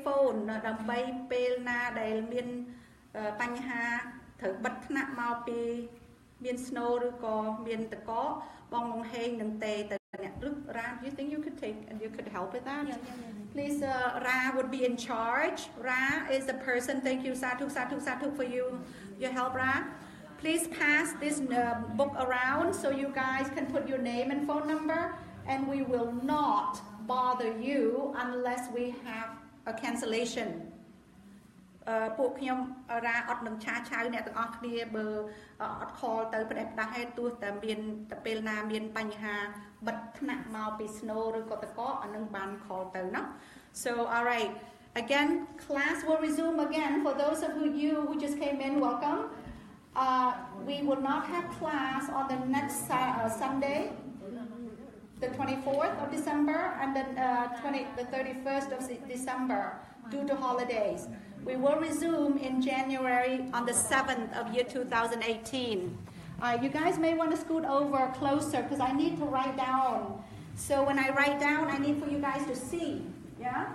phone ដើម្បីពេលណាដែលមានបញ្ហាត្រូវបិទថ្នាក់មកពីមាន snow ឬក៏មានតកកបងមកហេងនឹងទេទៅអ្នកឬ Ra you think you could take and you could help with that please Ra would be in charge Ra is the person thank you Sadhu for you your help Ra please pass this book around so you guys can put your name and phone number and we will not bother you unless we have a cancellation ពួកខ្ញុំរាអត់នឹងឆាឆៅអ្នកទាំងអស់គ្នាបើអត់ call ទៅផ្ដេសផ្ដាស់ទេទោះតែមានតែពេលណាមានបញ្ហាបិទថ្នាក់មកពី snow ឬក៏តកកអានឹងបាន call ទៅណា so all right again class will resume again for those of you who just came in welcome we will not have class on the next Sunday the 24th of December and then the 31st of December due to holidays. We will resume in January on the 7th of year 2018. You guys may want to scoot over closer because I need to write down. So when I write down, I need for you guys to see. Yeah?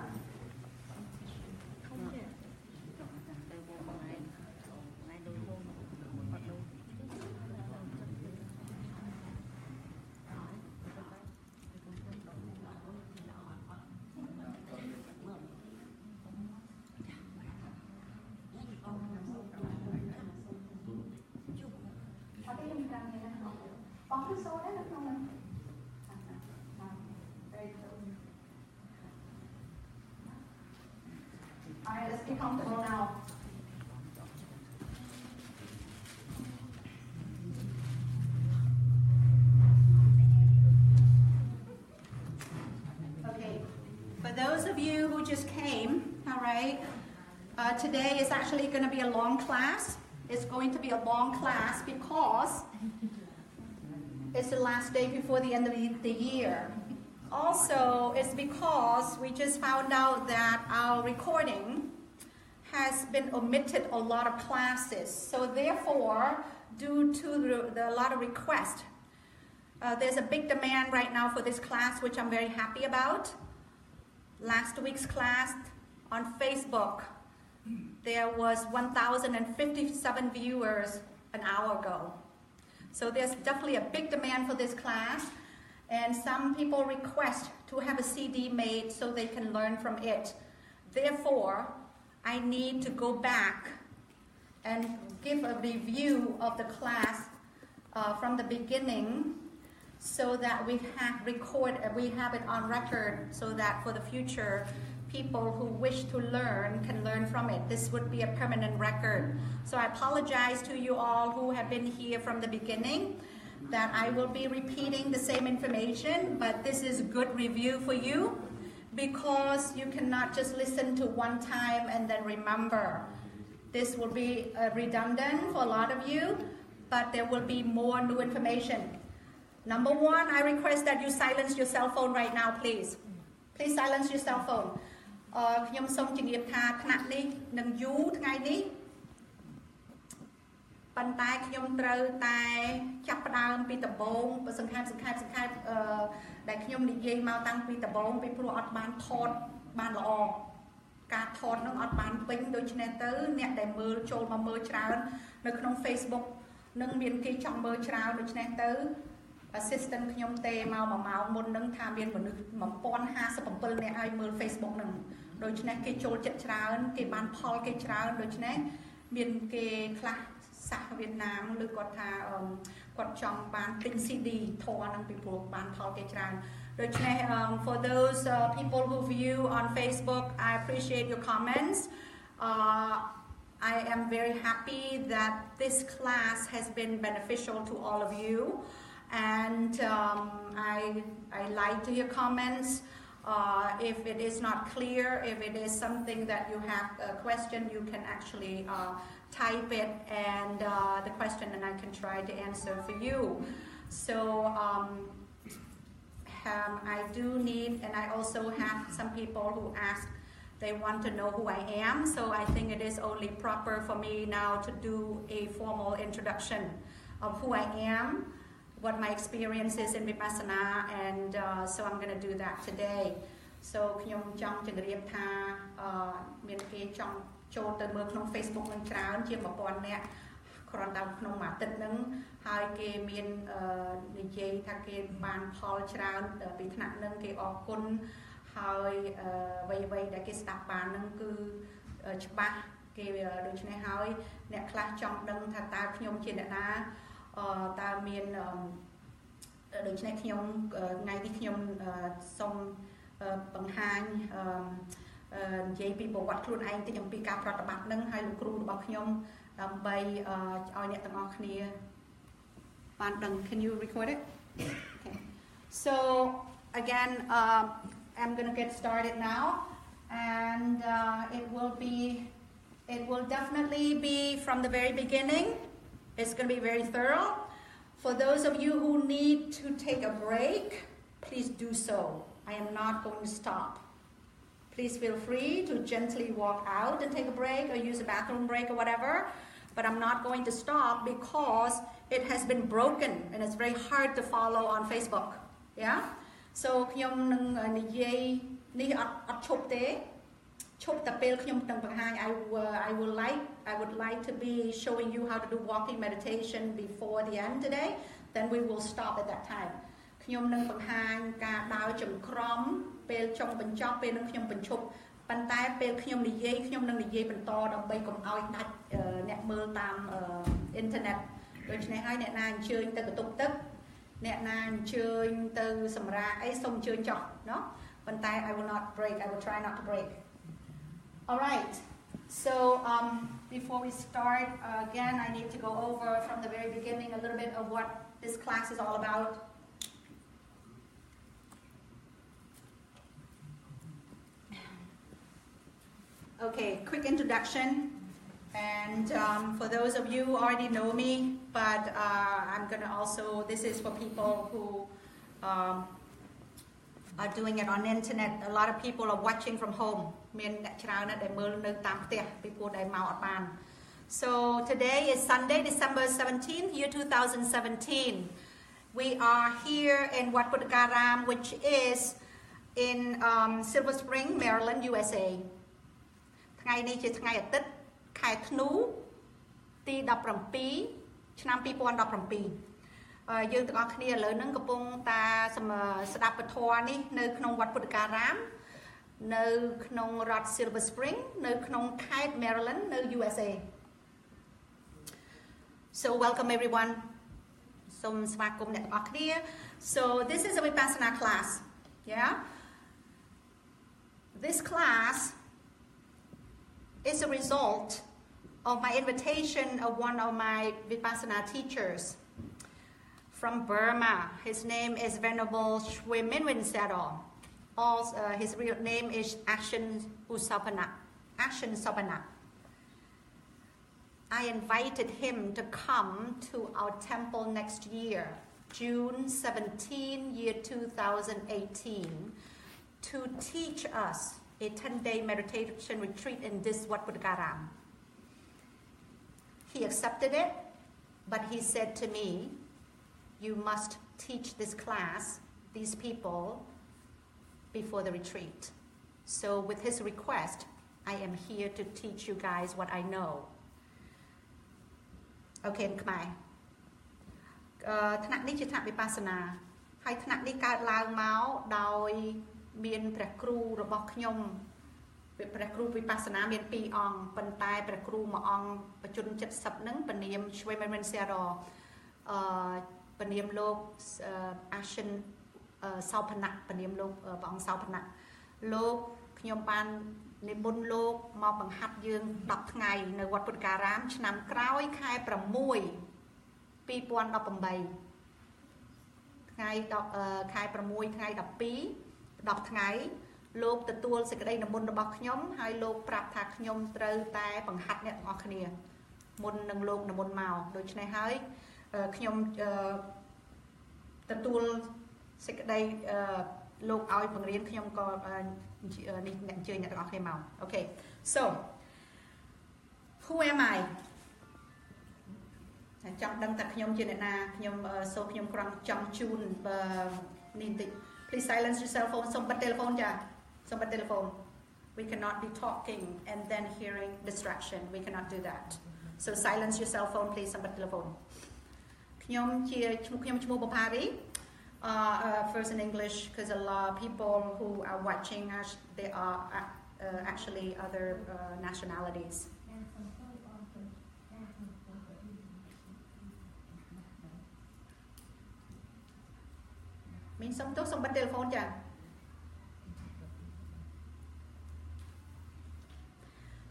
All right, let's get comfortable now. Okay, for those of you who just came, all right, today is actually going to be a long class. It's going to be a long class because it's the last day before the end of the year. Also, it's because we just found out that our recording has been omitted a lot of classes. So therefore, due to a lot of requests, there's a big demand right now for this class, which I'm very happy about. Last week's class on Facebook, there was 1,057 viewers an hour ago. So there's definitely a big demand for this class. And some people request to have a CD made so they can learn from it. Therefore, I need to go back and give a review of the class from the beginning so that we have it on record so that for the future, people who wish to learn can learn from it. This would be a permanent record. So I apologize to you all who have been here from the beginning that I will be repeating the same information, but this is good review for you because you cannot just listen to one time and then remember. This will be redundant for a lot of you, but there will be more new information. Number one, I request that you silence your cell phone right now, please. Please silence your cell phone. ខ្ញុំសូមជម្រាបថាថ្នាក់នេះនឹងយូរថ្ងៃនេះប៉ុន្តែខ្ញុំត្រូវតែចាប់ផ្ដើមពីដំបូងសង្ខេបដែលខ្ញុំនិយាយមកតាំងពីដំបូងពីព្រោះអត់បានថតបានល្អការថតនឹងអត់បានពេញដូច្នេះទៅអ្នកដែលមើលចូលមកមើលច្រើននៅក្នុង Facebook នឹងមានគេចង់មើលច្រើនដូច្នេះទៅ assistant ខ្ញុំទេមក1ម៉ោងមុននឹងថាមានមនុស្ស1057នាក់ឲ្យមើល Facebook នឹងដូច្នេះគេចូលចិត្តច្រើនគេបានផលគេច្រើនដូច្នេះមានគេខ្លះសាសវៀតណាមឬគាត់ថាគាត់ចង់បានទិញ CD ធរនឹងពីព្រោះបានផលគេច្រើនដូច្នេះ for those people who view on Facebook I appreciate your comments I am very happy that this class has been beneficial to all of you and I like to hear comments if it is not clear if it is something that you have a question you can actually type it and the question and I can try to answer for you. So I do need and I also have some people who ask they want to know who I am so I think it is only proper for me now to do a formal introduction of who I am, what my experience is in Vipassana and so I'm going to do that today. So ខ្ញុំចង់ជម្រាបថា trongចូលទៅមើលក្នុង Facebook នឹងច្រើនជាង 1000 នាក់គ្រាន់តែក្នុងមួយអាទិត្យហ្នឹងហើយគេមាននិយាយថាគេបានផលច្រើនពីថ្នាក់ហ្នឹងគេអរគុណហើយអ្វីៗដែលគេស្ដាប់បានហ្នឹងគឺច្បាស់គេដូច្នេះហើយអ្នកខ្លះចង់ដឹងថាតើខ្ញុំជាអ្នកណាតើមានដូច្នេះខ្ញុំថ្ងៃនេះខ្ញុំសូមបង្ហាញនិយាយពីប្រវត្តិខ្លួនឯងតិចអំពីការប្រតិបត្តិនឹងហើយលោកគ្រូរបស់ខ្ញុំដើម្បីឲ្យអ្នកទាំងអស់គ្នាបានដឹង Can you record it? Okay. So again I'm going to get started now and it will definitely be from the very beginning. It's going to be very thorough. For those of you who need to take a break, please do so. I am not going to stop. Please feel free to gently walk out and take a break or use a bathroom break or whatever. But I'm not going to stop because it has been broken and it's very hard to follow on Facebook. Yeah? So ខ្ញុំនឹងនិយាយនេះអត់ឈប់ទេឈប់តែពេលខ្ញុំនឹងបង្ហាញ I would like to be showing you how to do walking meditation before the end today. Then we will stop at that time. ខ្ញុំនឹងបង្ហាញការដើរចង្ក្រមពេលចុងបញ្ចប់ពេលនឹងខ្ញុំបញ្ឈប់ប៉ុន្តែពេលខ្ញុំនិយាយខ្ញុំនឹងនិយាយបន្តដើម្បីកុំឲ្យដាច់អ្នកមើលតាមអ៊ីនធឺណិតដូច្នេះហើយអ្នកណាអញ្ជើញទៅកតុបទឹកអ្នកណាអញ្ជើញទៅសម្រាកអីសូមអញ្ជើញចុះเนาะប៉ុន្តែ I will not break. I will try not to break. All right. So before we start again I need to go over from the very beginning a little bit of what this class is all about. Okay, quick introduction, and for those of you who already know me, but I'm gonna also, this is for people who are doing it on the internet. A lot of people are watching from home. So today is Sunday, December 17th, year 2017. We are here in Wat Puttakaram, which is in Silver Spring, Maryland, USA. ថ្ងៃនេះជាថ្ងៃអាទិត្យខែធ្នូទី17ឆ្នាំ2017យើងទាំងអស់គ្នាឥឡូវហ្នឹងកំពុងតែស្ដាប់ពធនេះនៅក្នុងវត្តពុទ្ធការាមនៅក្នុងរដ្ឋ Silver Spring នៅក្នុងខេត្ត Maryland នៅ USA So welcome everyone សូមស្វាគមន៍អ្នកទាំងអស់គ្នា So this is a Vipassana class yeah This class is a result of my invitation of one of my Vipassana teachers from Burma. His name is Venerable Shweminwin Sador. His real name is Action Sopana. I invited him to come to our temple next year, June 17, year 2018, to teach us a 10-day meditation retreat in this Wat Puttakaram. He accepted it, but he said to me, you must teach this class, these people, before the retreat. So with his request, I am here to teach you guys what I know. Okay, Khmer. ថ្នាក់នេះជាថ្នាក់វិបស្សនាហើយថ្នាក់នេះកើតឡើងមកដោយមានព្រះគ្រូរបស់ខ្ញុំព្រះគ្រូវិបស្សនាមាន2អង្គប៉ុន្តែព្រះគ្រូមួយអង្គបច្ចុប្បន្ន70ហ្នឹងពនាម Shweminwin Sador ពនាមលោក Ashen សោភណៈពនាមលោកព្រះអង្គសោភណៈលោកខ្ញុំបាននិមន្តលោកមកបង្ហាត់យើង10ថ្ងៃនៅវត្តពុទ្ធការាមឆ្នាំក្រោយខែ6 2018ថ្ងៃខែ6ថ្ងៃ12 10ថ្ងៃលោកទទួលសេចក្តីនិមន្តរបស់ខ្ញុំហើយលោកប្រាប់ថាខ្ញុំត្រូវតែបង្ហាត់អ្នកទាំងអស់គ្នាមុននឹងលោកនិមន្តមកដូច្នេះហើយខ្ញុំទទួលសេចក្តីលោកឲ្យបង្រៀនខ្ញុំក៏នេះអ្នកអញ្ជើញអ្នកទាំងអស់គ្នាមក Okay so who am I ចង់ដឹងថាខ្ញុំជាអ្នកណាខ្ញុំសូមខ្ញុំគ្រាន់ចង់ជូននេះបន្តិច Please silence your cell phone សូមបិទ telephone ចាសូមបិទ telephone We cannot be talking and then hearing distraction. We cannot do that. So silence your cell phone, please. Somebody telephone. Bophary. First in English, because a lot of people who are watching us, they are actually other nationalities. Mình xong tốt xong bắt telephone chả?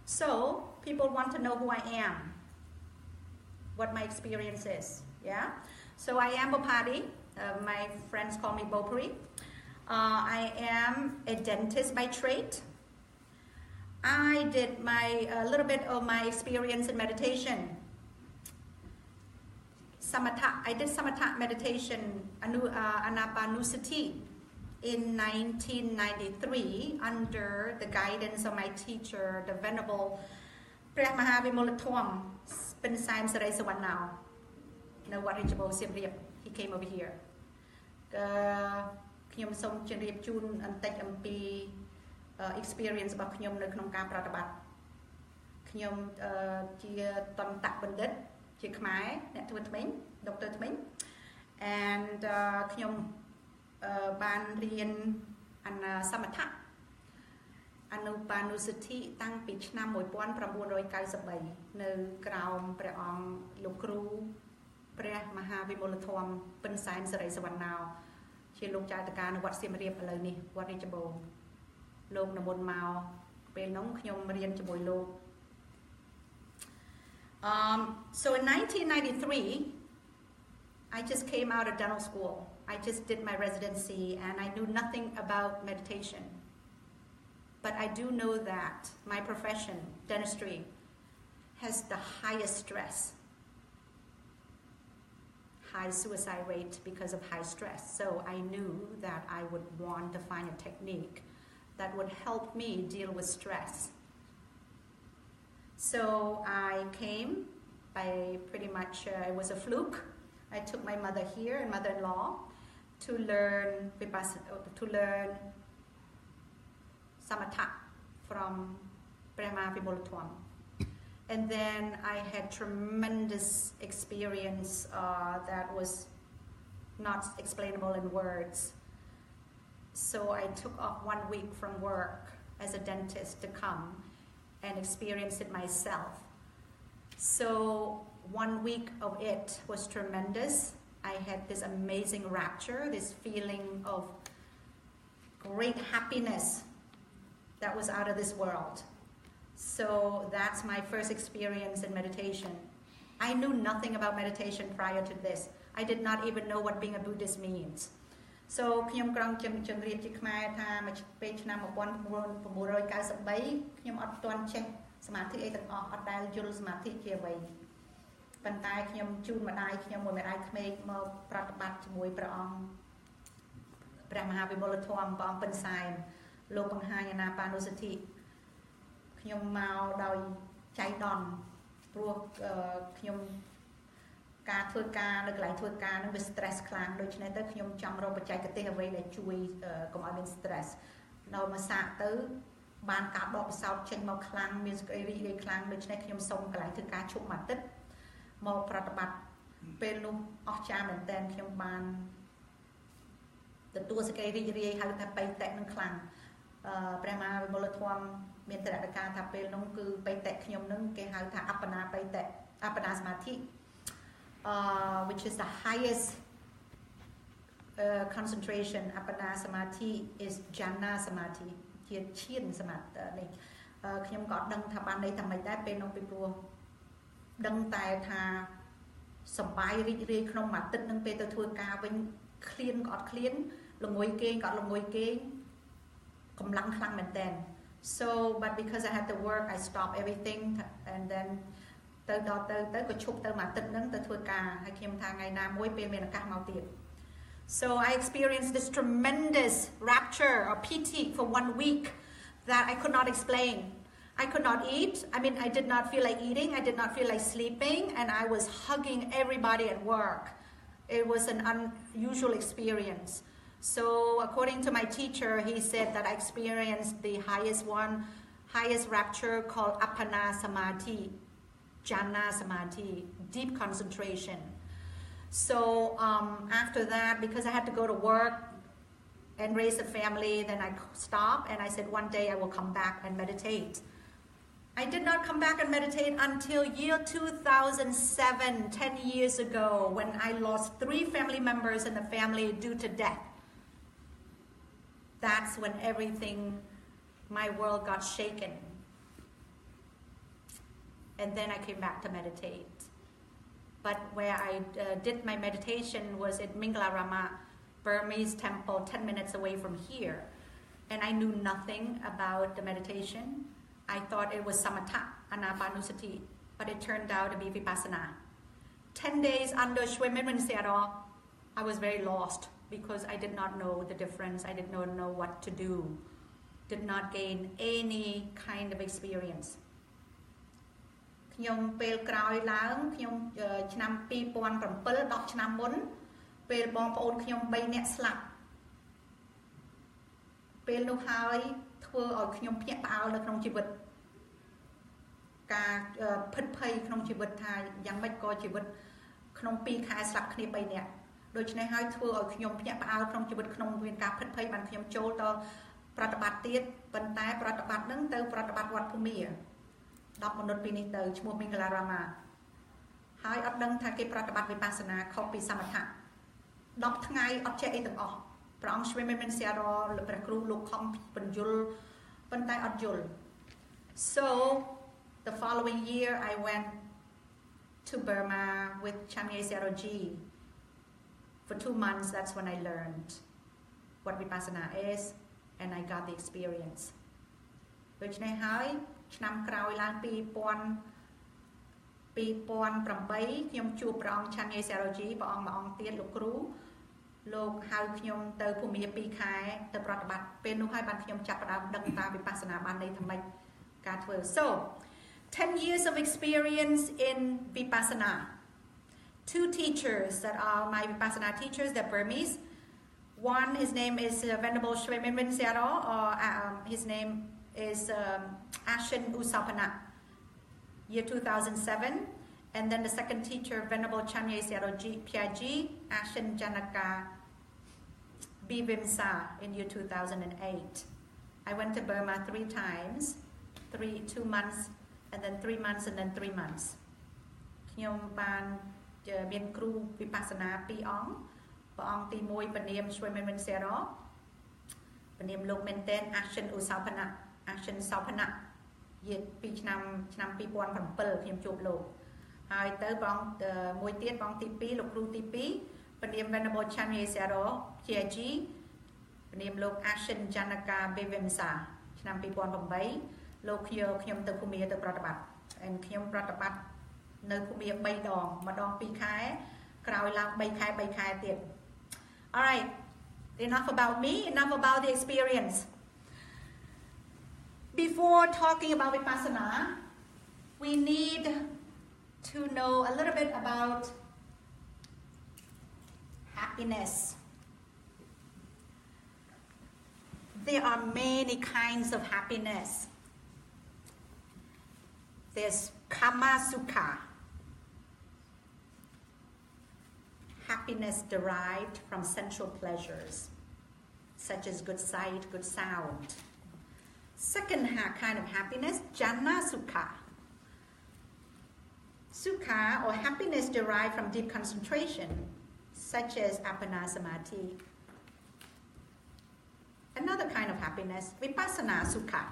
So people want to know who I am, what my experience is. Yeah. So I am Bophary. My friends call me Bophary. I am a dentist by trade. I did a little bit of my experience in meditation. I did samatha meditation, anapanusati, in 1993 under the guidance of my teacher, the Venerableព្រះមហាវិមលធម្ម Bin Saim Sarai Sawan now. No what he came over here. ខ្ញុំសូមជម្រាបជូនបន្តិចអំពី experience របស់ខ្ញុំនៅក្នុងការប្រតិបត្តិខ្ញុំជាតន្តបណ្ឌិតជាខ្មែរអ្នកធ្វើថ្មីដុកទ័រថ្មី and ខ្ញុំបានរៀនសមថៈអនុបានុសទ្ធិតាំងពីឆ្នាំ 1993 នៅក្រោមព្រះអង្គលោកគ្រូព្រះមហាវិមលធម្ម ពិនសែនសិរីសវណ្ណោ ជាលោកចៅតកានៅវត្តសៀមរាបឥឡូវនេះវត្តរាជបូរលោកនិមន្តមកពេលនោះខ្ញុំរៀនជាមួយលោក So in 1993 I just came out of dental school. I just did my residency and I knew nothing about meditation. But I do know that my profession, dentistry, has the highest stress, high suicide rate because of high stress. So I knew that I would want to find a technique that would help me deal with stress. So I came by pretty much, it was a fluke. I took my mother here and mother-in-law to learn Vipassana, to learn Samatha from Brahma Vimolathwam. And then I had tremendous experience that was not explainable in words. So I took off 1 week from work as a dentist to come and experience it myself. So 1 week of it was tremendous. I had this amazing rapture, this feeling of great happiness that was out of this world. So that's my first experience in meditation. I knew nothing about meditation prior to this. I did not even know what being a Buddhist means. So ខ្ញុំក្រងជំរាបជាខ្មែរថាមកពេលឆ្នាំ 1993 ខ្ញុំអត់ទាន់ចេះសមាធិអីទាំងអស់អត់ដែលយល់សមាធិជាអ្វីប៉ុន្តែខ្ញុំជូនម្ដាយខ្ញុំមួយម្ដាយក្មេកមកប្រតិបត្តិជាមួយព្រះអង្គព្រះមហាវិមលធម្មព្រះអង្គពិនសែនលោកបង្ហាញអាណាបានុសទ្ធិខ្ញុំមកដោយចៃដន្យព្រោះខ្ញុំការធ្វើការនៅកន្លែងធ្វើការនឹងវា stress ខ្លាំងដូច្នេះទៅខ្ញុំចង់រកបច្ចេកទេសអ្វីដែលជួយកុំឲ្យមាន stress ដល់មកសាកទៅបានការដកពិសោធន៍ចេញមកខ្លាំងមានសេចក្តីរីករាយខ្លាំងដូច្នេះខ្ញុំសូមកន្លែងធ្វើការឈប់មួយអាទិត្យមកប្រតិបត្តិពេលនោះអស្ចារ្យមែនតើខ្ញុំបានទទួលសេចក្តីរីករាយហៅថាបៃតៈនឹងខ្លាំងព្រះមហាវិមលធម្មមានតរតការថាពេលនោះគឺបៃតៈខ្ញុំនឹងគេហៅថាអបណាបៃតៈអបណាសមាធិwhich is the highest concentration. Apana Samadhi is Jhana Samadhi. ជាឈានសមាធិនេះខ្ញុំក៏ដឹងថាបានន័យថាមិនដែរពេលនោះពីព្រោះដឹងតែថាសប្បាយរីករាយក្នុងមួយអាទិត្យនឹងពេលទៅធ្វើការវិញឃ្លានក៏អត់ឃ្លានល្ងុយគេងក៏ល្ងុយគេងកម្លាំងខ្លាំងមែនតើ so but because I had to work I stopped everything and then ទៅដល់ទៅក៏ឈប់ទៅមួយអាទិត្យហ្នឹងទៅធ្វើការហើយខ្ញុំថាថ្ងៃណាមួយពេលមានឱកាសមកទៀត So I experienced this tremendous rapture or piti for 1 week that I could not explain. I could not eat. I mean, I did not feel like eating. I did not feel like sleeping. And I was hugging everybody at work. It was an unusual experience. So according to my teacher, he said that I experienced the highest rapture called Appana Samadhi, Jhana Samadhi, deep concentration. So after that, because I had to go to work and raise a family, then I stopped and I said one day I will come back and meditate. I did not come back and meditate until year 2007, 10 years ago, when I lost 3 family members in the family due to death. That's when everything, my world got shaken. And then I came back to meditate. But where I did my meditation was at Minglarama, Burmese temple, 10 minutes away from here. And I knew nothing about the meditation. I thought it was samatha, anapanusati, but it turned out to be vipassana. 10 days under Shwemen Searo, I was very lost because I did not know the difference. I did not know what to do. Did not gain any kind of experience. ខ្ញុំពេលក្រោយឡើងខ្ញុំឆ្នាំ2007 10ឆ្នាំមុនពេលបងប្អូនខ្ញុំ3នាក់ស្លាប់ពេលនោះហើយធ្វើឲ្យខ្ញុំភ្ញាក់ផ្អើលនៅក្នុងជីវិតការភិតភ័យក្នុងជីវិតថាយ៉ាងម៉េចក៏ជីវិតក្នុង2ខែស្លាប់គ្នា3នាក់ដូច្នេះហើយធ្វើឲ្យខ្ញុំភ្ញាក់ផ្អើលក្នុងជីវិតក្នុងមានការភិតភ័យបានខ្ញុំចូលទៅប្រតិបត្តិទៀតប៉ុន្តែប្រតិបត្តិនឹងទៅប្រតិបត្តិវត្តភូមិ10មនុស្សពីនេះទៅឈ្មោះមីងកាឡារ៉ាម៉ាហើយអត់ដឹងថាគេប្រតិបត្តិវិបស្សនាខុសពីសមថៈ10ថ្ងៃអត់ចេះអីទាំងអស់ព្រះអង្គឆ្វេងមិនសៀររព្រះគ្រូលោកខំបញ្យលប៉ុន្តែអត់យល់ So the following year I went to Burma with Chamye Seroji for 2 months. That's when I learned what Vipassana is and I got the experience ដូច្នេះហើយឆ្នាំក្រោយឡើង2008ខ្ញុំជួបព្រះអង្គឆាន់យេសេរ៉ូជីព្រះអង្គមួយអង្គទៀតលោកគ្រូលោកហៅខ្ញុំទៅភូមិ2ខែទៅប្រតិបត្តិពេលនោះហើយបានខ្ញុំចាប់ផ្ដើមដឹងតាវិបស្សនាបានន័យថាម៉េចការធ្វើ So 10 years of experience in Vipassana. 2 teachers that are my Vipassana teachers, they're Burmese. One, his name is Venerable Shwemen Searo, or his name is Ashen Usapana, year 2007. And then the second teacher, Venerable Chanye Seroji Piaji, Ashen Janaka Bivimsa in year 2008. I went to Burma 3 times, 2 months, and then 3 months, and then 3 months. ខ្ញុំបានមានគ្រូវិបស្សនា2អង្គព្រះអង្គទី1ពនាមឆ្វេងមិនសេរ៉ពនាមលោកមែនតែន Ashen Usapana Ashen Sapana យាពីឆ្នាំ2007ខ្ញុំជួបលោកហើយទៅបងមួយទៀតបងទី2លោកគ្រូទី2ពនាម Venerable Chanye Sero Piaji ពនាមលោក Ashen Janaka Bevimsa ឆ្នាំ2008លោកខ្ញុំទៅភូមិទៅប្រតិបត្តិហើយខ្ញុំប្រតិបត្តិនៅភូមិ3ដងម្ដង2ខែក្រោយឡើង3ខែទៀត All right, enough about me, enough about the experience. Before talking about Vipassana, we need to know a little bit about happiness. There are many kinds of happiness. There's Kama Sukha, happiness derived from sensual pleasures, such as good sight, good sound. Second kind of happiness, Jhana Sukha. Sukha, or happiness derived from deep concentration, such as Appana Samadhi. Another kind of happiness, Vipassana Sukha.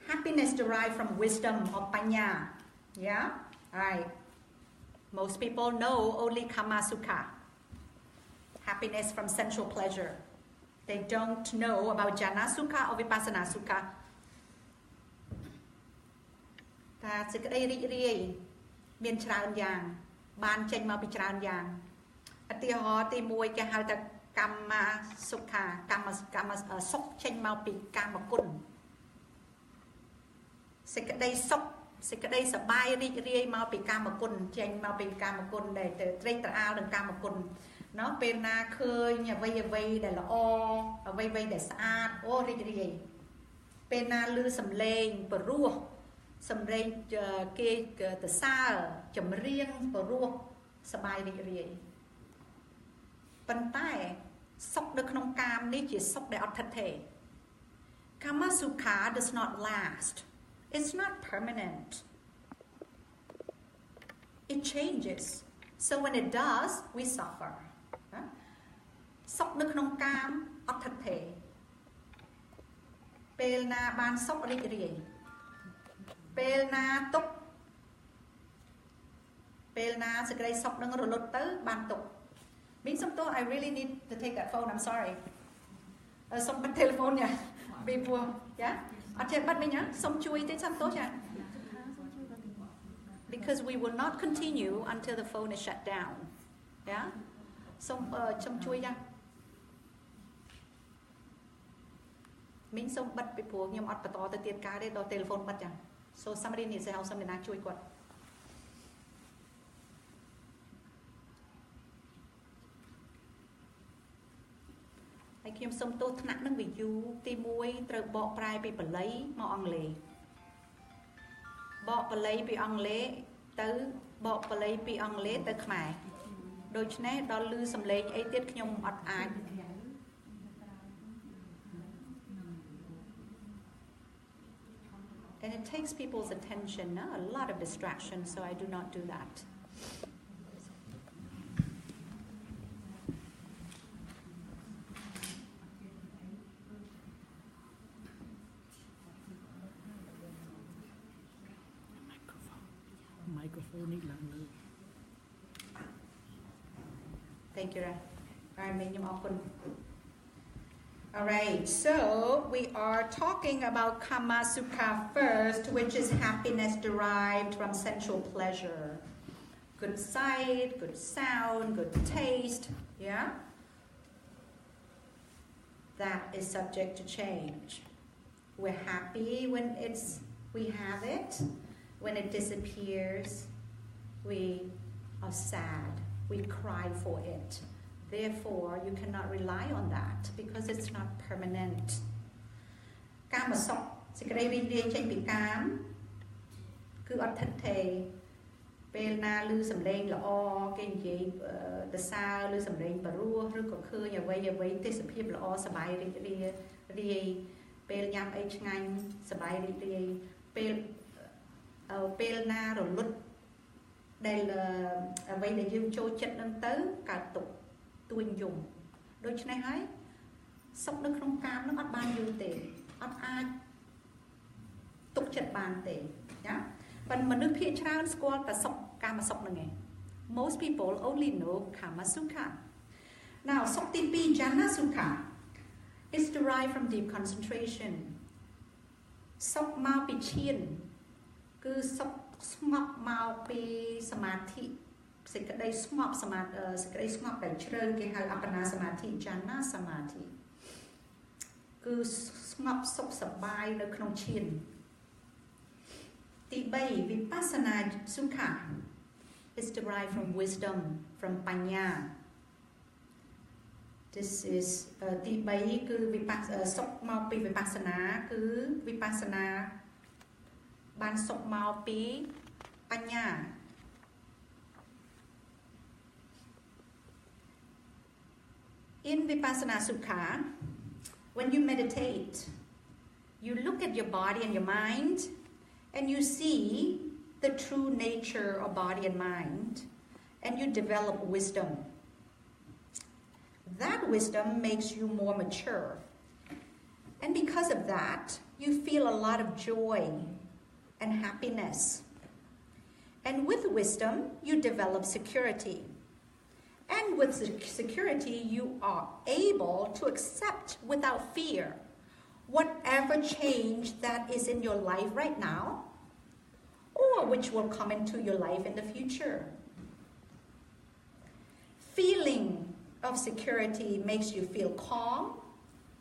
Happiness derived from wisdom or panya. Yeah? Alright. Most people know only Kama Sukha. Happiness from sensual pleasure. They don't know about Jhana Sukha or Vipassana Sukha. តែសេចក្តីរីករាយមានច្រើនយ៉ាងបានចេញមកពីច្រើនយ៉ាងឧទាហរណ៍ទី1គេហៅថាកម្មសុខាកម្មសុខចេញមកពីកាមគុណសេចក្តីសុខសេចក្តីសប្បាយរីករាយមកពីកាមគុណចេញមកពីកាមគុណដែលត្រេកត្រអាលនឹងកាមគុណ nó bên na khơi nhà vây để là o vây để xa ô đi bên na lư sầm lên bờ rùa sầm lên kia từ xa chấm riêng bờ rùa sầm bài đi bàn tay sốc được nông cam ní chỉ sốc để ọt thật thể Kama Sukha does not last. It's not permanent. It changes. So when it does, we suffer. Sốc nước nông cam, ọt thật thể. Pel na ban sốc rị rị. Pel na túc. Pel na sẽ gây sốc nâng rồi lột tới ban tục. Means sometimes I really need to take that phone. I'm sorry. Sốc bắt telephone nha. Before, yeah. Ở trên bắt mình nhá. Xong chui tới xong tốt nha. Because we will not continue until the phone is shut down. Yeah. Xong chui nha. Mình xong bắt before nhưng mà bắt to tới tiền cá đấy đó telephone bắt nha. So somebody needs to help somebody chui quật. Hãy kiếm xong tốt nặng nâng vì dù tì muối trời bọ prai bị bà lấy mà ăn lệ bọ bà lấy bị ăn lệ tới bọ bà lấy bị ăn lệ tới khmai đôi chân này đó lưu xâm lên ấy tiết nhung ọt ai and it takes people's attention, a lot of distraction, so I do not do that. Thank you. Alright, so we are talking about Kama Sukha first, which is happiness derived from sensual pleasure. Good sight, good sound, good taste, yeah? That is subject to change. We're happy when we have it. When it disappears, we are sad. We cry for it. Therefore, you cannot rely on that because it's not permanent. Kama sok, sekadai riចេញពីកាមគឺអត់ថិតថេរពេលណាឮសំឡេងល្អគេនិយាយទៅសើឬសំឡេងបរោះឬក៏ឃើញអ្វីទេសភាពល្អសប្បាយរីករាយពេលញ៉ាំអីឆ្ងាញ់សប្បាយរីករាយពេលណារលត់ដែលអ្វីដែលយើងចូលចិត្តនឹងទៅកើតទុក្ខទួញយំដូច្នេះហើយសុខនៅក្នុងកាមនឹងអត់បានយូរទេអត់អាចទុកចិត្តបានទេណាប៉ុន្តែមនុស្សភាគច្រើនស្គាល់តែសុខកាមសុខហ្នឹងឯង Most people only know Kama Sukha. Now សុខទី2 Jhana Sukha is derived from deep concentration. សុខមកពីឈានគឺសុខស្ងប់មកពីសមាធិសេចក្តីស្ងប់សេចក្តីស្ងប់ដែលជ្រៅគេហៅអបណាសមាធិ Jhana សមាធិគឺស្ងប់សុខសប្បាយនៅក្នុងឈានទី3 Vipassana Sukha is derived from wisdom, from Panya. This is ទី3គឺសុខមកពី Vipassana គឺ Vipassana បានសុខមកពីបញ្ញា In Vipassana Sukha, when you meditate, you look at your body and your mind and you see the true nature of body and mind and you develop wisdom. That wisdom makes you more mature. And because of that, you feel a lot of joy and happiness. And with wisdom, you develop security. And with security, you are able to accept without fear whatever change that is in your life right now or which will come into your life in the future. Feeling of security makes you feel calm,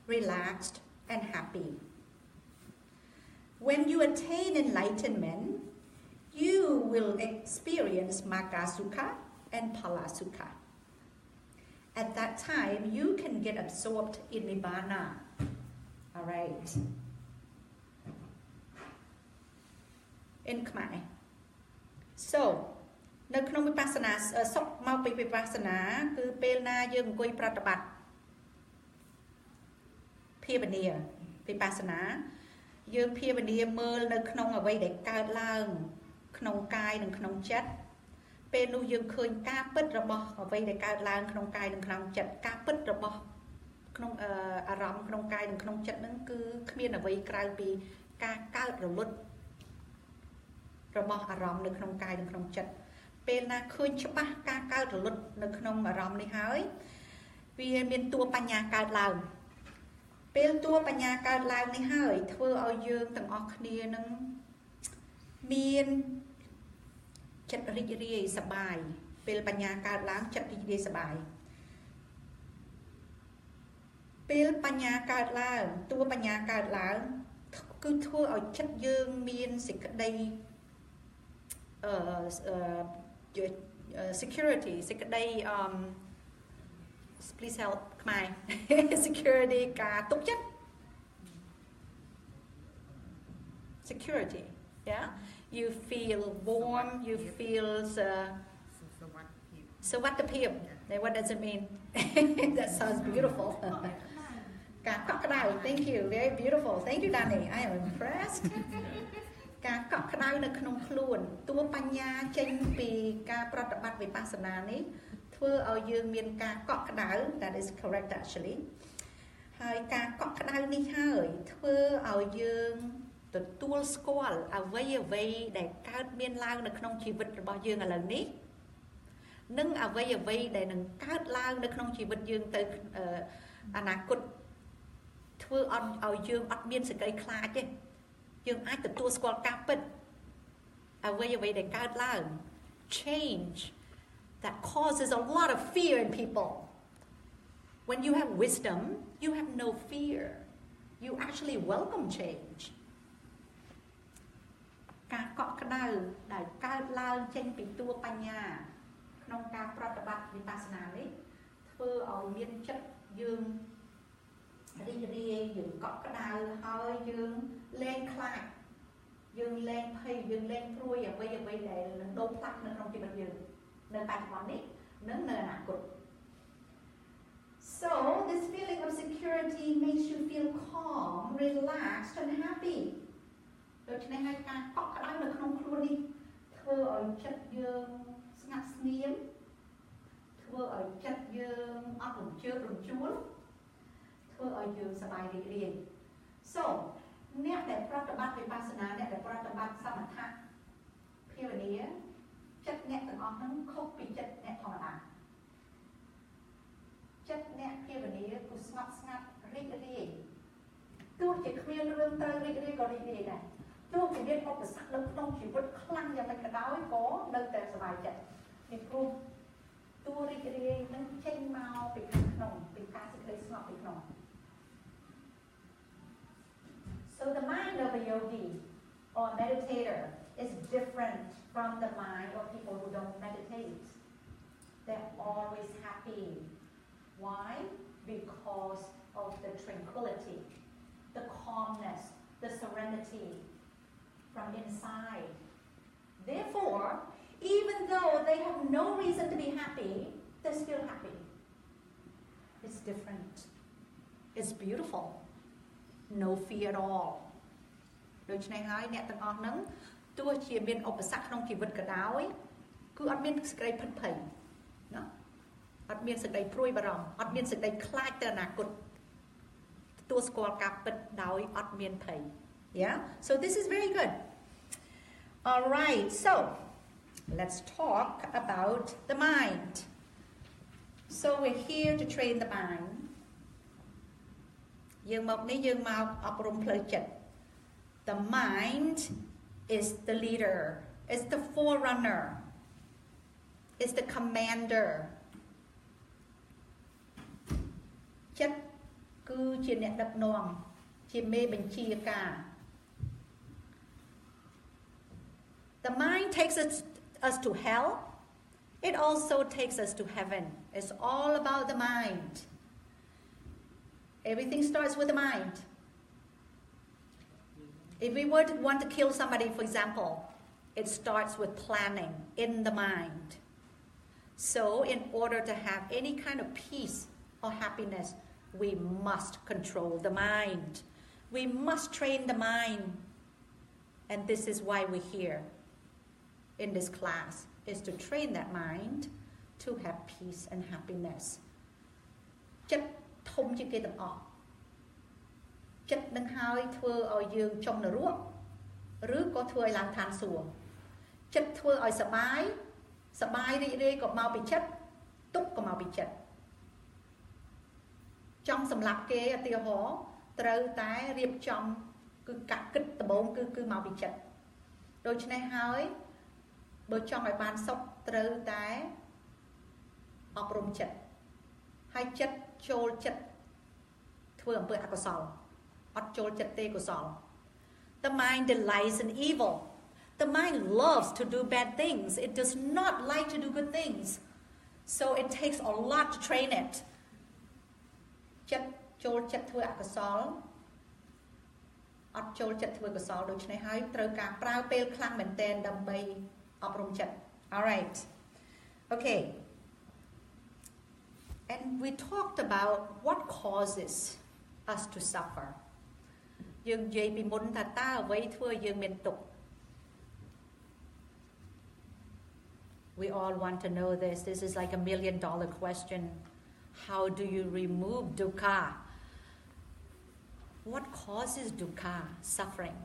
relaxed, and happy. When you attain enlightenment, you will experience Magga Sukha and Phala Sukha. at that time you can get absorbed in Nibbana. All right. In Khmer. So នៅក្នុង Vipassana សុខមកពី Vipassana គឺពេលណាយើងអង្គុយប្រតិបត្តិភាវនា Vipassana យើងភាវនាមើលនៅក្នុងអ្វីដែលកើតឡើងក្នុងកាយនិងក្នុងចិត្តពេលនោះយើងឃើញការពិតរបស់អ្វីដែលកើតឡើងក្នុងកាយនិងក្នុងចិត្តការពិតរបស់ក្នុងអារម្មណ៍ក្នុងកាយនិងក្នុងចិត្តហ្នឹងគឺគ្មានអ្វីក្រៅពីការកើតរលត់របស់អារម្មណ៍នៅក្នុងកាយនិងក្នុងចិត្តពេលណាឃើញច្បាស់ការកើតរលត់នៅក្នុងអារម្មណ៍នេះហើយវាមានតួបញ្ញាកើតឡើងពេលតួបញ្ញាកើតឡើងនេះហើយធ្វើឲ្យយើងទាំងអស់គ្នានឹងមានចិត្តរីករាយសប្បាយពេលបញ្ញាកើតឡើងចិត្តរីករាយសប្បាយពេលបញ្ញាកើតឡើងតួបញ្ញាកើតឡើងគឺធ្វើឲ្យចិត្តយើងមានសេចក្តីsecurity សេចក្តី please help ខ្មែរ security ការទុកចិត្ត security yeah you feel warm you feel សวัสดิភាព what does it mean that sounds beautiful ការកក់ក្ដៅ thank you very beautiful thank you Danny I am impressed ការកក់ក្ដៅនៅក្នុងខ្លួនតួបញ្ញាចេញពីការប្រតិបត្តិវិបស្សនានេះធ្វើឲ្យយើងមានការកក់ក្ដៅ that is correct actually ហើយការកក់ក្ដៅនេះហើយធ្វើឲ្យយើងទទួលស្គាល់អ្វីដែលកើតមានឡើងនៅក្នុងជីវិតរបស់យើងឥឡូវនេះនិងអ្វីដែលនឹងកើតឡើងនៅក្នុងជីវិតយើងទៅអនាគតធ្វើឲ្យយើងអត់មានសេចក្តីខ្លាចទេយើងអាចទទួលស្គាល់ការពិតអ្វីដែលកើតឡើង change that causes a lot of fear in people when you have wisdom you have no fear you actually welcome change ការកក់ក្ដៅដែលកើតឡើងចេញពីតួបញ្ញាក្នុងការប្រតិបត្តិវិបស្សនានេះធ្វើឲ្យមានចិត្តយើងរីករាយយើងកក់ក្ដៅហើយយើងលែងខ្លាចយើងលែងភ័យយើងលែងព្រួយអ្វីដែលនឹងដូរផ្លាស់នៅក្នុងជីវិតយើងនៅបច្ចុប្បន្ននេះនិងនៅអនាគត So this feeling of security makes you feel calm relaxed and happy ដូច្នេះហើយការកក់ក្ដៅនៅក្នុងខ្លួននេះធ្វើឲ្យចិត្តយើងស្ងាត់ស្ងៀមធ្វើឲ្យចិត្តយើងអត់រំជើបរំជួលធ្វើឲ្យយើងសប្បាយរីករាយ So អ្នកដែលប្រតិបត្តិវិបស្សនាអ្នកដែលប្រតិបត្តិសមថៈភាវនាចិត្តអ្នកទាំងអស់ហ្នឹងខុសពីចិត្តអ្នកធម្មតាចិត្តអ្នកភាវនាគឺស្ងប់ស្ងាត់រីករាយទោះជាគ្មានរឿងត្រូវរីករាយក៏រីករាយដែរទោះជាមានឧបសគ្គនៅក្នុងជីវិតខ្លាំងយ៉ាងម៉េចក៏ដោយក៏នៅតែសប្បាយចិត្តពីព្រោះតួរីករាយនឹងចេញមកពីខាងក្នុងពីការសេចក្តីស្ងប់ពីក្នុង So the mind of a yogi or meditator is different from the mind of people who don't meditate. They're always happy. Why? Because of the tranquility, the calmness, the serenity from inside. Therefore, even though they have no reason to be happy, they're still happy. It's different. It's beautiful. No fear at all ដូច្នេះហើយអ្នកទាំងអស់ហ្នឹងទោះជាមានឧបសគ្គក្នុងជីវិតក៏ដោយគឺអត់មានសេចក្តីភិតភ័យណាអត់មានសេចក្តីព្រួយបារម្ភអត់មានសេចក្តីខ្លាចទៅអនាគតទទួលស្គាល់ការពិតដោយអត់មានភ័យ Yeah so this is very good all right so let's talk about the mind so we're here to train the mind យើងមកនេះយើងមកអប់រំផ្លូវចិត្ត The mind is the leader is the forerunner is the commander ចិត្តគឺជាអ្នកដឹកនាំជាមេបញ្ជាការ The mind takes us to hell It also takes us to heaven. It's all about the mind. Everything starts with the mind. If we were to want to kill somebody, for example, it starts with planning in the mind. So in order to have any kind of peace or happiness, we must control the mind. We must train the mind. And this is why we're here in this class, is to train that mind to have peace and happiness. Chất thôngជាគេទាំងអស់ចិត្តនឹងហើយធ្វើឲ្យយើងចង់នរកឬក៏ធ្វើឲ្យឡើងឋានសួគ៌ចិត្តធ្វើឲ្យសបាយរីករាយក៏មកពីចិត្តទុក្ខក៏មកពីចិត្តចង់សម្លាប់គេឧទាហរណ៍ត្រូវតែរៀបចំគឺកាក់គិតដំបូងគឺមកពីចិត្តដូច្នេះហើយបើចង់ឲ្យបានសុខត្រូវតែអប់រំចិត្តហើយចិត្តចូលចិត្តធ្វើអំពើអកុសលអត់ចូលចិត្តទេកុសល The mind delights in evil. The mind loves to do bad things. It does not like to do good things. So it takes a lot to train it. ចិត្តចូលចិត្តធ្វើអកុសលអត់ចូលចិត្តធ្វើកុសលដូច្នេះហើយត្រូវការប្រើពេលខ្លាំងមែនទែនដើម្បីអប់រំចិត្ត All right. Okay. And we talked about what causes us to suffer. យើងនិយាយពីមុនថាតើអ្វីធ្វើឲ្យយើងមានទុក្ខ We all want to know this. This is like $1 million question. How do you remove dukkha? What causes dukkha, suffering?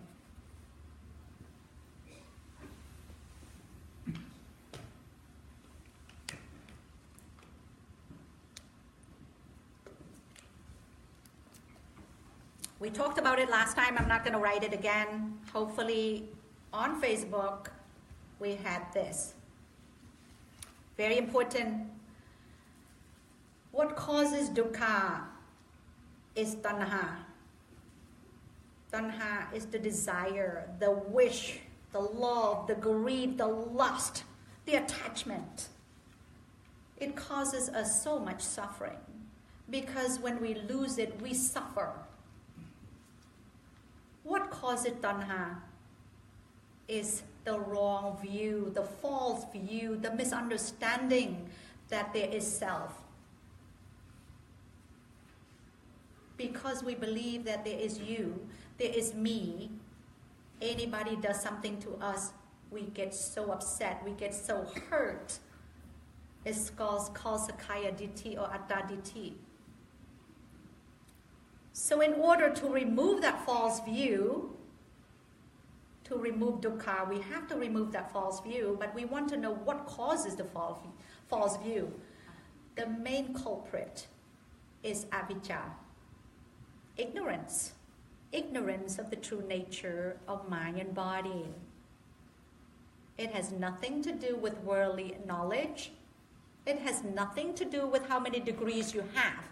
We talked about it last time. I'm not going to write it again. Hopefully on Facebook we had this. Very important. What causes dukkha is tanha. Tanha is the desire, the wish, the love, the greed, the lust, the attachment. It causes us so much suffering because when we lose it, we suffer. What causes tanha is the wrong view, the false view, the misunderstanding that there is self. Because we believe that there is you, there is me, anybody does something to us, we get so upset, we get so hurt. It's called Sakaya Ditti or Atta Ditti. So in order to remove that false view, to remove dukkha, we have to remove that false view, but we want to know what causes the false view. The main culprit is avijja, ignorance. Ignorance of the true nature of mind and body. It has nothing to do with worldly knowledge. It has nothing to do with how many degrees you have.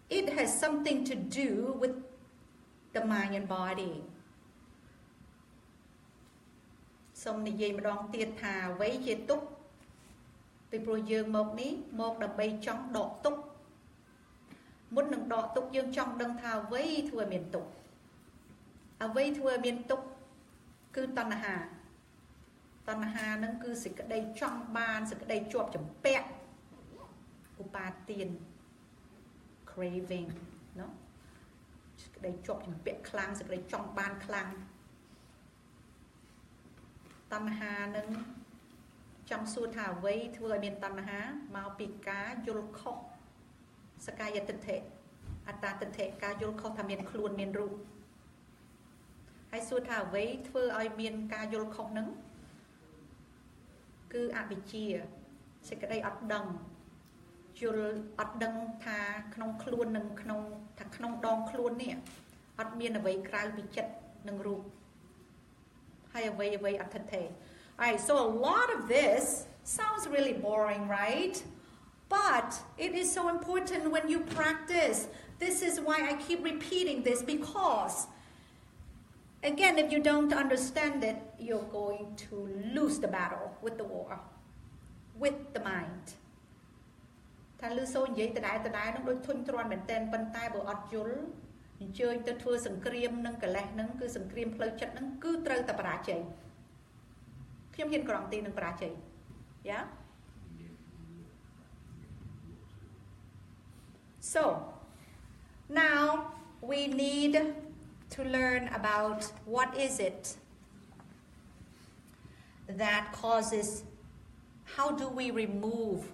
It has something to do with the mind and body. សូមនិយាយម្ដងទៀតថាអ្វីជាទុក្ខពីព្រោះយើងមកនេះមកដើម្បីចង់ដកទុក្ខមុននឹងដកទុក្ខយើងចង់ដឹងថាអ្វីធ្វើឲ្យមានទុក្ខអ្វីធ្វើឲ្យមានទុក្ខគឺតណ្ហាតណ្ហានឹងគឺសេចក្តីចង់បានសេចក្តីជាប់ជំពាក់ឧបាទាន craving เนาะសេចក្តីជាប់ជំពាក់ខ្លាំងសេចក្តីចង់បានខ្លាំងតណ្ហានឹងចង់សួរថាអ្វីធ្វើឲ្យមានតណ្ហាមកពីការយល់ខុសសកាយតិដ្ឋិអត្តាតិដ្ឋិការយល់ខុសថាមានខ្លួនមានរូបហើយសួរថាអ្វីធ្វើឲ្យមានការយល់ខុសហ្នឹងគឺអវិជ្ជាសេចក្តីអត់ដឹងយល់អត់ដឹងថាក្នុងខ្លួននិងក្នុងដងខ្លួននេះអត់មានអ្វីក្រៅពីចិត្តនិងរូបហើយអ្វីអត្ថិដ្ឋិ Alright, so a lot of this sounds really boring, right? But it is so important when you practice. This is why I keep repeating this, because Again, if you don't understand it, you're going to lose the battle with the war, with the mind. ថាលឺសូរនិយាយដដែលនឹងដូចធុញទ្រាន់មែនទែនប៉ុន្តែបើអត់យល់អញ្ជើញទៅធ្វើសង្គ្រាមនឹងកិលេសនឹងគឺសង្គ្រាមផ្លូវចិត្តនឹងគឺត្រូវតែបរាជ័យខ្ញុំហ៊ានក្រំទីនឹងបរាជ័យ Yeah. So now we need to learn about what is it that causes, how do we remove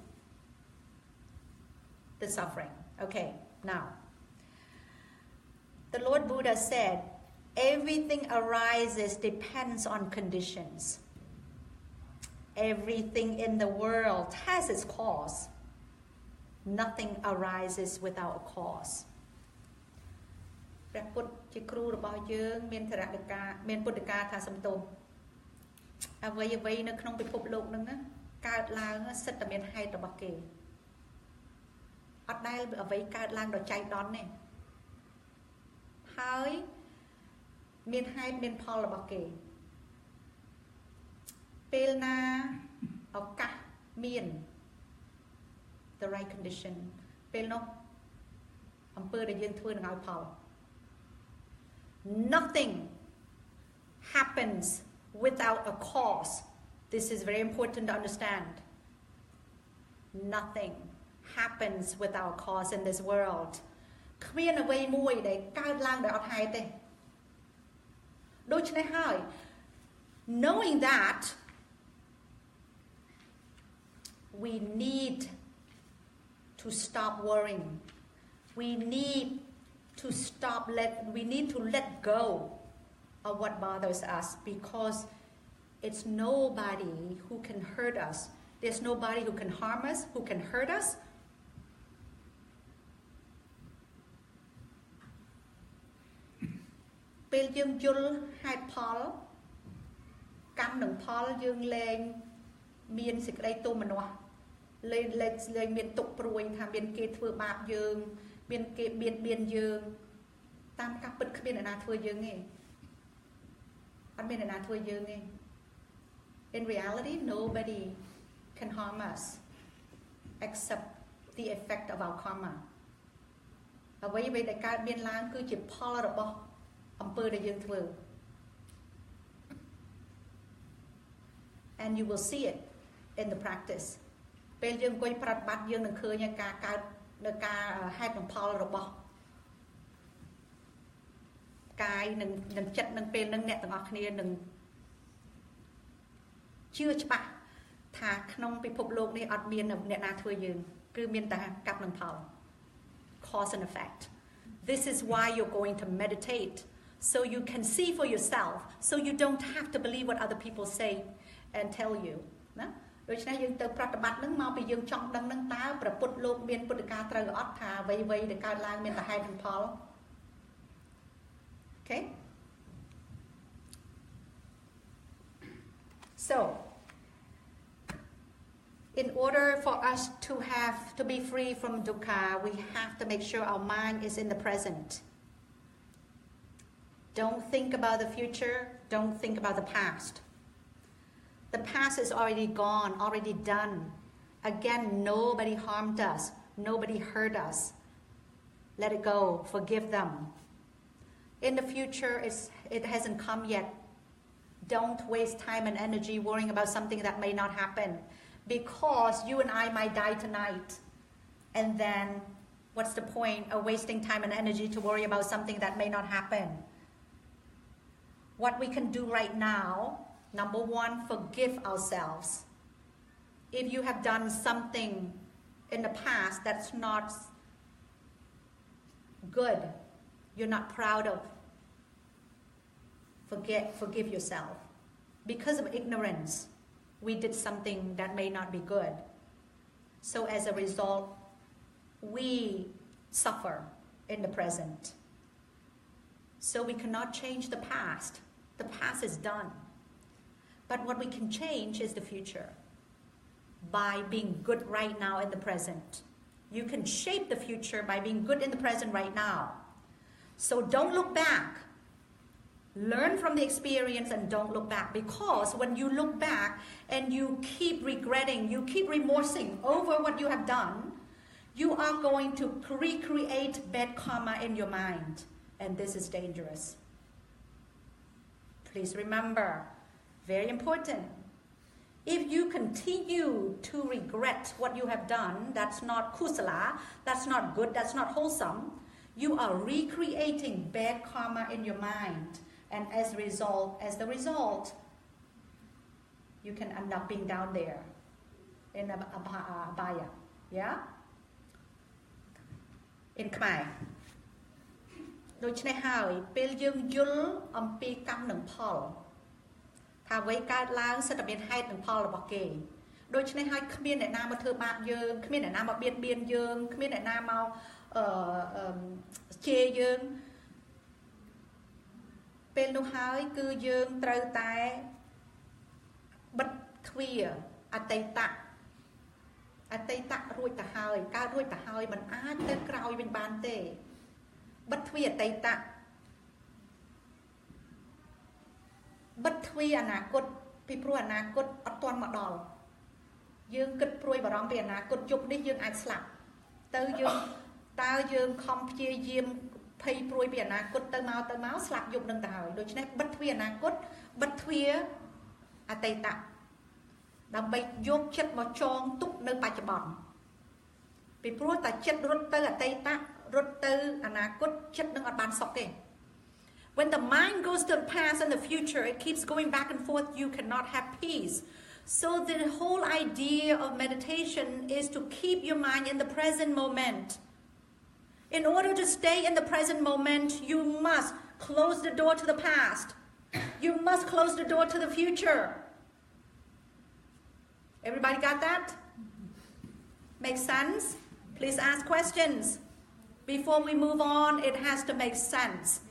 the suffering? Okay, now the Lord Buddha said everything arises depends on conditions. Everything in the world has its cause. Nothing arises without a cause. ព្រះពុទ្ធជាគ្រូរបស់យើងមានធរណការមានពុទ្ធកាថាសំទោសអ្វីអ្វីនៅក្នុងពិភពលោកនឹងកើតឡើងសិតតែមានហេតុរបស់គេអត់ដែលអ្វីកើតឡើងដោយចៃដន្យទេហើយមានហេតុមានផលរបស់គេពេលណាឱកាសមាន the right condition ពេលនោះអំពើដែលយើងធ្វើនឹងឲ្យផល Nothing happens without a cause. This is very important to understand. Nothing happens without a cause in this world. គ្មានអ្វីមួយដែលកើតឡើងដោយអត់ហេតុទេដូច្នេះហើយ knowing that we need to stop worrying. We need to let go of what bothers us because it's nobody who can hurt us. There's nobody who can harm us, who can hurt us.ពេលយើងយល់ហេតុផលកម្មនិងផលយើងលែងមានសេចក្តីទោមនស្សលែងមានទុក្ខព្រួយថាមានគេធ្វើបាបយើងមានគេបៀតបៀនយើងតាមការពិតគ្មានអ្នកណាធ្វើយើងទេអត់មានអ្នកណាធ្វើយើងទេ In reality nobody can harm us except the effect of our karma អ្វីដែលកើតមានឡើងគឺជាផលរបស់អំពើដែលយើងធ្វើ and you will see it in the practice ពេលយើងអង្គុយប្រតិបត្តិយើងនឹងឃើញការកើតនៅការហេតុនិងផលរបស់កាយនិងចិត្តនឹងពេលនឹងអ្នកទាំងអស់គ្នានឹងជឿច្បាស់ថាក្នុងពិភពលោកនេះអត់មានអ្នកណាធ្វើយើងគឺមានតែកម្មនិងផល cause and effect. This is why you're going to meditate so you can see for yourself so you don't have to believe what other people say and tell you ណាដូច្នេះយើងទៅប្រតិបត្តិនឹងមកពីយើងចង់ដឹងនឹងតើព្រះពុទ្ធលោកមានពុទ្ធកាត្រូវអត់ថាអ្វីៗដែលកើតឡើងមានតែហេតុនិងផល Okay so in order for us to be free from dukkha we have to make sure our mind is in the present. Don't think about the future, don't think about the past. The past is already gone, already done. Again, nobody harmed us. Nobody hurt us. Let it go. Forgive them. In the future, it hasn't come yet. Don't waste time and energy worrying about something that may not happen. Because you and I might die tonight. And then, what's the point of wasting time and energy to worry about something that may not happen? What we can do right now, number one, forgive ourselves. If you have done something in the past that's not good, you're not proud of, forgive yourself. Because of ignorance, we did something that may not be good. So as a result, we suffer in the present. So we cannot change the past. The past is done. But what we can change is the future by being good right now in the present. You can shape the future by being good in the present right now. So don't look back. Learn from the experience and don't look back, because when you look back and you keep regretting, you keep remorsing over what you have done, you are going to recreate bad karma in your mind, and this is dangerous. Please remember, very important. If you continue to regret what you have done, that's not kusala, that's not good, that's not wholesome, you are recreating bad karma in your mind. And as the result, you can end up being down there in abhaya. Yeah? In Khmer. ដូច្នេះហើយពេលយើងយល់អំពីកម្មនិងផលថាអ្វីកើតឡើងសិតតែមានហេតុនិងផលរបស់គេដូច្នេះហើយគ្មានអ្នកណាមកធ្វើបាបយើងគ្មានអ្នកណាមកបៀតបៀនយើងគ្មានអ្នកណាមកជេរយើងពេលនោះហើយគឺយើងត្រូវតែបិទទ្វារអតីតរួចទៅហើយកើតរួចទៅហើយมันអាចទៅក្រោយវិញបានទេបិទទ្វារអតីតបិទទ្វារអនាគតពីព្រោះអនាគតអត់ទាន់មកដល់យើងគិតព្រួយបារម្ភពីអនាគតយប់នេះយើងអាចស្លាប់ទៅយើងតើយើងខំព្យាយាមភ័យព្រួយពីអនាគតទៅមកស្លាប់យប់នឹងទៅហើយដូច្នេះបិទទ្វារអនាគតបិទទ្វារអតីតដើម្បីយកចិត្តមកចងទុកនៅបច្ចុប្បន្នពីព្រោះតែចិត្តរត់ទៅអតីតរត់ទៅអនាគតចិត្តនឹងអត់បានសុខទេ When the mind goes to the past and the future, it keeps going back and forth, you cannot have peace. So the whole idea of meditation is to keep your mind in the present moment. In order to stay in the present moment, you must close the door to the past. You must close the door to the future. Everybody got that? Make sense? Please ask questions. Before we move on, it has to make sense.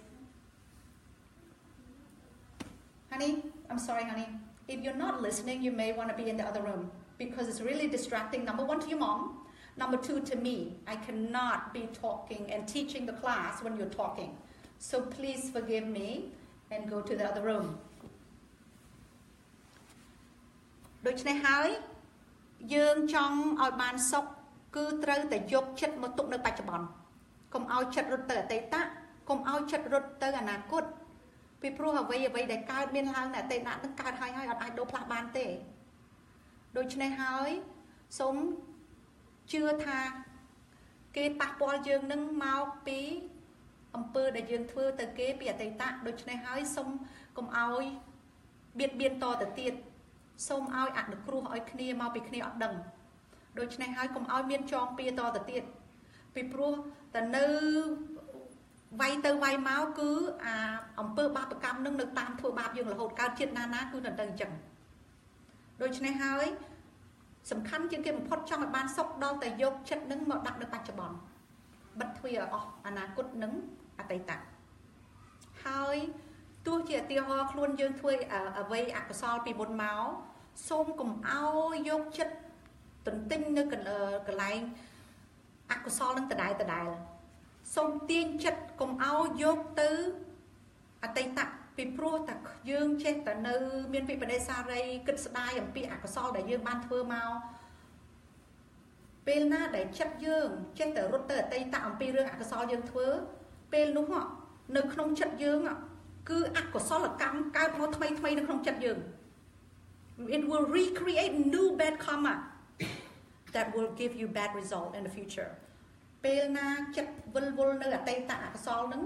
Honey, I'm sorry, honey. If you're not listening, you may want to be in the other room because it's really distracting. Number one, to your mom. Number two, to me. I cannot be talking and teaching the class when you're talking. So please forgive me and go to the other room. ដូច្នេះហើយយើងចង់ឲ្យបានសុខគឺត្រូវតែយកចិត្តមកទុកនៅបច្ចុប្បន្នកុំឲ្យចិត្តរត់ទៅអតីតកុំឲ្យចិត្តរត់ទៅអនាគតពីព្រោះអ្វីដែលកើតមានឡើងនៅអតីតនឹងកើតហើយអត់អាចដូរផ្លាស់បានទេដូច្នេះហើយសូមជឿថាគេប៉ះពាល់យើងនឹងមកពីអំពើដែលយើងធ្វើទៅគេពីអតីតដូច្នេះហើយសូមកុំឲ្យបៀតបៀនតទៅទៀតសូមឲ្យអនុគ្រោះឲ្យគ្នាមកពីគ្នាអត់ដឹងដូច្នេះហើយកុំឲ្យមានចងពៀតទៅទៀតពីព្រោះតែនៅវាយទៅវាយមកគឺអាអំពើបាបកម្មនឹងនៅតាមធ្វើបាបយើងរហូតកើតជាតិណាគឺនៅទៅអញ្ចឹងដូច្នេះហើយសំខាន់ជាងគេបំផុតចង់ឲ្យបានសុខដល់តែយកចិត្តនឹងមកដាក់នៅបច្ចុប្បន្នបិទទ្វារអស់អនាគតនឹងអតីតហើយទោះជាឧទាហរណ៍ខ្លួនយើងធ្វើអ្វីអកុសលពីមុនមកសូមកុំឲ្យយកចិត្តទន្ទិញនៅកន្លែងអកុសលនឹងដដែលសូមទាញចិត្តកុំឲ្យយកទៅអតីតពីព្រោះតែយើងចេះតែនៅមានវិបដិសារីគិតស្ដាយអំពីអកុសលដែលយើងបានធ្វើមកពេលណាដែលចិត្តយើងចេះតែរត់ទៅអតីតអំពីរឿងអកុសលយើងធ្វើពេលនោះនៅក្នុងចិត្តយើងគឺអកុសលកម្មកើតមកថ្មីនៅក្នុងចិត្តយើង It will recreate new bad karma that will give you bad result in the future ពេលណាចិត្តវិលវល់នៅអតីតអកុសលនឹង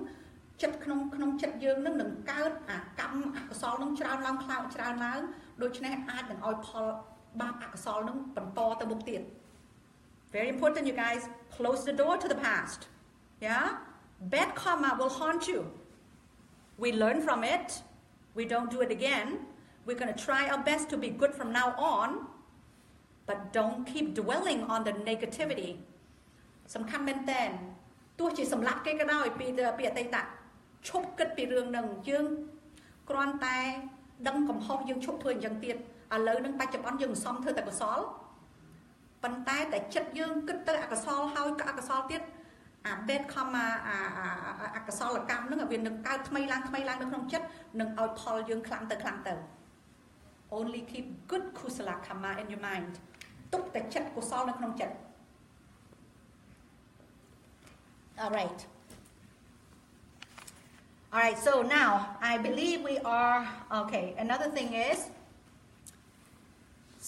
ចិត្តក្នុងចិត្តយើងនឹងកើតអាកម្មអកុសលនឹងច្រើនឡើងដូច្នេះអាចនឹងឲ្យផលបាបអកុសលនឹងបន្តទៅមុខទៀត Very important you guys close the door to the past yeah bad karma will haunt you we learn from it we don't do it again we're going to try our best to be good from now on but don't keep dwelling on the negativity សំខាន់មែនតើទោះជាសម្លាប់គេក៏ដោយពីអតីតឈប់គិតពីរឿងនឹងយើងគ្រាន់តែដឹងកំហុសយើងឈប់ធ្វើអញ្ចឹងទៀតឥឡូវនឹងបច្ចុប្បន្នយើងមិនសមធ្វើតែកុសលប៉ុន្តែចិត្តយើងគិតទៅអកុសលហើយក៏អកុសលទៀត bed karma អកុសលកម្មហ្នឹងវានឹងកើតថ្មីឡើងនៅក្នុងចិត្តនឹងឲ្យផលយើងខ្លាំងទៅ only keep good kusala karma in your mind ទុកតែចិត្តកុសលនៅក្នុងចិត្ត all right so now I believe we are okay another thing is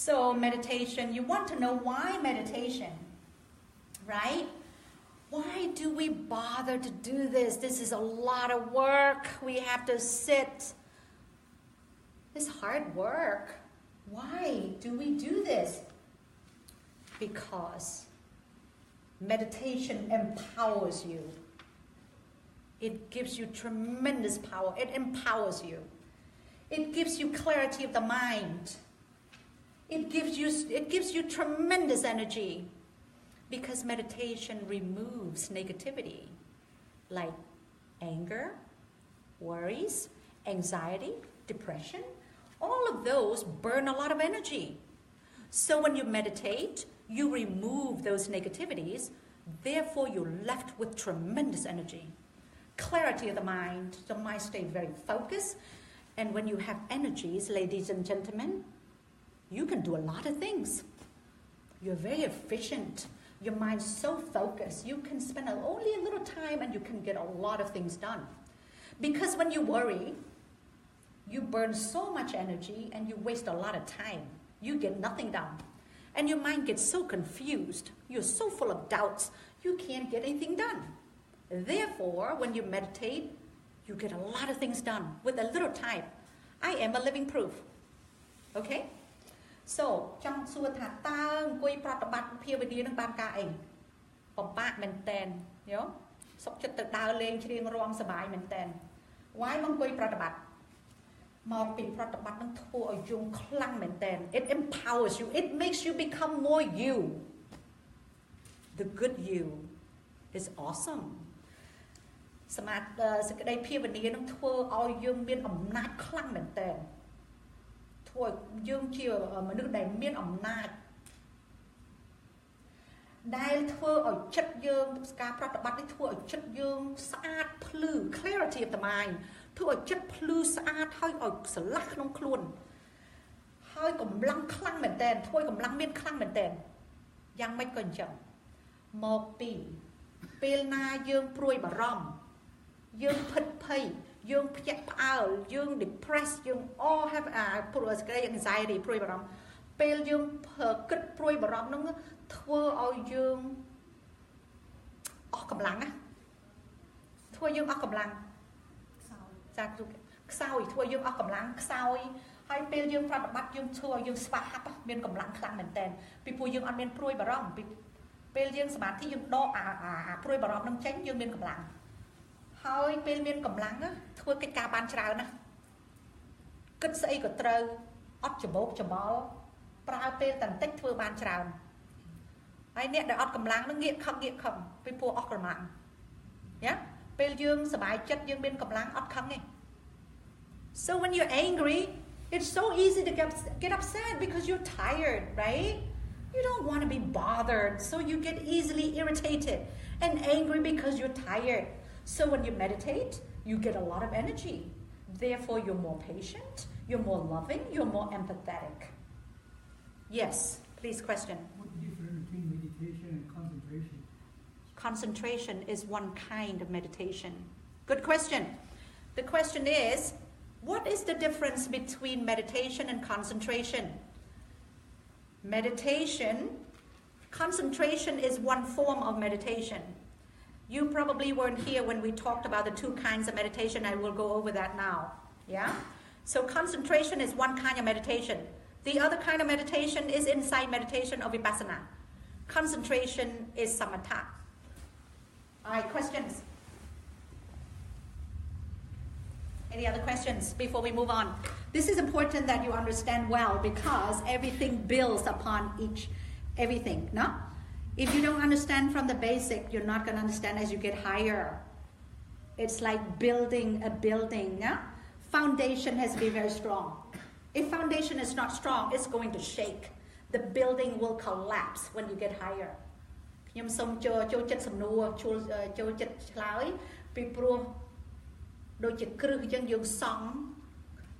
so meditation you want to know why meditation right why do we bother to do this this is a lot of work we have to sit it's hard work why do we do this because meditation empowers you it gives you tremendous power it empowers you it gives you clarity of the mind it gives you tremendous energy because meditation removes negativity like anger worries anxiety depression all of those burn a lot of energy so when you meditate you remove those negativities therefore you're left with tremendous energy clarity of the mind stays very focused and when you have energies ladies and gentlemen you can do a lot of things you're very efficient your mind's so focused you can spend only a little time and you can get a lot of things done because when you worry you burn so much energy and you waste a lot of time you get nothing done and your mind gets so confused you're so full of doubts you can't get anything done therefore when you meditate you get a lot of things done with a little time I am a living proof okay so ចង់សួរថាតើអង្គុយប្រតិបត្តិភាវនានឹងបានការអីពិបាកមែនតើយោសុខចិត្តទៅដើរលេងច្រៀងរាំសប្បាយមែនតើ why មកអង្គុយប្រតិបត្តិមកពីប្រតិបត្តិនឹងធ្វើឲ្យយើងខ្លាំងមែនតើ it empowers you it makes you become more you the good you is awesome សមាធិសេចក្តីភាវនានឹងធ្វើឲ្យយើងមានអំណាចខ្លាំងមែនតើធ្វើឲ្យយើងជាមនុស្សដែលមានអំណាចដែលធ្វើឲ្យចិត្តយើងការប្រតិបត្តិនេះធ្វើឲ្យចិត្តយើងស្អាតភ្លឺ clarity of the mind ធ្វើឲ្យចិត្តភ្លឺស្អាតហើយឲ្យស្រឡះក្នុងខ្លួនហើយកម្លាំងខ្លាំងមែនតើធ្វើឲ្យកម្លាំងមានខ្លាំងមែនតើយ៉ាងម៉េចក៏អញ្ចឹងមកពីពេលណាយើងព្រួយបារម្ភយើងផិតភ័យយើងភ្ញាក់ផ្អើលយើង depressed យើង all have anxiety ព្រួយបារម្ភពេលយើងគិតព្រួយបារម្ភហ្នឹងធ្វើឲ្យយើងអស់កម្លាំងណាធ្វើយើងអស់កម្លាំងខ្សោយធ្វើយើងអស់កម្លាំងខ្សោយហើយពេលយើងប្រតិបត្តិយើងធ្វើឲ្យយើងស្វាហាប់មានកម្លាំងខ្លាំងមែនតើពីព្រោះយើងអត់មានព្រួយបារម្ភពេលយើងសមាធិយើងដកអាព្រួយបារម្ភនឹងចេញយើងមានកម្លាំងហើយពេលមានកម្លាំងធ្វើកិច្ចការបានច្រើនណាគិតស្អីក៏ត្រូវអត់ច្បោកច្បល់ប្រើពេលតែបន្តិចធ្វើបានច្រើនហើយអ្នកដែលអត់កម្លាំងនឹងងាកខឹងពីព្រោះអស់កម្លាំងយ៉ាពេលយើងសប្បាយចិត្តយើងមានកម្លាំងអត់ខឹងទេ so when you're angry it's so easy to get upset because you're tired right you don't want to be bothered so you get easily irritated and angry because you're tired so when you meditate you get a lot of energy therefore you're more patient you're more loving you're more empathetic yes please question what's the difference between meditation and concentration concentration is one kind of meditation good question the question is what is the difference between meditation and concentration concentration is one form of meditation you probably weren't here when we talked about the two kinds of meditation I will go over that now yeah so concentration is one kind of meditation the other kind of meditation is insight meditation or Vipassana concentration is samatha all right questions any other questions before we move on this is important that you understand well because everything builds upon everything no if you don't understand from the basic you're not going to understand as you get higher it's like building a building yeah? Foundation has to be very strong if foundation is not strong it's going to shake the building will collapse when you get higher can ខ្ញុំសូមចូលចិត្តសំណួរចូលចិត្តឆ្លើយពីព្រោះដូចជាគ្រឹះអញ្ចឹងយើងសង់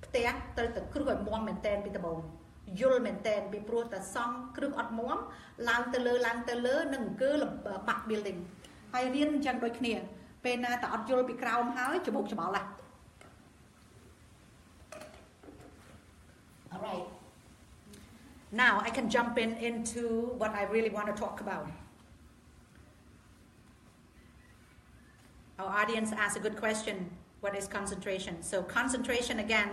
ផ្ទះត្រូវតែគ្រឹះឲ្យមាំមែនតែនពីដំបូងយល់មែនតែនពីព្រោះតែសង់គ្រឹះអត់មាំឡើងទៅលើនឹងអង្គើបាក់ building ហើយរៀនអញ្ចឹងដូចគ្នាពេលណាតែអត់យល់ពីក្រោមហើយច្បុកច្បល់ឡា All right. Now I can jump into what I really want to talk about. Our audience asked a good question. What is concentration? So concentration again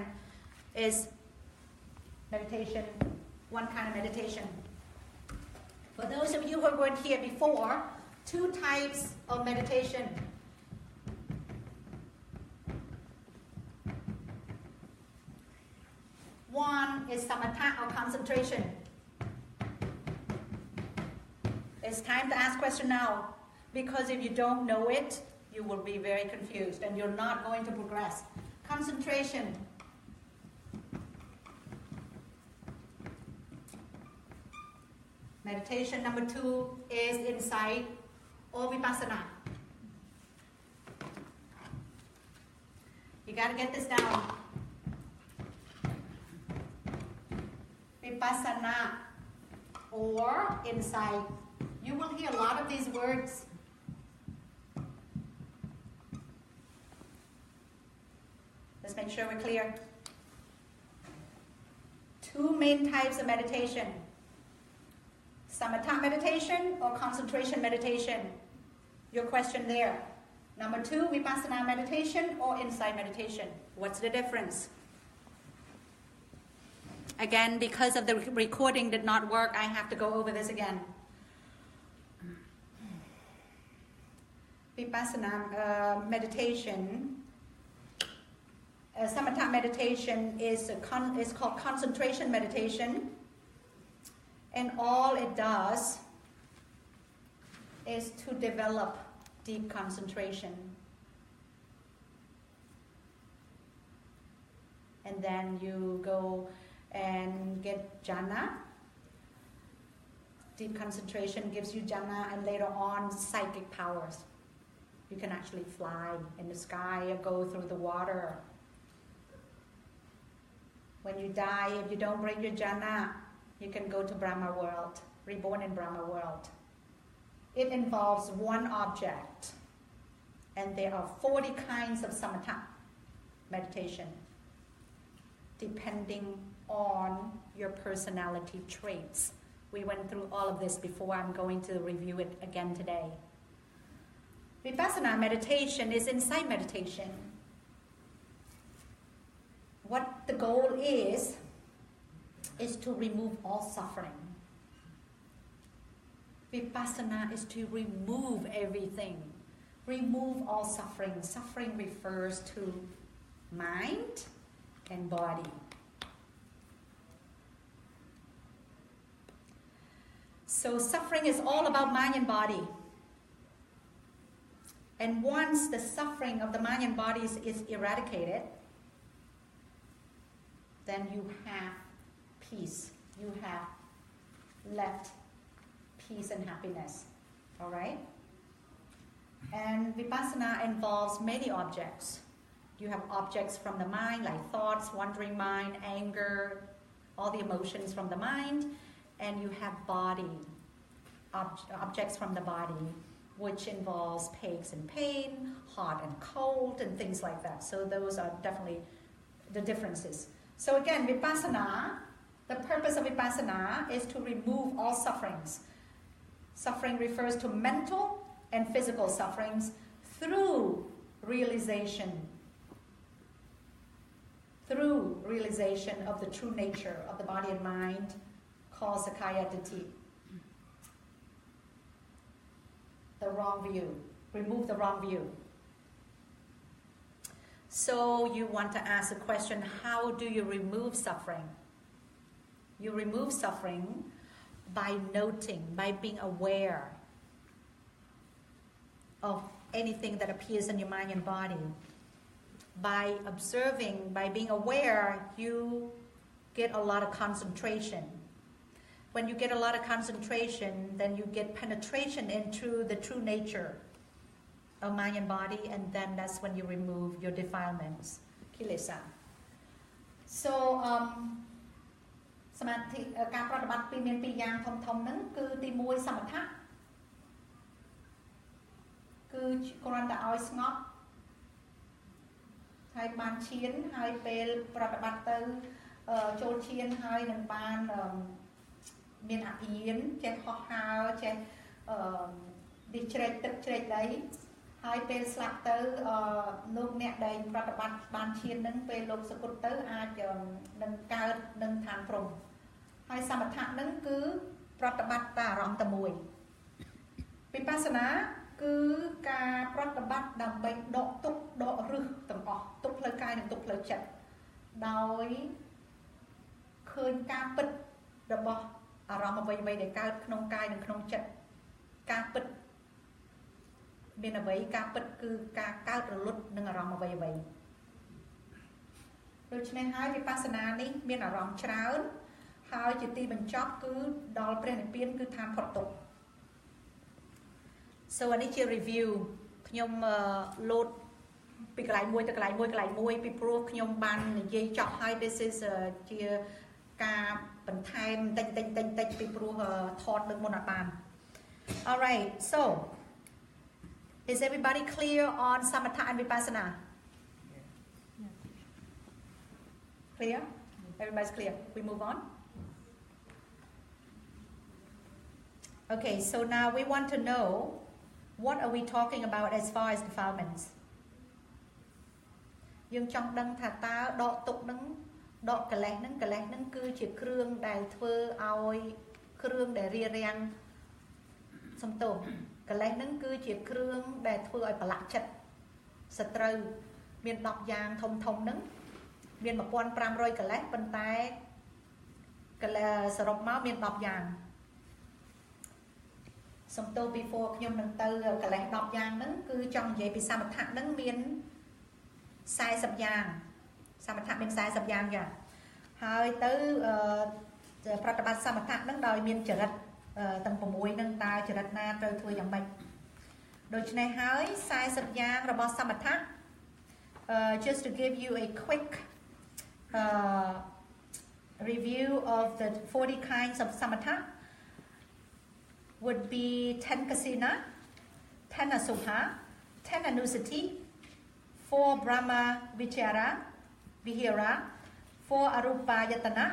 is meditation, one kind of meditation. For those of you who weren't here before, two types of meditation. One is samatha or concentration. It's time to ask question now, because if you don't know it, you will be very confused and you're not going to progress. Concentration. Meditation number 2 is insight or Vipassana. You got to get this down. Vipassana or insight. You will hear a lot of these words. Let's make sure we're clear. Two main types of meditation. Samatha meditation or concentration meditation. Your question there. Number 2, Vipassana meditation or insight meditation. What's the difference? Again, because of the recording did not work, I have to go over this again. Vipassana meditation, Samatha meditation is called concentration meditation, and all it does is to develop deep concentration. And then you go and get jhana. Deep concentration gives you jhana and later on psychic powers. You can actually fly in the sky or go through the water. When you die, if you don't break your jhana, you can go to Brahma world, reborn in Brahma world. It involves one object, and there are 40 kinds of samatha meditation, depending on your personality traits. We went through all of this before. I'm going to review it again today. Vipassana meditation is insight meditation. What the goal is to remove all suffering. Vipassana is to remove everything. Remove all suffering. Suffering refers to mind and body. So suffering is all about mind and body. And once the suffering of the mind and body is eradicated, then you have peace. You have left peace and happiness. All right? And Vipassana involves many objects. You have objects from the mind, like thoughts, wandering mind, anger, all the emotions from the mind. And you have body, objects from the body, which involves aches and pain, hot and cold, and things like that. So those are definitely the differences. So again, Vipassana, the purpose of Vipassana is to remove all sufferings. Suffering refers to mental and physical sufferings through realization of the true nature of the body and mind, called Sakaya Ditti. The wrong view. Remove the wrong view. So you want to ask the question, how do you remove suffering? You remove suffering by noting, by being aware of anything that appears in your mind and body. By observing, by being aware, you get a lot of concentration. when you get a lot of concentration, then you get penetration into the true nature of mind and body, and then that's when you remove your defilements, kilesa. So សមាធិការប្រតិបត្តិពីមានពីរយ៉ាងធំហ្នឹងគឺទី1សមថៈគឺគ្រាន់តែឲ្យស្ងប់ហើយបានឈានហើយពេលប្រតិបត្តិទៅចូលឈានហើយនឹងបានមានអភិញ្ញាណចេះហោះហើរចេះនេះជ្រែកទឹកជ្រែកដីហើយពេលស្លាប់ទៅលោកអ្នកដែលប្រតិបត្តិបានឈានហ្នឹងពេលលោកសគត់ទៅអាចនឹងកើតនឹងឋានព្រំហើយសមថៈហ្នឹងគឺប្រតិបត្តិតែអារម្មណ៍តែមួយវិបស្សនាគឺការប្រតិបត្តិដើម្បីដកទុក្ខដករឹសទាំងអស់ទុក្ខផ្លូវកាយនិងទុក្ខផ្លូវចិត្តដោយឃើញការពិតរបស់អារម្មណ៍អ្វីៗដែលកើតក្នុងកាយនិងក្នុងចិត្តការពិតមានអ្វីការពិតគឺការកើតរលត់នឹងអារម្មណ៍អ្វីៗដូច្នេះហើយវិបស្សនានេះមានអារម្មណ៍ច្រើនហើយជាទីបញ្ចប់គឺដល់ព្រះនិព្វានគឺឋានផុតទុក្ខ So នេះជា review ខ្ញុំលោតពីកន្លែងមួយទៅកន្លែងមួយពីព្រោះខ្ញុំបាននិយាយចប់ហើយ this is ជាការបន្ថែមតិចពីព្រោះថតលើកមុនអត់បាន Alright so is everybody clear on samatha and vipassana clear everybody's clear we move on okay so now we want to know what are we talking about as far as defilements យើងចង់ដឹងថាតើដកទុក្ខនឹងដកកិលេសនឹងគឺជាគ្រឿងដែលធ្វើឲ្យគ្រឿងដែលរារាំងសំទោសកិលេសនឹងគឺជាគ្រឿងដែលធ្វើឲ្យប្រឡាក់ចិត្តសត្រូវមាន10យ៉ាងធំហ្នឹងមាន 1500 កិលេសប៉ុន្តែកិលេសសរុបមកមាន10យ៉ាងសំទោស before ខ្ញុំនឹងទៅកិលេស10យ៉ាងហ្នឹងគឺចង់និយាយពីសមថៈហ្នឹងមាន40យ៉ាងសមថៈមាន40យ៉ាងចាហើយទៅប្រតិបត្តិសមថៈហ្នឹងដោយមានចរិតទាំង6ហ្នឹងតើចរិតណាត្រូវធ្វើយ៉ាងម៉េចដូច្នេះហើយ40យ៉ាងរបស់សមថៈ just to give you a quick review of the 40 kinds of samatha would be 10 kasina 10 asubha 10 anusati 4 brahma vichara vihara 4 arupa yatana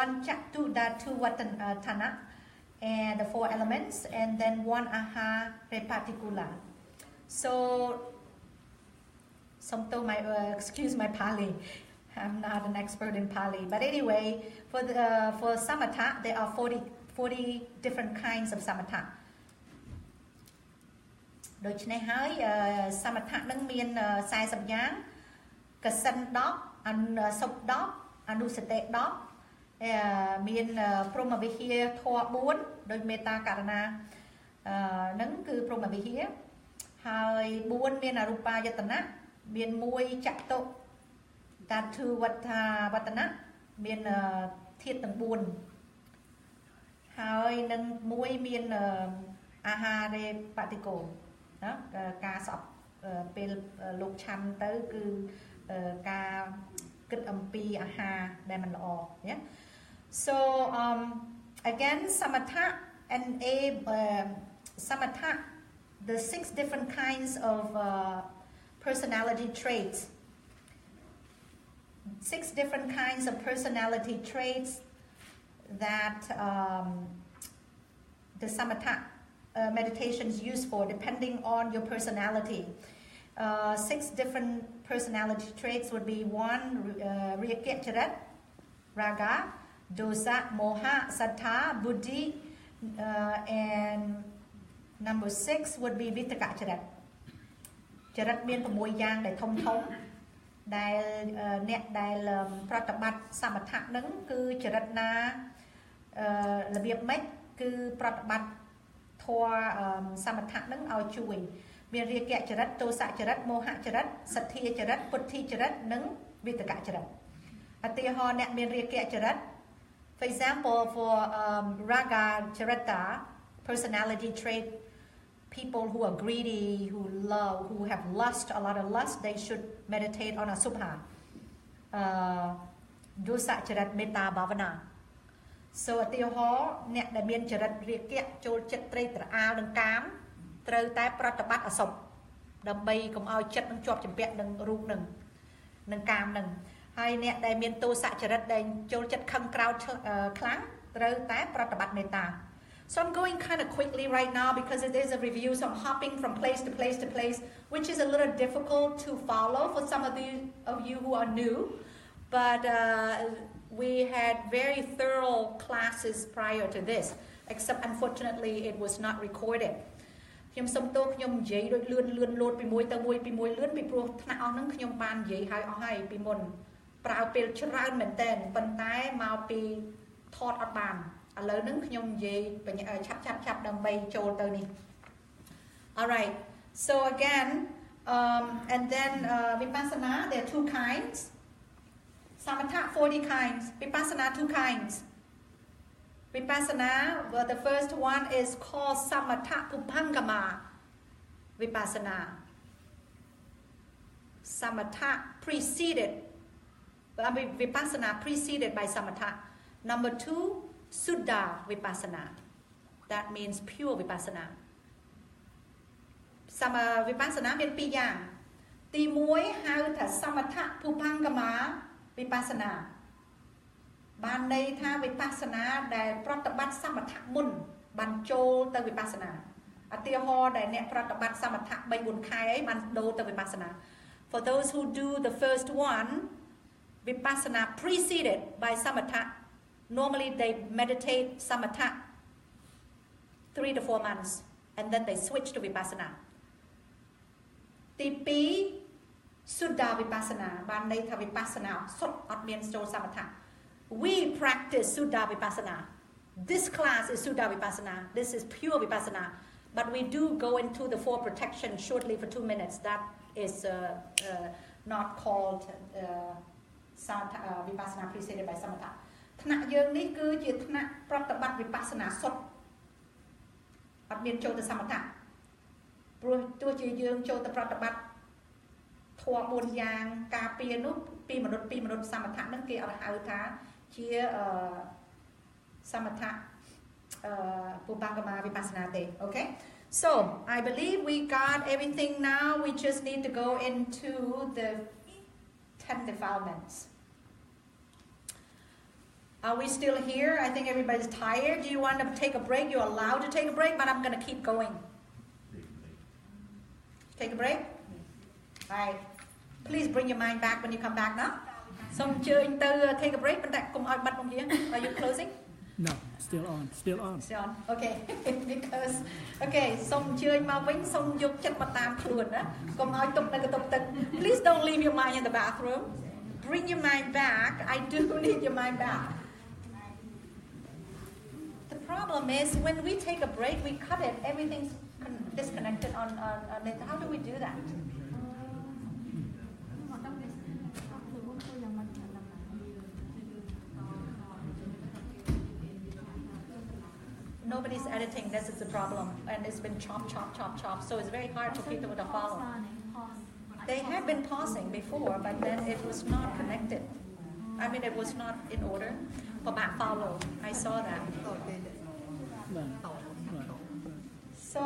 1 chatu dhatu vatana and the 4 elements and then 1 aha repaticula so excuse my Pali I'm not an expert in Pali but anyway for samatha there are 40 different kinds of samatha ដូច្នេះហើយសមថៈនឹងមាន40យ៉ាងកសិន10អសុប10អនុសតិ10មានព្រហ្មវិហារធម៌4ដោយមេត្តាករណានឹងគឺព្រហ្មវិហារហើយ4មានអរូបាយតនៈមាន1ចតុតាធុវត្តនៈមានធាតុទាំង4ហើយនឹង1មានអាហារេបតិកោណាការស្អប់ពេលលោកឆាន់ទៅគឺការគិតអំពីអាហារដែលមិនល្អណា so again samatha and samatha the 6 different kinds of personality traits 6 different kinds of personality traits that the samatha meditation is used for depending on your personality 6 different personality traits would be 1 Riyakya Charat Raga Dosa Moha Sattha Buddhi and number 6 would be Vitaka Charat ចរិតមាន6យ៉ាងដែលធំដែលអ្នកដែលប្រតិបត្តិសមថៈនឹងគឺចរិតណារបៀបម៉េចគឺប្រតិបត្តិធម៌សមថៈនឹងឲ្យជួយមានរាគៈចរិតទោសៈចរិតមោហៈចរិតសទ្ធាចរិតពុទ្ធិចរិតនិងវិតកចរិតឧទាហរណ៍អ្នកមានរាគៈចរិត For example, for Raga Charita, personality trait, people who are greedy, who have lust, a lot of lust, they should meditate on Asubha. Dosa Charat Metta Bhavana. So at the hall, net the mean Charat Riket, Chol Chet Trader, Al Cam, throw type Protabat Asop. The bay come out chet and chop and pet and root and cam. Hai net they mean to saturate then Jolchet come crowd clang, throw type Protabat Metta. So I'm going kind of quickly right now because it is a review, so I'm hopping from place to place to place, which is a little difficult to follow for some of you who are new. But we had very thorough classes prior to this, except unfortunately it was not recorded. ខ្ញុំសុំទោសខ្ញុំនិយាយដូចលឿនលោតពីមួយទៅមួយពីមួយលឿនពីព្រោះថ្នាក់អស់ហ្នឹងខ្ញុំបាននិយាយហើយអស់ហើយពីមុនប្រើពេលច្រើនមែនតើប៉ុន្តែមកពីថតអត់បានឥឡូវហ្នឹងខ្ញុំនិយាយឆាប់ដើម្បីចូលទៅនេះ Alright, so again and then Vipassana, there are two kinds. Samatha 40 kinds, Vipassana 2 kinds. Vipassana, well, the first one is called Samatha Pupangama Vipassana. Samatha preceded, Vipassana preceded by Samatha. Number 2, Suddha Vipassana. That means pure Vipassana. Vipassana មាន2យ៉ាងទី1ហៅថា Samatha Pupangama Vipassana បានន័យថាវិបស្សនាដែលប្រតិបត្តិសមថៈមុនបានចូលទៅវិបស្សនាឧទាហរណ៍ដែលអ្នកប្រតិបត្តិសមថៈ 3-4 ខែអីបានដូរទៅវិបស្សនា For those who do the first one Vipassana preceded by samatha normally they meditate samatha 3 to 4 months and then they switch to Vipassana ទី2 Suddha Vipassana បានន័យថាវិបស្សនាសុទ្ធអត់មានចូលសមថៈWe practice Suddha Vipassana. This class is Suddha Vipassana. This is pure Vipassana. But we do go into the 4 protection shortly for 2 minutes. That is not called Vipassana preceded by Samatha. ថ្នាក់យើងនេះគឺជាថ្នាក់ប្រតិបត្តិ Vipassana សុទ្ធអត់មានចូលទៅសមថៈព្រោះទោះជាយើងចូលទៅប្រតិបត្តិធម៌4យ៉ាងការពារនោះពីមនុស្សសមថៈហ្នឹងគេអត់ហៅថាជាសមថៈPupangama Vipassanaទេ Okay, so I believe we got everything now. We just need to go into the 10 defilements. Are we still here? I think everybody's tired. Do you want to take a break? You're allowed to take a break, but I'm going to keep going. Take a break? All right. Please bring your mind back when you come back now. Some take a break, but are you closing? No, still on. Still on. Okay. Because some please don't leave your mind in the bathroom. Bring your mind back. I do need your mind back. The problem is when we take a break, we cut it. Everything's disconnected on it. How do we do that? Nobody's editing, this is the problem, and it's been chop, so it's very hard for people to follow. They had been pausing before, but then it was not connected. I mean, it was not in order. For back follow, I saw that. So,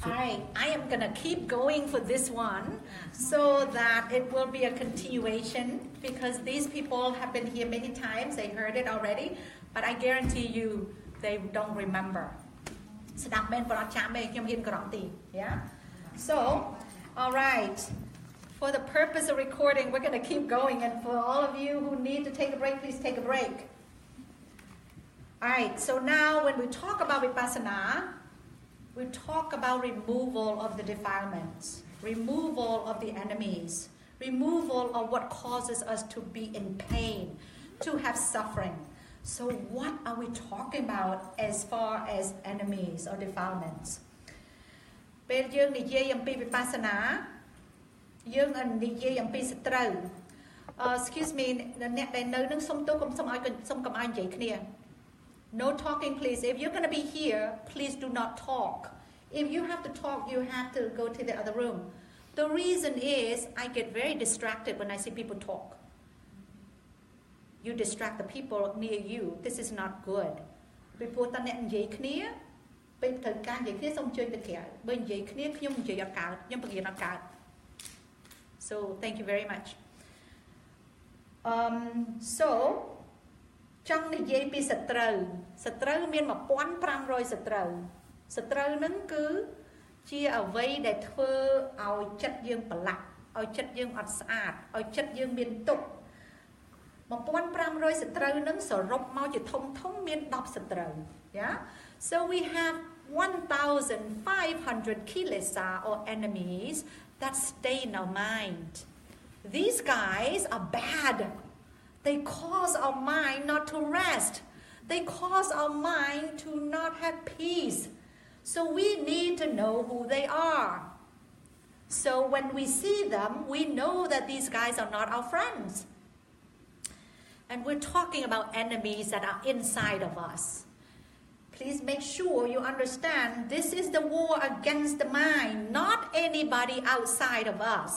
I am gonna keep going for this one, so that it will be a continuation, because these people have been here many times, they heard it already. But I guarantee you, they don't remember. Yeah? So, all right. For the purpose of recording, we're going to keep going. And for all of you who need to take a break, please take a break. All right. So now when we talk about Vipassana, we talk about removal of the defilements, removal of the enemies, removal of what causes us to be in pain, to have suffering. So what are we talking about as far as enemies or defilements? ពេលយើងនិយាយអំពីវិបស្សនាយើងនិយាយអំពីសត្រូវ Excuse me អ្នកដែលនៅនឹងសុំទោសកុំសុំឲ្យកុំឲ្យនិយាយគ្នា No talking please. If you're going to be here, please do not talk. If you have to talk, you have to go to the other room. The reason is I get very distracted when I see people talk. You distract the people near you. This is not good. ពីព្រោះតើអ្នកនិយាយគ្នាពេលត្រូវការនិយាយគ្នាសូមអញ្ជើញទៅក្រៅបើនិយាយគ្នាខ្ញុំនិយាយអត់កើតខ្ញុំបង្រៀនអត់កើត So thank you very much. So ចង់និយាយពីសត្រូវមាន 1,500 សត្រូវហ្នឹងគឺជាអ្វីដែលធ្វើឲ្យចិត្តយើងប្រឡាក់ឲ្យចិត្តយើងអត់ស្អាតឲ្យចិត្តយើងមានទុក្ខ 1,500 សត្រូវហ្នឹងសរុបមកជាធំមាន 10 សត្រូវ Yeah. So we have 1,500 kilesa or enemies that stay in our mind. These guys are bad. They cause our mind not to rest. They cause our mind to not have peace. So we need to know who they are. So when we see them, we know that these guys are not our friends. And we're talking about enemies that are inside of us. Please make sure you understand this is the war against the mind, not anybody outside of us.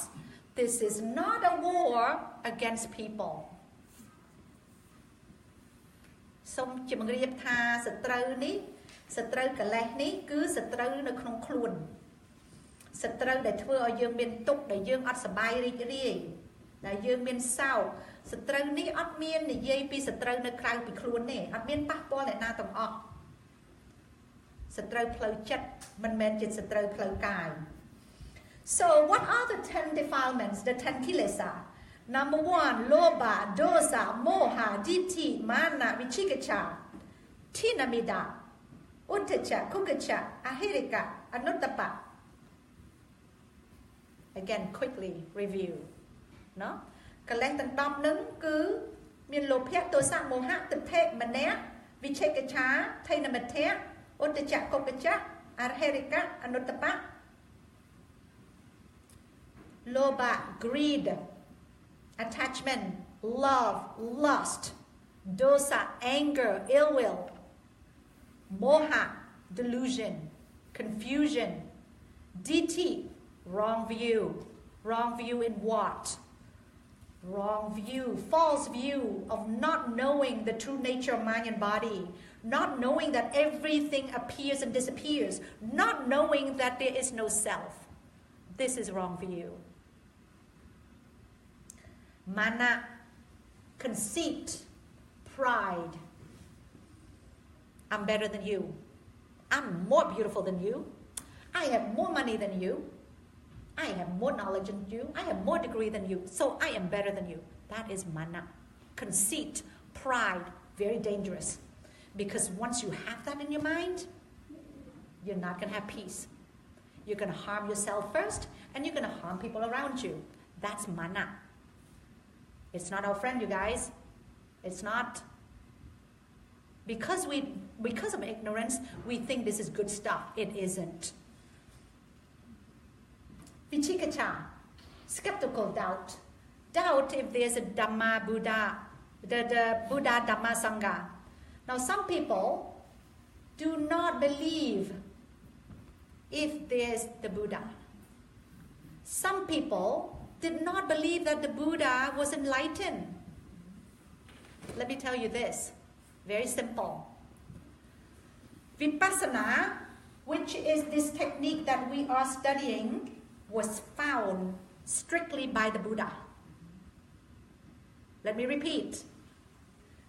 This is not a war against people. សូមជម្រាបថាសត្រូវនេះសត្រូវកិលេសនេះគឺសត្រូវនៅក្នុងខ្លួនសត្រូវដែលធ្វើឲ្យយើងមានទុក្ខដែលយើងអត់សប្បាយរីករាយដែលយើងមានសោកសត្រូវនេះអត់មាននិយាយពីសត្រូវនៅក្រៅពីខ្លួនទេអត់មានប៉ះពាល់អ្នកណាទាំងអស់សត្រូវផ្លូវចិត្តមិនមែនជាសត្រូវផ្លូវកាយ So what are the 10 defilements, the 10 kilesa? Number 1, loba, dosa, moha, ditti, mana, vichikiccha, tinamida, uttacha, kukacha, ahirika, anuttapa. Again, quickly review. No? កលេសទាំង10ហ្នឹងគឺមានលោភៈទោសៈមោហៈទិដ្ឋិមនៈវិឆេកច្ឆាថៃនមិទ្ធៈឧត្តចៈកុកច្ឆៈអរហេរិកៈអនុត្តបៈ Loba, greed, attachment, love, lust, dosa, anger, ill will, moha, delusion, confusion, ditti, wrong view in what? Wrong view, false view of not knowing the true nature of mind and body, not knowing that everything appears and disappears, not knowing that there is no self. This is wrong view. Mana, conceit, pride. I'm better than you. I'm more beautiful than you. I have more money than you. I have more knowledge than you. I have more degree than you. So I am better than you. That is mana. Conceit, pride, very dangerous. Because once you have that in your mind, you're not going to have peace. You're going to harm yourself first, and you're going to harm people around you. That's mana. It's not our friend, you guys. It's not. Because of ignorance, we think this is good stuff. It isn't. Vichikiccha, skeptical doubt. Doubt if there's a Dhamma Buddha, the Buddha Dhamma Sangha. Now some people do not believe if there's the Buddha. Some people did not believe that the Buddha was enlightened. Let me tell you this, very simple. Vipassana, which is this technique that we are studying, was found strictly by the Buddha. Let me repeat.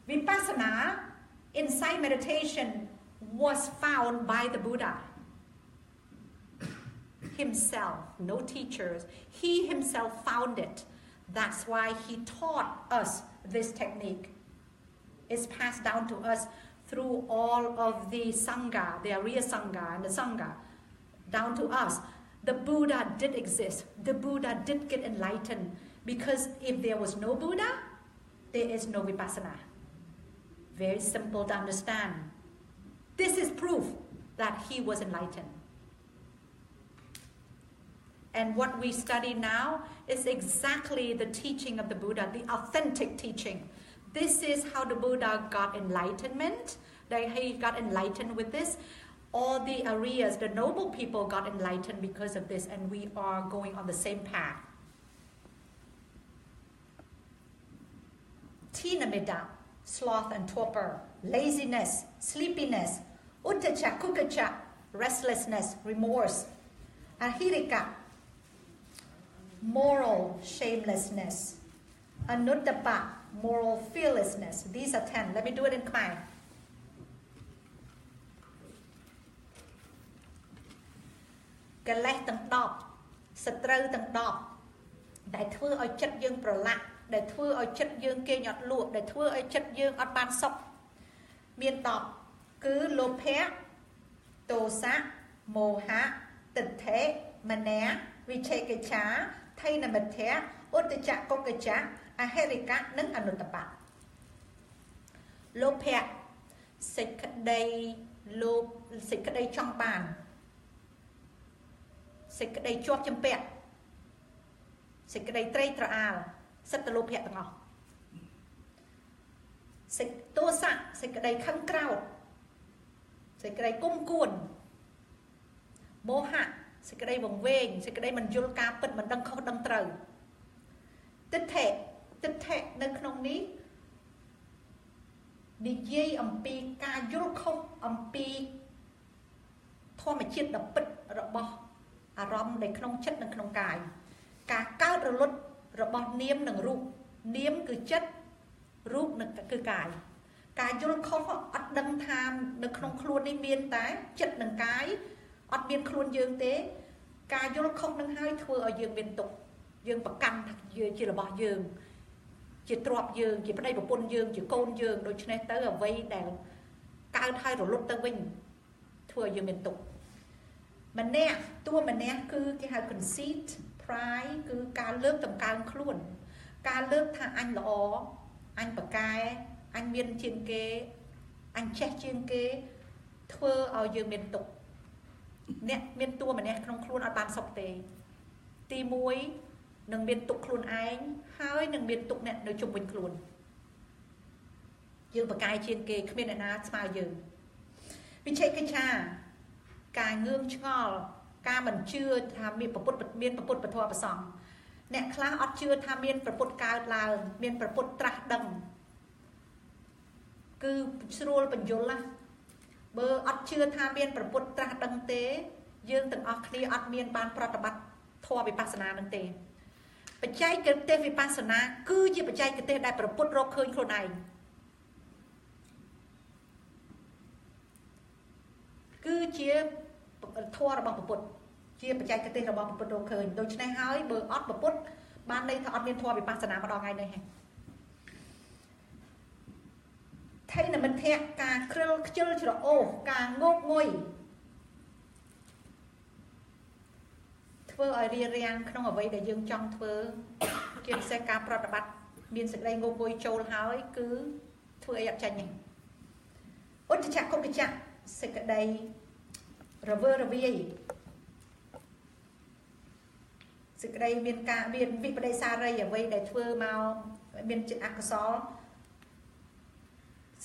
Vipassana, insight meditation, was found by the Buddha himself, no teachers. He himself found it. That's why he taught us this technique. It's passed down to us through all of the Sangha, the Arya Sangha and the Sangha, down to us. The Buddha did exist. The Buddha did get enlightened. Because if there was no Buddha, there is no Vipassana. Very simple to understand. This is proof that he was enlightened. And what we study now is exactly the teaching of the Buddha, the authentic teaching. This is how the Buddha got enlightenment. He got enlightened with this. All the Aryas, the noble people, got enlightened because of this, and we are going on the same path. Tinamida, sloth and torpor, laziness, sleepiness, uttacha, kukacha, restlessness, remorse, ahirika, moral shamelessness, anuttapa, moral fearlessness. These are 10. Let me do it in Khmer. Kaleh tang dop, satrau tang dop, ដែលធ្វើឲ្យចិត្តយើងប្រឡាក់ ដែលធ្វើឲ្យចិត្តយើងគេងអត់លក់ ដែលធ្វើឲ្យចិត្តយើងអត់បានសុខ មាន 10 គឺលោភៈ ទោសៈ មោហៈ ទិដ្ឋិ មនៈ វិឆេកិច្ឆា ថៃនមិទ្ធៈ ឧត្តចកុកច្ចៈ អហិរិកៈ និងអនុត្តបៈ លោភៈ សេចក្តីលោភ សេចក្តីចង់បាន សេចក្តីជាប់ជំពាក់ សេចក្តីត្រេកត្រអាល សិតទៅលោភៈទាំងអស់ សេចទោសៈ សេចក្តីខឹងក្រោធ សេចក្តីគុំគួន មោហៈ សេចក្តីវង្វេង សេចក្តីមិនយល់ការពិត មិនដឹងខុសដឹងត្រូវ ទិដ្ឋិ ទិដ្ឋិនៅក្នុងនេះនិយាយអំពីការយល់ខុសអំពីធម្មជាតិដ៏ពិតរបស់អារម្មណ៍នៅក្នុងចិត្តនិងក្នុងកាយ ការកើតរលត់របស់នាមនិងរូប នាមគឺចិត្ត រូបគឺកាយ ការយល់ខុសអត់ដឹងថានៅក្នុងខ្លួននេះមានតែចិត្តនិងកាយអត់មានខ្លួនយើងទេ ការយល់ខុសនឹងហើយធ្វើឲ្យយើងមានទុក្ខ យើងប្រកាន់ថាជារបស់យើង ជាទ្រព្យយើង ជាប្តីប្រពន្ធយើង ជាកូនយើង ដូច្នេះទៅអ្វីដែលកើតហើយរលត់ទៅវិញ ធ្វើឲ្យយើងមានទុក្ខ ម្នាក់ តួម្នាក់គឺគេហៅ conceit pride គឺការលើកតម្កើងខ្លួន ការលើកថាអញល្អអញប្រកែអញមានជាងគេអញចេះជាងគេធ្វើឲ្យយើងមានទុក្ខ អ្នកមានតួម្នាក់ក្នុងខ្លួនអត់បានសុខទេ ទី1 នឹងមានទុក្ខខ្លួនឯង ហើយនឹងមានទុក្ខអ្នកនៅជុំវិញខ្លួន យើងប្រកែជាងគេគ្មានអ្នកណាស្មើយើង វិឆេកិច្ឆា ការងឿងឆ្ងល់ ការមិនជឿថាមានប្រពុតមានប្រពុតពធប្រសង្ឃ អ្នកខ្លះអត់ជឿថាមានប្រពុតកើតឡើង មានប្រពុតត្រាស់ដឹង គឺស្រួលបញ្យល់ណា បើអត់ជឿថាមានប្រពុតត្រាស់ដឹងទេ យើងទាំងអស់គ្នាអត់មានបានប្រតិបត្តិធម៌វិបស្សនានឹងទេ បច្ចេកទេសវិបស្សនា គឺជាបច្ចេកទេសដែលប្រពុតរកឃើញខ្លួនឯង គឺជាធម៌របស់ប្រពុត ជាបច្ចេកទេសរបស់ប្រពុតរកឃើញ ដូច្នេះហើយបើអត់ប្រពុតបានន័យថាអត់មានធម៌វិបស្សនាម្ដងថ្ងៃនេះ ថៃនមិទ្ធៈ ការគ្រិលខ្ជិលច្រអូស ការងោកងុយ ធ្វើឲ្យរារាំងក្នុងអ្វីដែលយើងចង់ធ្វើ ជាពិសេសការប្រតិបត្តិមានសេចក្តីងោកងុយចូលហើយគឺធ្វើអីអត់ចាញ់ទេ ឧត្តចកុកច្ចៈ សេចក្តីរវើរវាយ សេចក្តីមានការមានវិបដិសារីអ្វីដែលធ្វើមកមានចិត្តអកុសល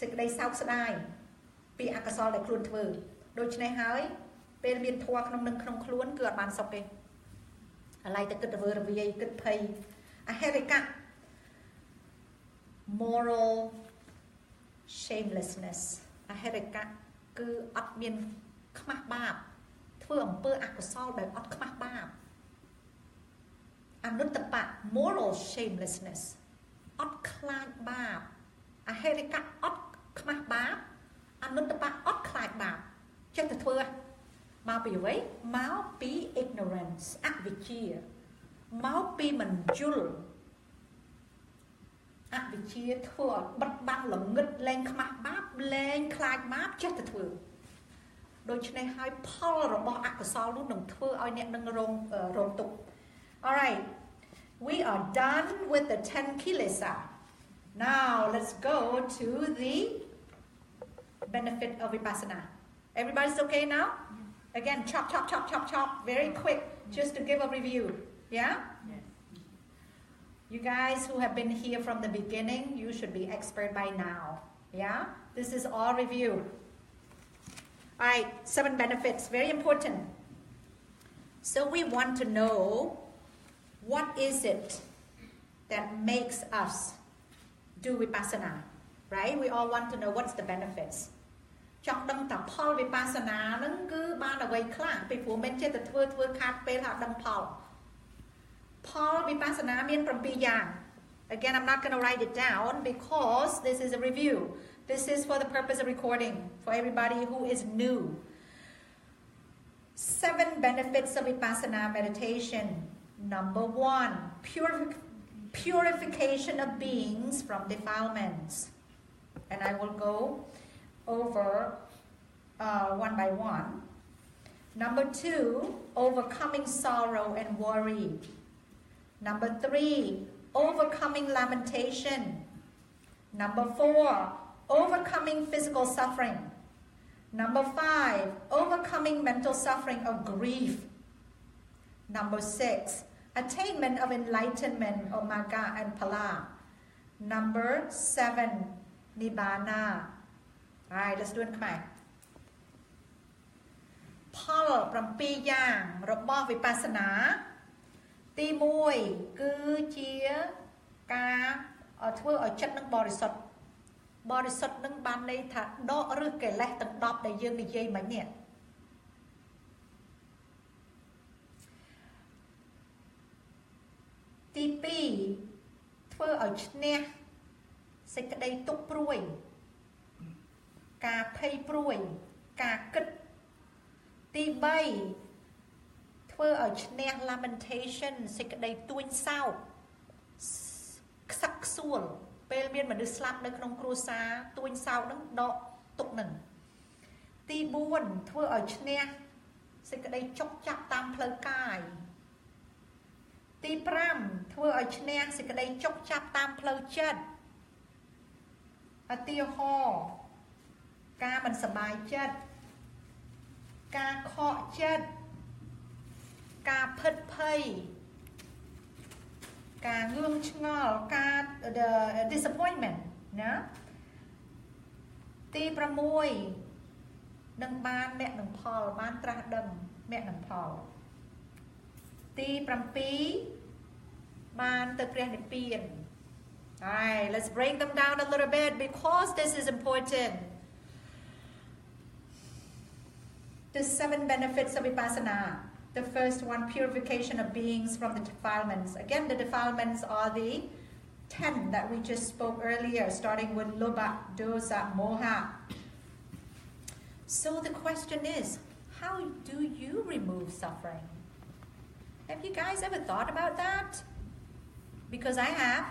សេចក្តីសោកស្ដាយពីអកុសលដែលខ្លួនធ្វើ ដូច្នេះហើយពេលមានធម៌ក្នុងនឹងក្នុងខ្លួនគឺអត់បានសុខទេ អាឡ័យតែគិតរវើរវាយគិតភ័យ អហិរិកៈ moral shamelessness អហិរិកៈ គឺអត់មានខ្មាស់បាប ធ្វើអំពើអកុសលដែលអត់ខ្មាស់បាប អនុត្តបៈ moral shamelessness អត់ខ្លាចបាប អហិរិកៈ អត់ខ្មាស់បាប អនុត្តបៈ អត់ខ្លាចបាប ចេះតែធ្វើមកពីអ្វី មកពី ignorance អវិជ្ជា មកពីមិនយល់ អវិជ្ជាធ្វើឲ្យបិទបាំងល្ងឹតលែងខ្មាស់បាប លែងខ្លាចបាប ចេះតែធ្វើ ដូច្នេះហើយផលរបស់អកុសលនោះនឹងធ្វើឲ្យអ្នកនឹងរងទុក្ខ Alright, we are done with the 10 kilesa. Now let's go to the benefit of Vipassana. Everybody's okay now? Again, chop, chop, chop, chop, chop, very quick. Just to give a review. Yeah? Yes. You guys who have been here from the beginning, you should be expert by now. Yeah? This is all review. Alright, 7 benefits, very important. So we want to know what is it that makes us do Vipassana, right? We all want to know what's the benefits. ចង់ដឹងថាផល Vipassana ហ្នឹងគឺបានអ្វីខ្លះពីព្រោះមិនចេះតែធ្វើខាតពេលថាដឹងផល ផល Vipassana មាន 7 យ៉ាង Again, I'm not going to write it down because this is a review. This is for the purpose of recording for everybody who is new. 7 benefits of Vipassana meditation. Number 1, purification of beings from defilements. And I will go over one by one. Number 2, overcoming sorrow and worry. Number 3, overcoming lamentation. Number 4, overcoming physical suffering. Number 5, overcoming mental suffering of grief. Number 6, attainment of enlightenment of Magga and Phala. Number 7, Nibbana. Alright, let's do it quick. ផល 7 យ៉ាងរបស់ Vipassana ទី1គឺជាការធ្វើឲ្យចិត្តនឹងបរិសុទ្ធបរិសុទ្ធនឹងបានន័យថាដកឬកិលេសទាំង10ដែលយើងនិយាយមិញនេះទី2ធ្វើឲ្យឈ្នះសេចក្តីទុក្ខព្រួយការភ័យព្រួយការគិតទី3ធ្វើឲ្យឈ្នះ lamentation សេចក្តីទួញសោកខ្សឹកខ្សួលពេលមានមនុស្សស្លាប់នៅក្នុងគ្រួសារទួញសោកនឹងដកទុក្ខនឹងទី4ធ្វើឲ្យឈ្នះសេចក្តីចុកចាប់តាមផ្លូវកាយទី5ធ្វើឲ្យឈ្នះសេចក្តីចុកចាប់តាមផ្លូវចិត្តឧទាហរណ៍ការមិនសប្បាយចិត្តការខកចិត្តការភិតភ័យការងឿងឆ្ងល់ការ disappointment ណាទី6នឹងបានមគ្គនឹងផលបានត្រាស់ដឹងមគ្គនឹងផលទី7បានទៅព្រះនិព្វាន Alright, let's break them down a little bit because this is important. The 7 benefits of Vipassana. The first one, purification of beings from the defilements. Again, the defilements are the 10 that we just spoke earlier, starting with Lobha, Dosa, Moha. So the question is, how do you remove suffering? Have you guys ever thought about that? Because I have.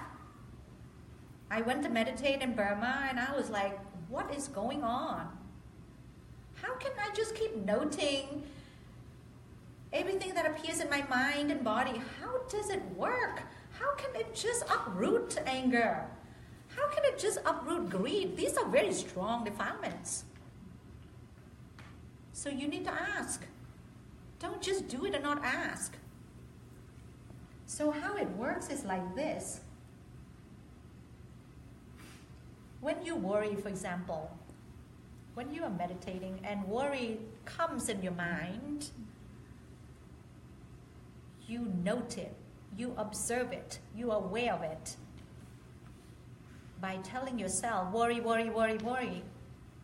I went to meditate in Burma and I was like, what is going on? How can I just keep noting everything that appears in my mind and body? How does it work? How can it just uproot anger? How can it just uproot greed? These are very strong defilements. So you need to ask. Don't just do it and not ask. So how it works is like this. When you worry, for example, when you are meditating and worry comes in your mind, you note it, you observe it, you are aware of it. By telling yourself, worry, worry, worry, worry,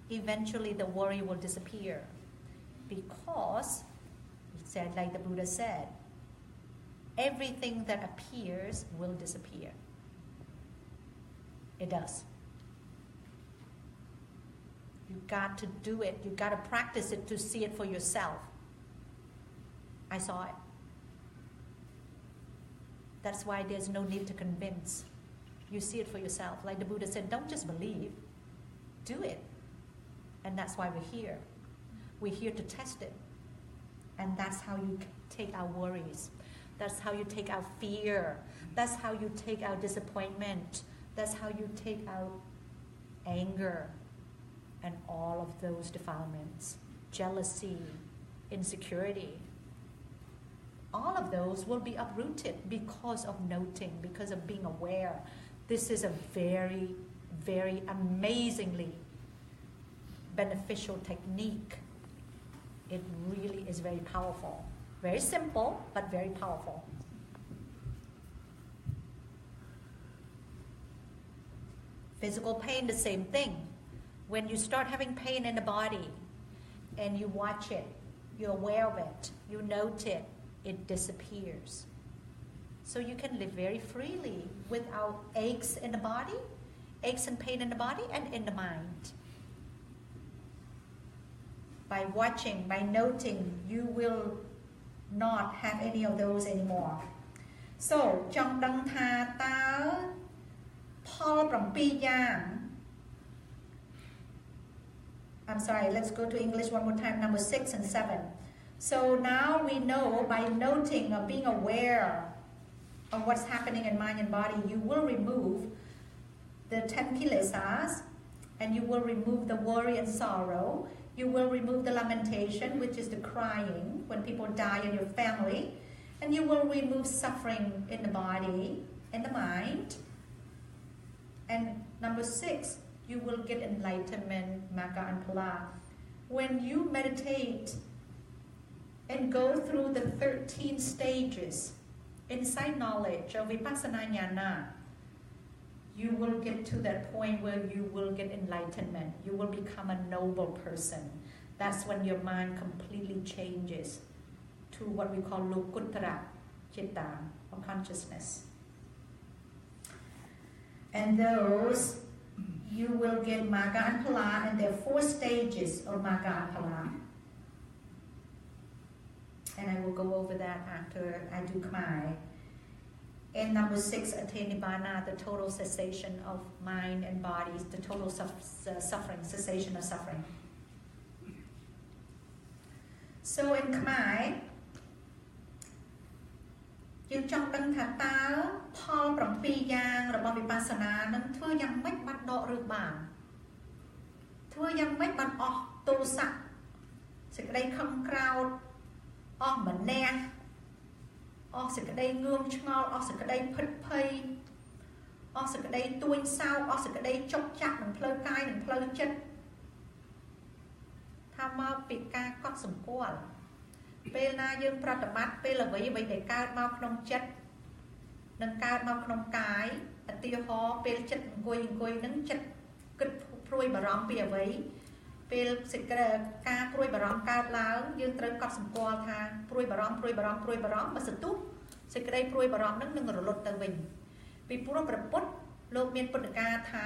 eventually the worry will disappear. Because, it said, like the Buddha said, everything that appears will disappear. It does. You got to do it. You got to practice it to see it for yourself. I saw it. That's why there's no need to convince. You see it for yourself. Like the Buddha said, don't just believe. Do it. And that's why we're here. We're here to test it. And that's how you take our worries. That's how you take out fear. That's how you take out disappointment. That's how you take out anger. And all of those defilements, jealousy, insecurity. all of those will be uprooted because of noting, because of being aware. This is a very, very amazingly beneficial technique. It really is very powerful. Very simple, but very powerful. Physical pain, the same thing. When you start having pain in the body and you watch it, you're aware of it, you note it, it disappears. So you can live very freely without aches in the body, aches and pain in the body and in the mind. By watching, by noting, you will not have any of those anymore. So, trong đăng tha ta Paul from Piyang. I'm sorry, let's go to English one more time, number 6 and 7. So now we know by noting or being aware of what's happening in mind and body, you will remove the 10 kilesas, and you will remove the worry and sorrow. You will remove the lamentation, which is the crying when people die in your family. And you will remove suffering in the body, in the mind. And number 6, you will get enlightenment, magga and phala. When you meditate and go through the 13 stages inside knowledge of Vipassana Jnana, you will get to that point where you will get enlightenment. You will become a noble person. That's when your mind completely changes to what we call Lokuttara Citta, or consciousness. And those, you will get Magga and Phala, and there are 4 stages of Magga and Phala. And I will go over that after I do Khmer. And number 6, attain Nibbana, the total cessation of mind and bodies, the total suffering, cessation of suffering. So in Khmer, យើងចង់ដឹងថាតើផល7យ៉ាងរបស់វិបស្សនានឹងធ្វើយ៉ាងម៉េចបានដកឬបានធ្វើយ៉ាងម៉េចបានអស់ទោសៈសេចក្តីខឹងក្រោធអស់ម្នះអស់សេចក្តីងឿងឆ្ងល់អស់សេចក្តីភិតភ័យអស់សេចក្តីទួញសោកអស់សេចក្តីចុកចាក់នឹងផ្លូវកាយនិងផ្លូវចិត្តថាមកពីការកត់សម្គាល់ពេលណាយើងប្រតិបត្តិពេលអ្វីដែលកើតមកក្នុងចិត្តនិងកើតមកក្នុងកាយឧទាហរណ៍ពេលចិត្តអង្គុយនឹងចិត្តគិតព្រួយបារម្ភពីអ្វីពេលសេចក្តីការព្រួយបារម្ភកើតឡើងយើងត្រូវកត់សម្គាល់ថាព្រួយបារម្ភបើសន្ទុះសេចក្តីព្រួយបារម្ភនឹងរលត់ទៅវិញពីព្រោះព្រះពុទ្ធលោកមានពុទ្ធកាថា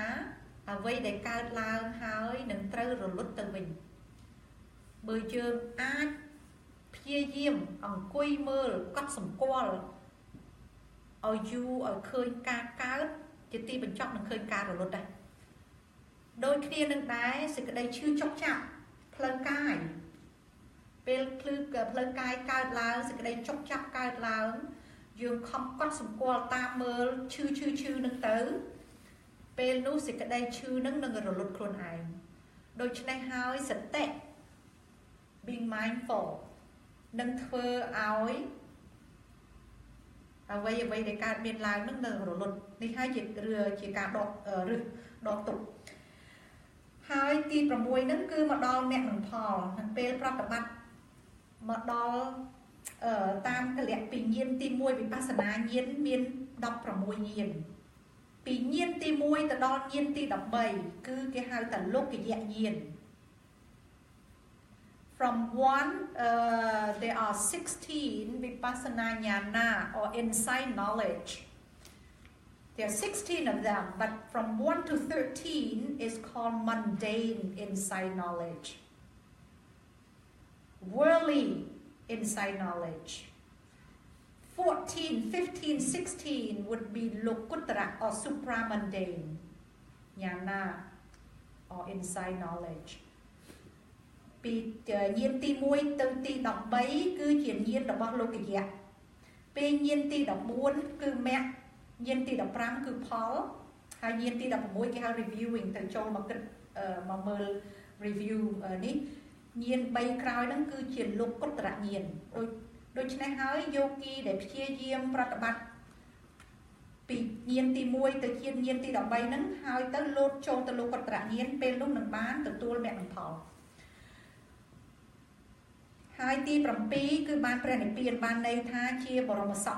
អ្វីដែលកើតឡើងហើយនឹងត្រូវរលត់ទៅវិញបើយើងអាចព្យាយាមអង្គុយមើលកត់សម្គាល់ឲ្យយូរឲ្យឃើញការកើតជាទីបញ្ចប់នឹងឃើញការរលត់ដែរដូចគ្នានឹងដែរសេចក្តីឈឺចុកចាប់ផ្លូវកាយពេលភ្លឺផ្លូវកាយកើតឡើងសេចក្តីចុកចាប់កើតឡើងយើងខំកត់សម្គាល់តាមមើលឈឺនឹងទៅពេលនោះសេចក្តីឈឺនឹងរលត់ខ្លួនឯងដូច្នេះហើយសតិ being mindful នឹងធ្វើឲ្យអ្វីដែលកើតមានឡើងនឹងរលត់នេះហើយជាការដកទុកហើយទី6ហ្នឹងគឺមកដល់អ្នកនឹងផលនឹងពេលប្រតិបត្តិមកដល់តាមកលៈពីញាណទី1វិបស្សនាញាណមាន16ញាណពីញាណទី1ទៅដល់ញាណទី13គឺគេហៅថាលោកយៈញាណFrom 1, there are 16 Vipassana Jnana or insight knowledge. There are 16 of them, but from 1 to 13 is called mundane insight knowledge. Worldly insight knowledge. 14, 15, 16 would be Lokuttara or supramundane Jnana or insight knowledge. ពីញាណទី1ទៅទី13គឺជាញាណរបស់លោកយៈពេលញាណទី14គឺមគ្គញាណទី15គឺផលហើយញាណទី16គេហៅ reviewing ទៅចូលមកគិតមកមើល review នេះញាណ3ក្រោយហ្នឹងគឺជាលោកុត្តរញាណដូច ដូច្នេះហើយយោគីដែលព្យាយាមប្រតិបត្តិពីញាណទី1ទៅជាញាណទី13ហ្នឹងហើយទៅលោតចូលទៅលោកុត្តរញាណពេលនោះនឹងបានទទួលមគ្គផលហើយទី7គឺបានព្រះនិព្វានបានន័យថាជាបរមសុខ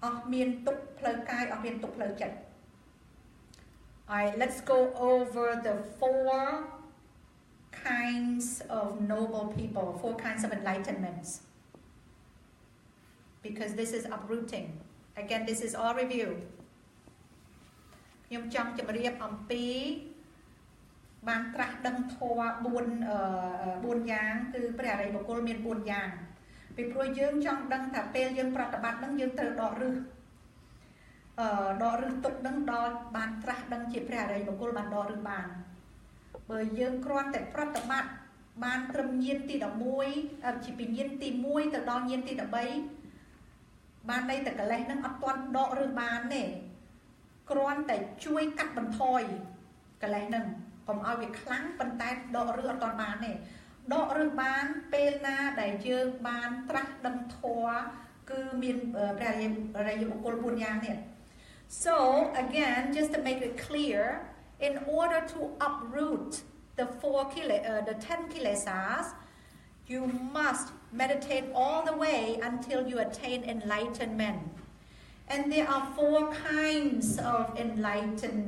អស់មានទុក្ខផ្លូវកាយអស់មានទុក្ខផ្លូវចិត្ត Alright, let's go over the 4 kinds of noble people, 4 kinds of enlightenments. Because this is uprooting. Again, this is all review. ខ្ញុំចង់ជម្រាបអំពីបានត្រាស់ដឹងធម៌4យ៉ាងគឺព្រះអរិយបុគ្គលមាន4យ៉ាងពីព្រោះយើងចង់ដឹងថាពេលយើងប្រតិបត្តិនឹងយើងត្រូវដកឫសទុកនឹងដល់បានត្រាស់ដឹងជាព្រះអរិយបុគ្គលបានដកឫសបានបើយើងគ្រាន់តែប្រតិបត្តិបានត្រឹមញាណទី11ជាពីញាណទី1ទៅដល់ញាណទី13បានន័យតែកិលេសនឹងអត់ទាន់ដកឫសបានទេគ្រាន់តែជួយកាត់បន្ថយកិលេសនឹងកុំឲ្យវាខ្លាំងប៉ុន្តែដកឫសអត់ទាន់បានទេដកឫសបានពេលណាដែលយើងបានត្រាស់ដឹងធម៌គឺមានព្រះអរិយបុគ្គល4យ៉ាងនេះ So again just to make it clear in order to uproot the 10 kilesas you must meditate all the way until you attain enlightenment and there are 4 kinds of enlightened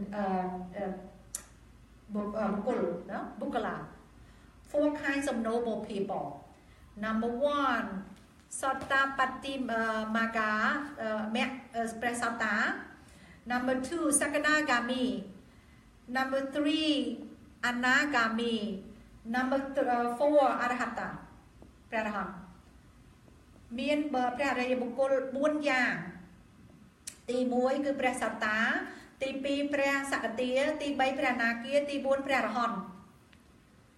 bukkala 4 kinds of noble people. Number 1, Sottapatti Maga, Presata. Number 2, Sakadagami. Number 3, Anagami. Number 4, Arahata. ព្រះរហន្តមានព្រះអរិយបុគ្គល4យ៉ាងទី1គឺព្រះសត្តាទី2ព្រះសក្កទាទី3ព្រះអនាគាទី4ព្រះរហន្ត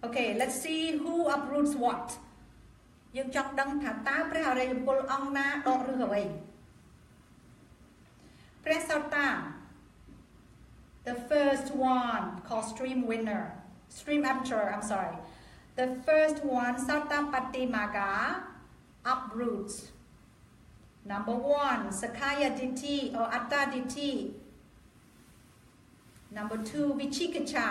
Okay, let's see who uproots what. យើងចង់ដឹងថាតើព្រះអរិយបុគ្គលអង្គណាដកឫសអ្វីព្រះសត្តា the first one called stream emperor, I'm sorry. The first one, Sattapatti Maga, uproots. Number 1, Sakaya Ditti or Atta Ditti. Number 2, Vichikiccha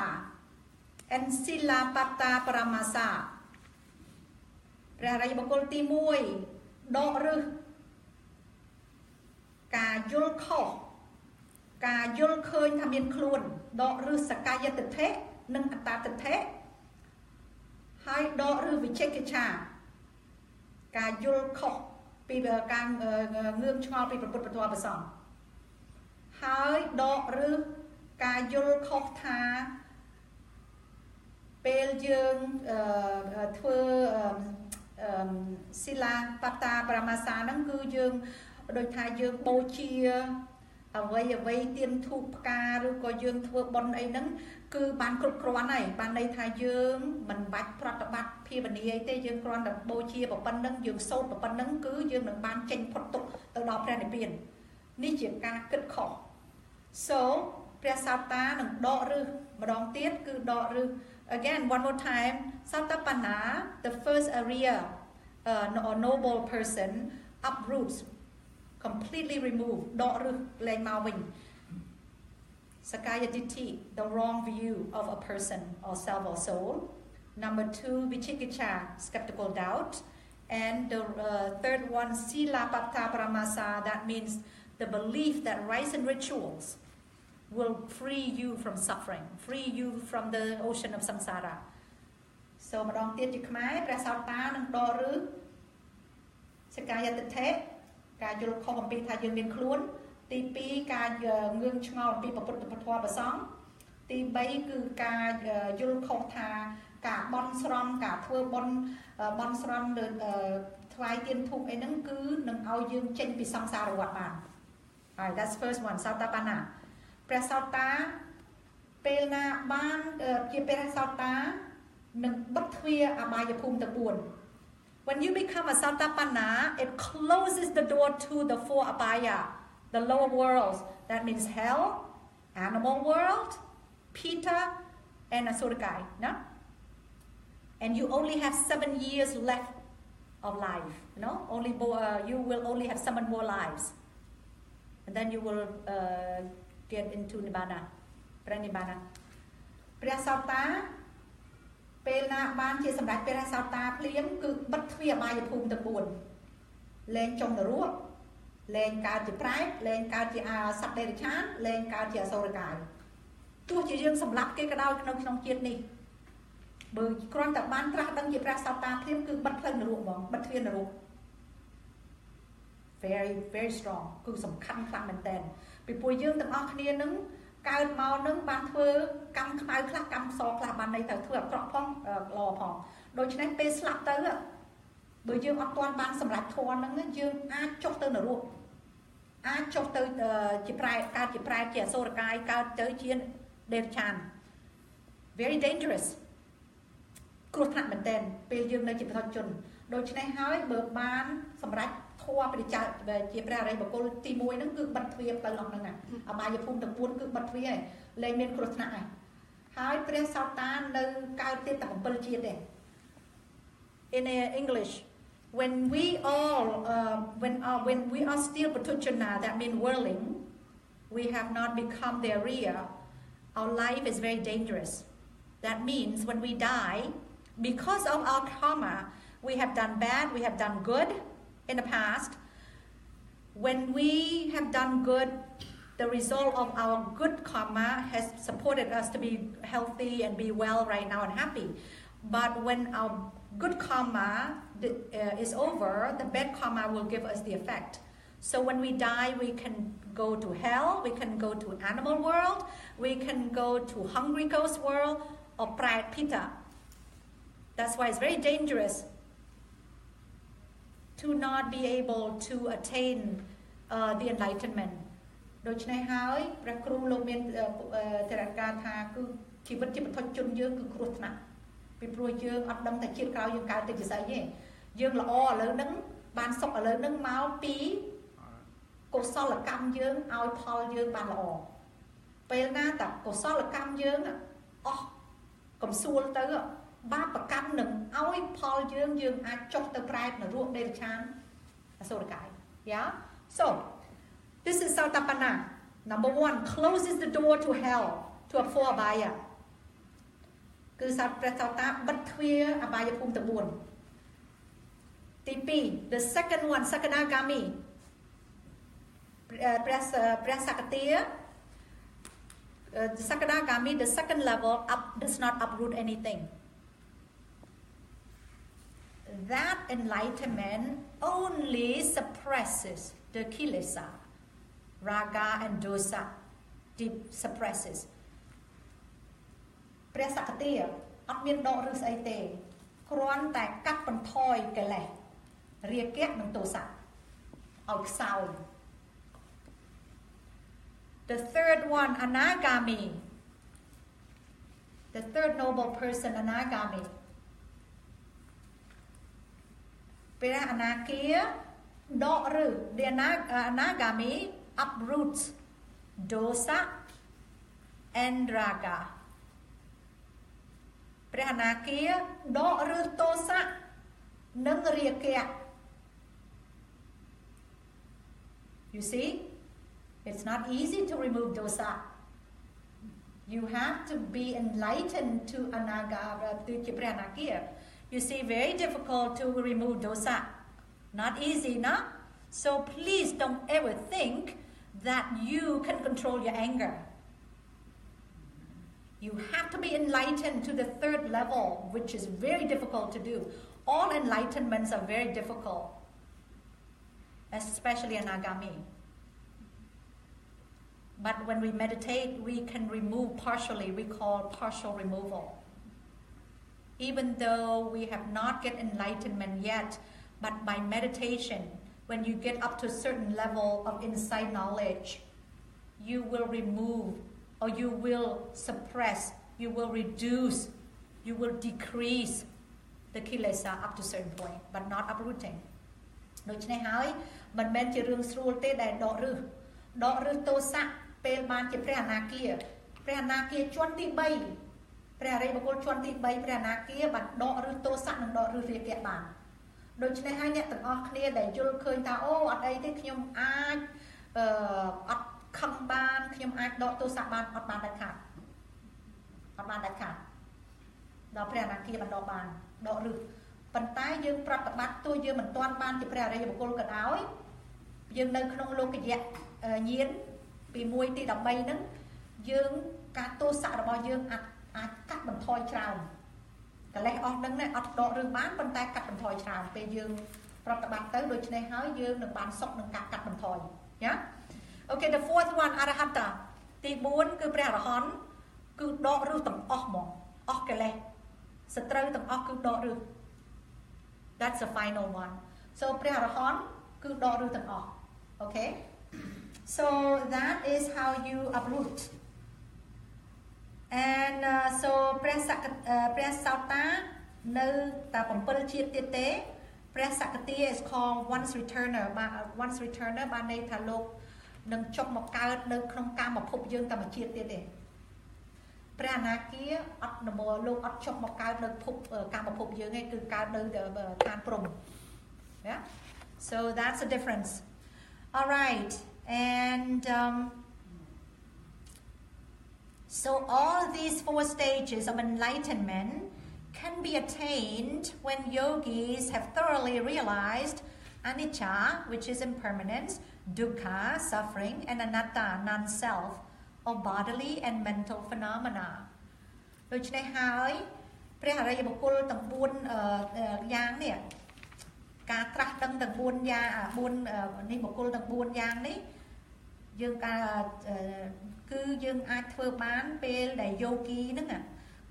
and Silapatta Paramasa. ព្រះអរិយបុគ្គលទី1ដកឫសការយល់ខុសការយល់ឃើញថាមានខ្លួនដកឫសសកាយទិដ្ឋិនិងអត្តាទិដ្ឋិហើយដកឫសវិចិកិច្ឆាការយល់ខុសពីការងឿងឆ្ងល់ពីព្រះពុទ្ធពធព្រះសង្ឃហើយដកឫសការយល់ខុសថាពេលយើងធ្វើសិលាបតាបរមាសាហ្នឹងគឺយើងដូចថាយើងបូជាអ្វីទៀនធូបផ្កាឬក៏យើងធ្វើបុណ្យអីហ្នឹងគឺបានគ្រប់គ្រាន់ហើយបានន័យថាយើងមិនបាច់ប្រតិបត្តិភាវនាអីទេយើងគ្រាន់តែបូជាប៉ុណ្្នឹងយើងសូត្រប៉ុណ្្នឹងគឺយើងនឹងបានចេញផុតទុក្ខទៅដល់ព្រះនិព្វាននេះជាការគិតខុស So ព្រះសត្តានឹងដកឫសម្ដងទៀតគឺដកឫសAgain, one more time, Sattapana, the first area, or noble person, uproots, completely remove, dok rước lên mau vinh. Sakaya Ditti, the wrong view of a person or self or soul. Number 2, Vichikiccha, skeptical doubt. And the third one, Silapatta Paramasa, that means the belief that rites and rituals will free you from suffering, free you from the ocean of samsara. So ម្ដងទៀតជាខ្មែរព្រះសោតានឹងដកឫសសកាយតិដ្ឋិការយល់ខុសអំពីថាយើងមានខ្លួនទី2ការងឿងឆ្ងល់អំពីពុទ្ធពធព្រះសង្ឃទី3គឺការយល់ខុសថាការបន់ស្រន់ការធ្វើបន់ស្រន់លើថ្វាយទៀនធូបអីហ្នឹងគឺនឹងឲ្យយើងចេញពីសង្សារវដ្តបាន Alright, that's first one, Sattapana. ព្រះសោតាពេលណាបានជាព្រះសោតានឹងបិទទ្វារអបាយភូមិទាំង4 When you become a Sattapana, it closes the door to the 4 abaya, the lower worlds. That means hell, animal world, Pita, and Asurakai. No? And you only have 7 years left of life. You know, you will only have 7 more lives, and then you will get into nibbana. Nibbana. ព្រះសោតាពេលណាបានជាសម្ដេចព្រះសោតាភ្លាមគឺបិទទ្វារអបាយភូមិទាំង 4 លែងចុងនរកលែងកើតជាប្រែតលែងកើតជាសត្វដេរឆានលែងកើតជាអសូរកាយទោះជាយើងសម្លាប់គេក៏ដោយក្នុងជាតិនេះបើគ្រាន់តែបានត្រាស់ដឹងជាព្រះសោតាភ្លាមគឺបិទផ្លូវនរកហ្មងបិទទ្វារនរក very very strong គឺសំខាន់ខ្លាំងមែនតើពីពួកយើងទាំងអស់គ្នានឹងកើតមកនឹងបានធ្វើកម្មខ្មៅខ្លះកម្មសខ្លះបានន័យទៅធ្វើអាក្រក់ផងល្អផងដូច្នេះពេលស្លាប់ទៅបើយើងអត់ទាន់បានសម្រេចធម៌ហ្នឹងយើងអាចចុះទៅនរកអាចចុះទៅជាប្រែកើតជាប្រែជាអសូរកាយកើតទៅជាដេរឆាន very dangerous គ្រោះថ្នាក់មែនទែនពេលយើងនៅជាបុគ្គលជនដូច្នេះហើយបើបានសម្រេចធម៌ព្រះចៅជាព្រះអរិយបុគ្គលទី 1 ហ្នឹងគឺបិទទ្វារទៅអស់ហ្នឹងអបាយភូមិទាំង 4 គឺបិទទ្វារលែងមានគ្រោះថ្នាក់ហើយព្រះសោតានៅកើតទៀតតែ 7 ជាតិទេ in English when we are still Putujana, that means whirling, we have not become the Arya, our life is very dangerous. That means when we die, because of our karma, we have done bad, we have done good in the past. When we have done good, the result of our good karma has supported us to be healthy and be well right now and happy. But when our good karma is over, the bad karma will give us the effect. So when we die, we can go to hell, we can go to animal world, we can go to hungry ghost world or prayat pita. That's why it's very dangerous to not be able to attain the enlightenment. ដូច្នេះហើយព្រះគ្រូលោកមានតរការថាគឺជីវិតជាបុគ្គលជនយើងគឺគ្រោះថ្នាក់ពីព្រោះយើងអត់ដឹងតែជាតិក្រោយយើងកើតទៅជាស្អីទេយើងល្អឥឡូវហ្នឹងបានសុខឥឡូវហ្នឹងមកពីកុសលកម្មយើងឲ្យផលយើងបានល្អពេលណាតែកុសលកម្មយើងអស់កំសួលទៅបាបកម្មនឹងឲ្យផលយើងអាចចុះទៅប្រែតនរកដេរឆានអសូរកាយ Yeah so this is Sautapana number 1 closes the door to hell to a 4 abaya គឺព្រះសោតាបិទទ្វារអបាយភូមិទាំង 4 ទី 2 the second one Sakadagami ព្រះសកទា Sakadagami the second level up does not uproot anything. That enlightenment only suppresses the kilesa, raga and dosa, suppresses. ព្រះសកទាអត់មានដកឬស្អីទេគ្រាន់តែកាត់បន្ថយកិលេសរាគៈនិងទោសៈឲ្យខ្សោយ The third one Anagami, the third noble person Anagami ព្រះអនាគាដកឬ the Anagami uproots dosa and raga ព្រះអនាគាដកឬទោសៈនិងរាគៈ You see it's not easy to remove dosa you have to be enlightened to anaga to ព្រះអនាគា You see very difficult to remove dosa not easy no so please don't ever think that you can control your anger You have to be enlightened to the 3rd level, which is very difficult to do. All enlightenments are very difficult, especially Anagami. But when we meditate, we can remove partially, we call partial removal. Even though we have not get enlightenment yet, but by meditation, when you get up to a certain level of insight knowledge, you will remove or you will suppress, you will reduce, you will decrease the kilesa up to a certain point, but not uprooting. ដូច្នេះហើយមិនមែនជារឿងស្រួលទេដែលដកឬទោសៈពេលបានជាព្រះអនាគាជាន់ទី 3 ព្រះអរិយបុគ្គលជាន់ទី 3 ព្រះអនាគាបានដកឬទោសៈនិងដកឬរាគៈបាន ដូច្នេះហើយអ្នកទាំងអស់គ្នាដែលយល់ឃើញថាអូអត់អីទេខ្ញុំអាចអត់ខំបានខ្ញុំអាចដកទោសៈបានអត់បានដាច់ខាតអត់បានដាច់ខាតដល់ព្រះអនាគាបណ្ដកបានដកឬប៉ុន្តែយើងប្រតិបត្តិទោះយើងមិនទាន់បានជាព្រះអរិយបុគ្គលក៏ដោយយើងនៅក្នុងលោកយៈញាណពី1ទី13ហ្នឹងយើងការទោសៈរបស់យើងអាចកាត់បន្ថយច្រើនកលេសអស់ហ្នឹងអត់ដករឿងបានប៉ុន្តែកាត់បន្ថយច្រើនពេលយើងប្រតិបត្តិទៅដូច្នេះហើយយើងនឹងបានសុខនឹងការកាត់បន្ថយណា Okay the fourth one អរហន្តទី4គឺព្រះអរហន្តគឺដកឬទាំងអស់ហ្មងអស់កលេសសត្រូវទាំងអស់គឺដកឬ That's the final one so ព្រះអរហន្តគឺដកឬទាំងអស់ Okay so that is how you uproot and so ព្រះសោតានៅតែ7ជាតិទៀតទេព្រះសក្តិ is called once returner បានន័យថាលោកនឹងចុះមកកើតនៅក្នុងកាមភពយើងតែមួយជាតិទៀតទេព្រះអនាគាអត់នមលោកអត់ចុះមកកើតនៅភពកាមភពយើងទេគឺកើតនៅឋានព្រំ Yeah so that's the difference all right and so all these 4 stages of enlightenment can be attained when yogis have thoroughly realized anicca, which is impermanence, dukkha, suffering, and anatta, non-self, of bodily and mental phenomena. ដូច្នេះហើយព្រះអរិយបុគ្គលទាំង4យ៉ាងនេះការត្រាស់ដឹងទាំង4យ៉ាង4នេះបុគ្គលទាំង4យ៉ាងនេះយើងគឺយើងអាចធ្វើបានពេលដែលយោគីហ្នឹង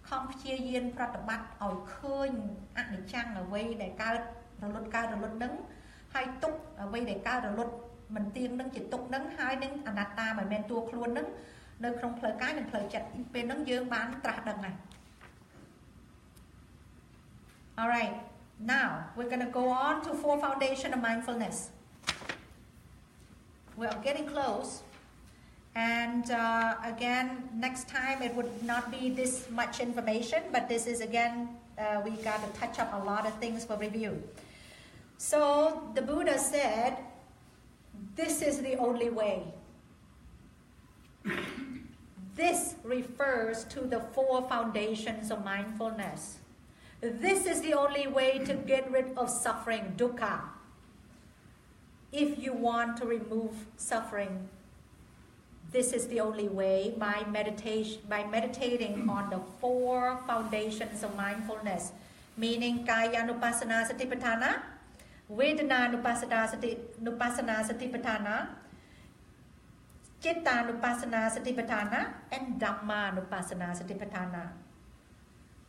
ខំព្យាយាមប្រតិបត្តិឲ្យឃើញអនិច្ចំអ្វីដែលកើតរលត់ហ្នឹងហើយទុកអ្វីដែលកើតរលត់មិនទៀងហ្នឹងជាទុកហ្នឹងហើយនឹងអនត្តាមិនមែនតួខ្លួនហ្នឹងនៅក្នុងផ្លូវកាយនិងផ្លូវចិត្តពេលហ្នឹងយើងបានត្រាស់ដឹងហើយ All right now we're going to go on to 4 foundation of mindfulness we're getting close and again next time it would not be this much information but this is again we got to touch up a lot of things for review so the Buddha said this is the only way this refers to the 4 foundations of mindfulness this is the only way to get rid of suffering dukkha if you want to remove suffering this is the only way by meditating on the 4 foundations of mindfulness meaning kayanupassana satipatthana vedananupassana satipatthana chittanupassana satipatthana and dhammanupassana satipatthana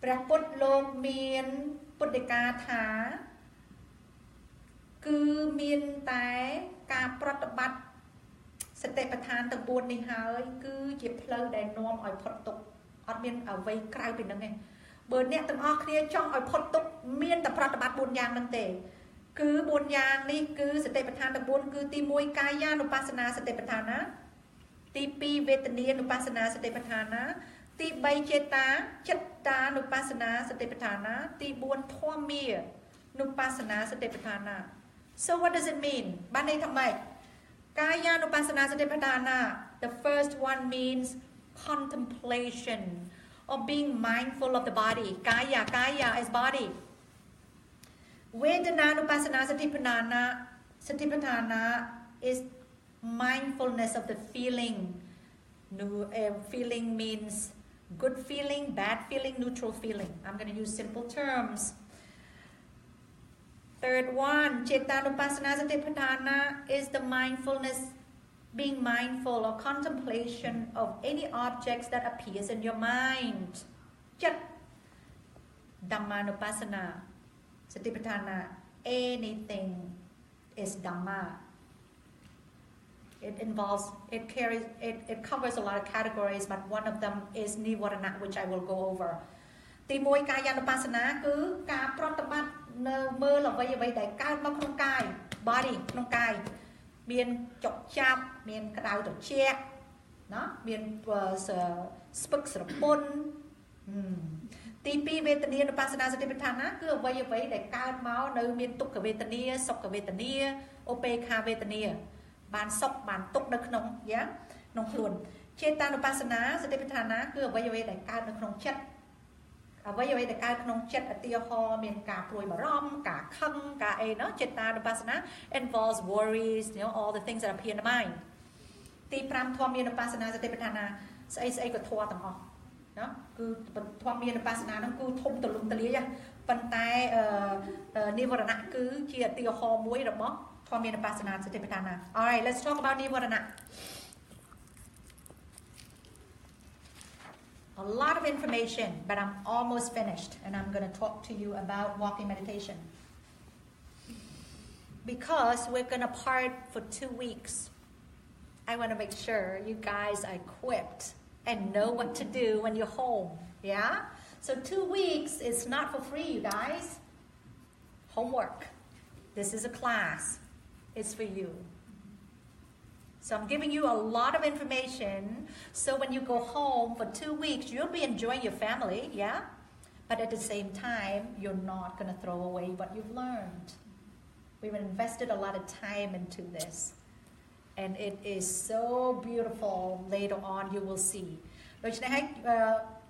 ព្រះពុទ្ធលោកមានពុទ្ធកាថាគឺមានតែការប្រតិបត្តិសតិប្បដ្ឋានទាំង4នេះហើយគឺជាផ្លូវដែលនាំឲ្យផុតទុក្ខអត់មានអ្វីក្រៅពីហ្នឹងទេបើអ្នកទាំងអស់គ្នាចង់ឲ្យផុតទុក្ខមានតែប្រតិបត្តិ4យ៉ាងហ្នឹងទេគឺ4យ៉ាងនេះគឺសតិប្បដ្ឋានទាំង4គឺទី1កាយានុបស្សនាសតិប្បដ្ឋានទី2វេទនានុបស្សនាសតិប្បដ្ឋានទី3ចេតាចិត្តតានុបស្សនាសតិប្បដ្ឋានទី4ធម្មមានុបស្សនាសតិប្បដ្ឋាន so what does it mean បានន័យថាម៉េចKayanupassana satipatthana the first one means contemplation or being mindful of the body kaya is body Vedananupassana satipatthana is mindfulness of the feeling feeling means good feeling bad feeling neutral feeling I'm going to use simple terms Third one, Chetanupassana Satipatthana is the mindfulness, being mindful or contemplation of any objects that appears in your mind. Chat. Dhammanupassana Satipatthana, anything is Dhamma. It involves, it covers a lot of categories, but one of them is Nivarana, which I will go over. ទី1កាយានុបស្សនាគឺការប្រតិបត្តិនៅមើលអ្វីដែលកើតមកក្នុងកាយ body ក្នុងកាយមានចុកចាប់មានក្តៅត្រជាក់ណាមានស្ពឹកស្រពន់ ទី2វេទនានុបស្សនាសតិប្បដ្ឋានណាគឺអ្វីដែលកើតមកនៅមានទុក្ខវេទនាសុខវេទនាឧបេក្ខាវេទនាបានសុខបានទុក្ខនៅក្នុងក្នុងខ្លួនចេតានុបស្សនាសតិប្បដ្ឋានណាគឺអ្វីដែលកើតនៅក្នុងចិត្តអ្វីដែលកើតក្នុងចិត្តឧទាហរណ៍មានការព្រួយបារម្ភការខឹងការអីណោះចេតានុបស្សនា involves worries all the things that appear in the mind ទី5ធម៌មាននុបស្សនាសតិប្បដ្ឋានណាស្អីក៏ធម៌ទាំងអស់ណាគឺធម៌មាននុបស្សនាហ្នឹងគឺធំទូលំទូលាយប៉ុន្តែនិវរណៈគឺជាឧទាហរណ៍មួយរបស់ធម៌មាននុបស្សនាសតិប្បដ្ឋានណា Alright let's talk about និវរណៈ A lot of information, but I'm almost finished, and I'm going to talk to you about walking meditation. Because we're going to part for 2 weeks, I want to make sure you guys are equipped and know what to do when you're home. Yeah? So 2 weeks is not for free, you guys. Homework. This is a class. It's for you. So I'm giving you a lot of information, so when you go home for 2 weeks, you'll be enjoying your family, yeah? But at the same time, you're not going to throw away what you've learned. We've invested a lot of time into this. And it is so beautiful. Later on, you will see. ដូច្នេះហើយ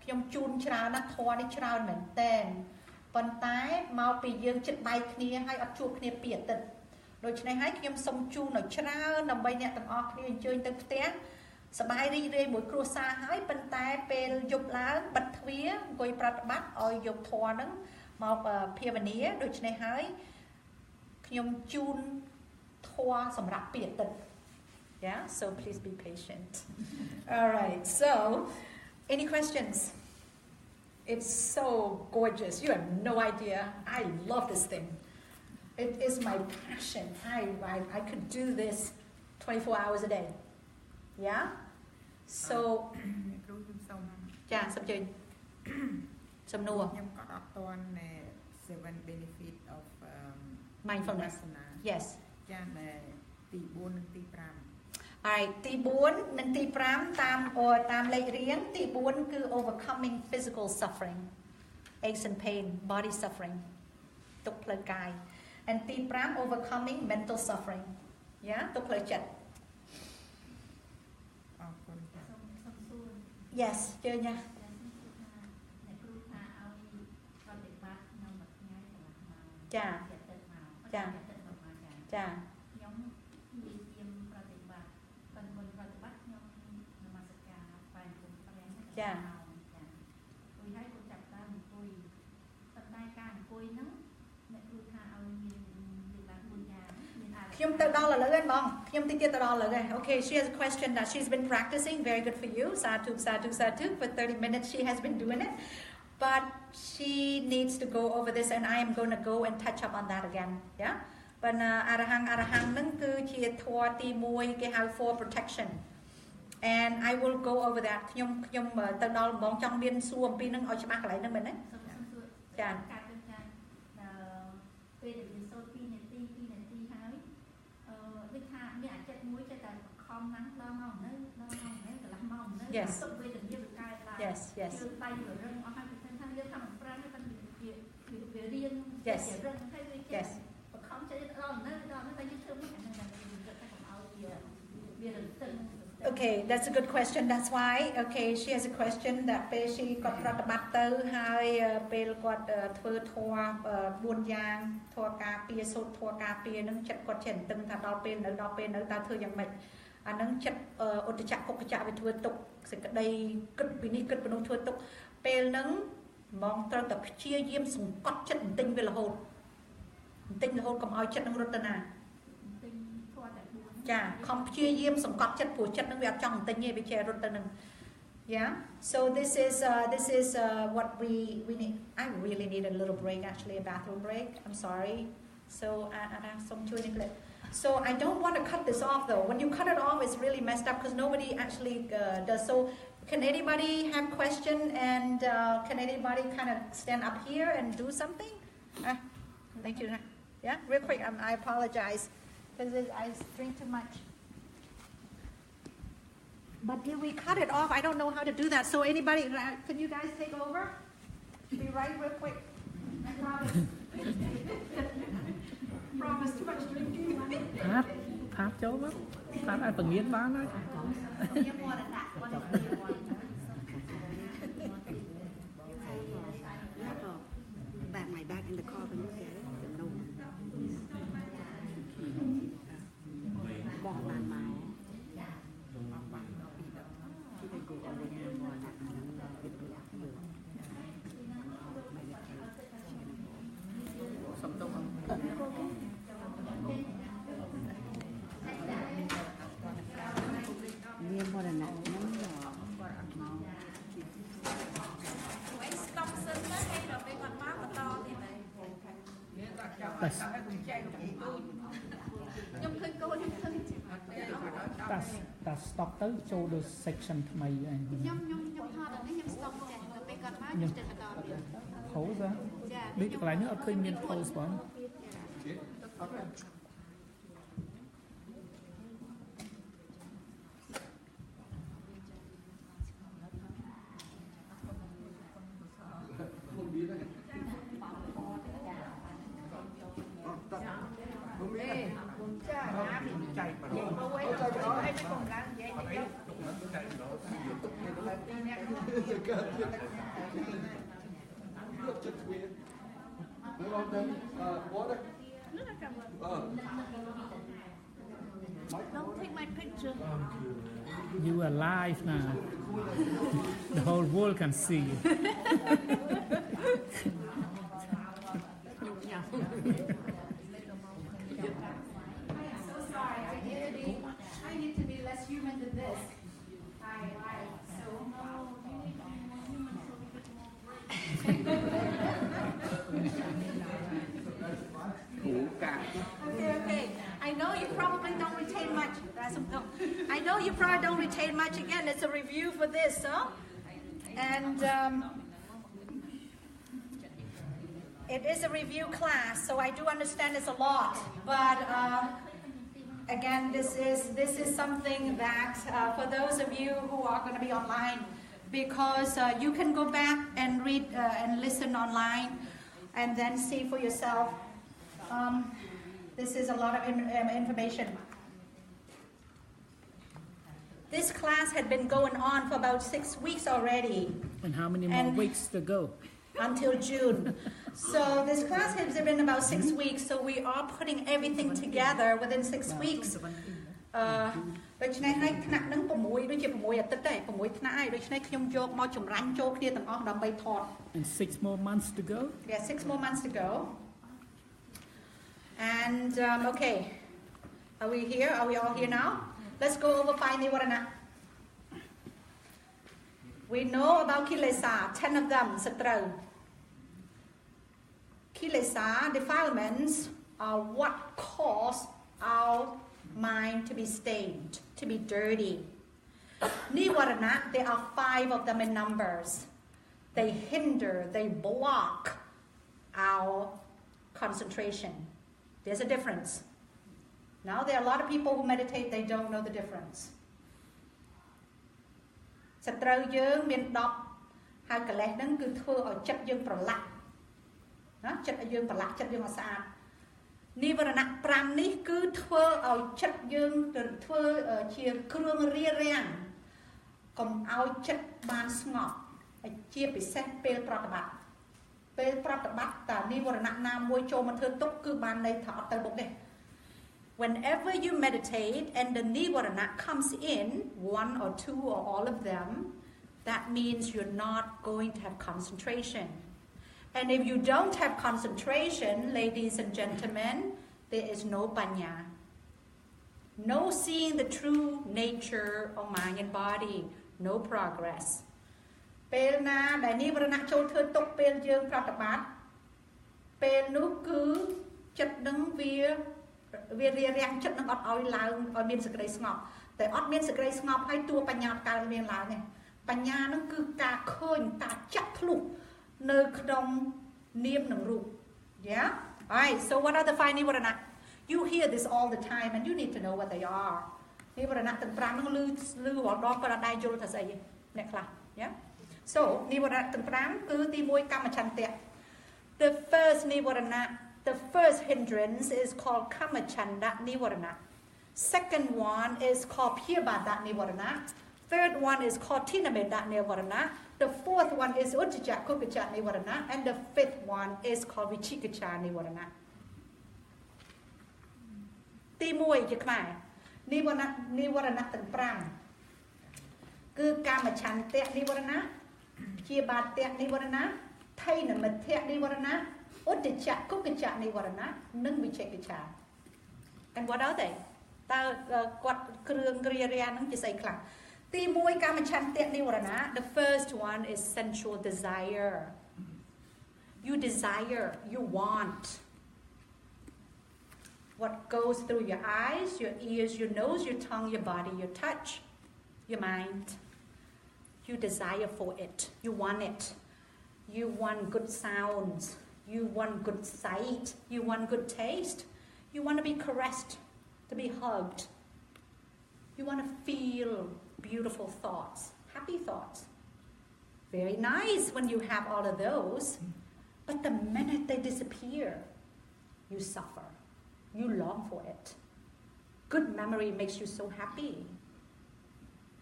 ខ្ញុំជូនច្រើនណាស់ធម៌នេះច្រើនមែនតើប៉ុន្តែមកពីយើងចិត្តបែកគ្នាហើយអត់ជួបគ្នាពីអាទិត្យដូច្នេះហើយខ្ញុំសូមជូនឲ្យច្រើនដើម្បីអ្នកទាំងអស់គ្នាអញ្ជើញទៅផ្ទះសប្បាយរីករាយមួយគ្រួសារហើយប៉ុន្តែពេលយប់ឡើងបិទទ្វារអង្គុយប្រតិបត្តិឲ្យយកធម៌ហ្នឹងមកភាវនាដូច្នេះហើយខ្ញុំជូនធម៌សម្រាប់ពីអាទិត្យ Yeah, so please be patient. All right, so any questions? It's so gorgeous. You have no idea. I love this thing. It is my passion. I could do this 24 hours a day. Yeah? So, yeah, some change. Some no. ខ្ញុំក៏អត់ទាន់ seven benefit of mindfulness. Yes. ចាទី4និងទី5 Alright ទី4និងទី5តាមលេខរៀងទី4គឺ overcoming physical suffering aches and pain body suffering ទុក្ខផ្លូវកាយ and ទី5 overcoming mental suffering yeah ទុក្ខផ្លូវចិត្ត អរគុណចា Yes ជឿញ៉ាអ្នកគ្រូថាឲ្យប្រតិបត្តិក្នុងមួយថ្ងៃកន្លះម៉ោង ចា 70ម៉ោង ចា 70 ចា ខ្ញុំនិយាមប្រតិបត្តិប៉ុន្តែប្រតិបត្តិខ្ញុំនមស្ការបែរគុំព្រះ ចា គួយឲ្យគុំចាប់តាមអង្គុយប៉ុន្តែការអង្គុយហ្នឹងអ្នកគ្រូថាឲ្យមានឡើង4យ៉ាងមានអារម្មណ៍ ខ្ញុំទៅដល់ឥឡូវហ្នឹងបងខ្ញុំតិចទៀតទៅដល់ឥឡូវហ្នឹង Okay she has a question that she's been practicing very good for you sadhu for 30 minutes she has been doing it but she needs to go over this and I am going to go and touch up on that again yeah ប៉ុន្តែអរហង្គហ្នឹងគឺជាធម៌ទី1គេហៅ for protection and I will go over that ខ្ញុំទៅដល់បងចង់មានសួរអំពីហ្នឹងឲ្យច្បាស់កន្លែងហ្នឹងមែនទេ ចា ការទៅចាពេលដែលយើងសូត្រ2នាទីហើយដូចថាមានអាចិតមួយចិត្តតែខំណាស់ដល់មកនៅកន្លះម៉ោងនៅទុកវេទនាវាកើតឡើង Yes យើងដៃវារឹងអស់ហើយគឺថាយើងថាមិនប្រាំទេប៉ុន្តែវារៀនវារឹងហើយវាចេះបខំចិត្តដល់នៅតែយើងធ្វើមិនហ្នឹងតែយើងគិតថាកុំឲ្យវារឹងតឹង Okay, that's a good question. That's why. Okay, she has a question that ពេលshe គាត់ប្រតិបត្តិទៅហើយពេលគាត់ធ្វើធម៌4យ៉ាងធម៌ការពារសូត្រធម៌ការពារនឹងចិត្តគាត់ចេះតឹងថាដល់ពេលនៅតើធ្វើយ៉ាងម៉េចអានឹងចិត្តឧត្តចៈគុកចៈវាធ្វើទុកសេចក្តីគិតពីនេះគិតពីនោះធ្វើទុកពេលហ្នឹងហ្មងត្រូវតែព្យាយាមសង្កត់ចិត្តបន្តិចវារហូតកុំឲ្យចិត្តនឹងរត់ទៅណា ចាខំព្យាយាមសង្កត់ចិត្តព្រោះចិត្តនឹងវាអត់ចង់ទិញទេវាចេះរត់ទៅនឹង Yeah so this is what we need I really need a little break actually a bathroom break I'm sorry so some chewing clip so I don't want to cut this off though when you cut it off it's really messed up because nobody actually does so can anybody have question and can anybody kind of stand up here and do something thank you yeah real quick I apologize because I drink too much. But if we cut it off, I don't know how to do that. So anybody, can you guys take over? Be right real quick. I promise. Promise too much drinking. Tháp châu á, tháp ai phần nghiến bán đấy. Back my back in the car when you get it. No. Bỏ bàn màu. Khi they go over here more that Sắm tông không? Nghiêm more than that. Ta stop tới show the section ថ្មីឯង ខ្ញុំថតនេះខ្ញុំស្តុកចេះទៅពេលគាត់មកខ្ញុំចេះបន្តទៀត pose ហ៎ ចា នេះកន្លែងនេះអត់ឃើញមាន pose បង Don't take my picture. You are live now. The whole world can see you. So sorry, I need to be less human than this. So Okay. I know you probably don't retain much. I know you probably don't retain much. Again, it's a review for this, huh? And it is a review class, so I do understand it's a lot. But again, this is something that for those of you who are going to be online, because you can go back and read and listen online, and then see for yourself. This is a lot of information. This class had been going on for about 6 weeks already. And how many more weeks to go? Until June. So this class has been about 6 weeks, so we are putting everything together within 6 weeks. ដូច្នេះហើយថ្នាក់នឹង6ដូចជា6អាទិត្យទេ6ថ្នាក់ហើយដូច្នេះខ្ញុំយកមកចម្រាញ់ចូលគ្នាទាំងអស់ដើម្បីថត And 6 more months to go? Yeah, 6 more months to go. And okay, are we here? Are we all here now? Let's go over 5 nivarana. We know about kilesa, 10 of them, satrau. Kilesa, defilements, are what cause our mind to be stained, to be dirty. Nivarana, there are 5 of them in numbers. They hinder, they block our concentration. There's a difference. Now there are a lot of people who meditate, they don't know the difference. សត្រូវយើងមាន10ហើយកលេសហ្នឹងគឺធ្វើឲ្យចិត្តយើងប្រឡាក់ណាចិត្តឲ្យយើងប្រឡាក់ចិត្តយើងឲ្យស្អាតនិវរណៈ5នេះគឺធ្វើឲ្យចិត្តយើងធ្វើជាគ្រឿងរារាំងកុំឲ្យចិត្តបានស្ងប់ហើយជាពិសេសពេលប្រតិបត្តិពេលប្រតិបត្តិតានិវរណៈណាមួយចូលមកធ្វើទុកគឺបានន័យថាអត់ទៅមុខទេ Whenever you meditate and the nivarana comes in, 1 or 2 or all of them, that means you're not going to have concentration. And if you don't have concentration, ladies and gentlemen, there is no panya. No seeing the true nature of mind and body, no progress. ពេលណាដែលនិវរណៈចូលធ្វើទុកពេលយើងប្រតិបត្តិពេលនោះគឺចិត្តនឹងវារារាំងចិត្តនឹងអត់ឲ្យឡើងឲ្យមានសេចក្តីស្ងប់តែអត់មានសេចក្តីស្ងប់ហើយតួបញ្ញាកើតមានឡើងទេបញ្ញានឹងគឺការឃើញការចាក់ធ្លុះនៅក្នុងនាមនិងរូប Yeah? Alright, so what are the 5 nivarana? You hear this all the time and you need to know what they are. Ni vara nak teng pram nang lư hoặc đó có đai vô thật sự nè khla yeah. So nivarana teng pram cứ ti moi kamachantia. The first nivarana, the first hindrance is called kamachanda nivarana. Second one is called piyabada nivarana. Third one is called tinameda nivarana. The fourth one is uddhacca kukkacca nivarana, and the fifth one is called vichikicca nivarana. Ti moi je khmer nivarana teng pram cứ kamachantia nivarana, piyabada nivarana, tinameda nivarana, uddhacca kukkacca nivarana, and vichikicca. And what are they? Ta quạt krương kriya nang chỉ say khlang. Ti moi kamachantia nivarana. The first one is sensual desire. You desire, you want. What goes through your eyes, your ears, your nose, your tongue, your body, your touch, your mind. You desire for it. You want it. You want good sounds. You want good sight. You want good taste. You want to be caressed, to be hugged. You want to feel beautiful thoughts, happy thoughts. Very nice when you have all of those, but the minute they disappear, you suffer. You long for it. Good memory makes you so happy.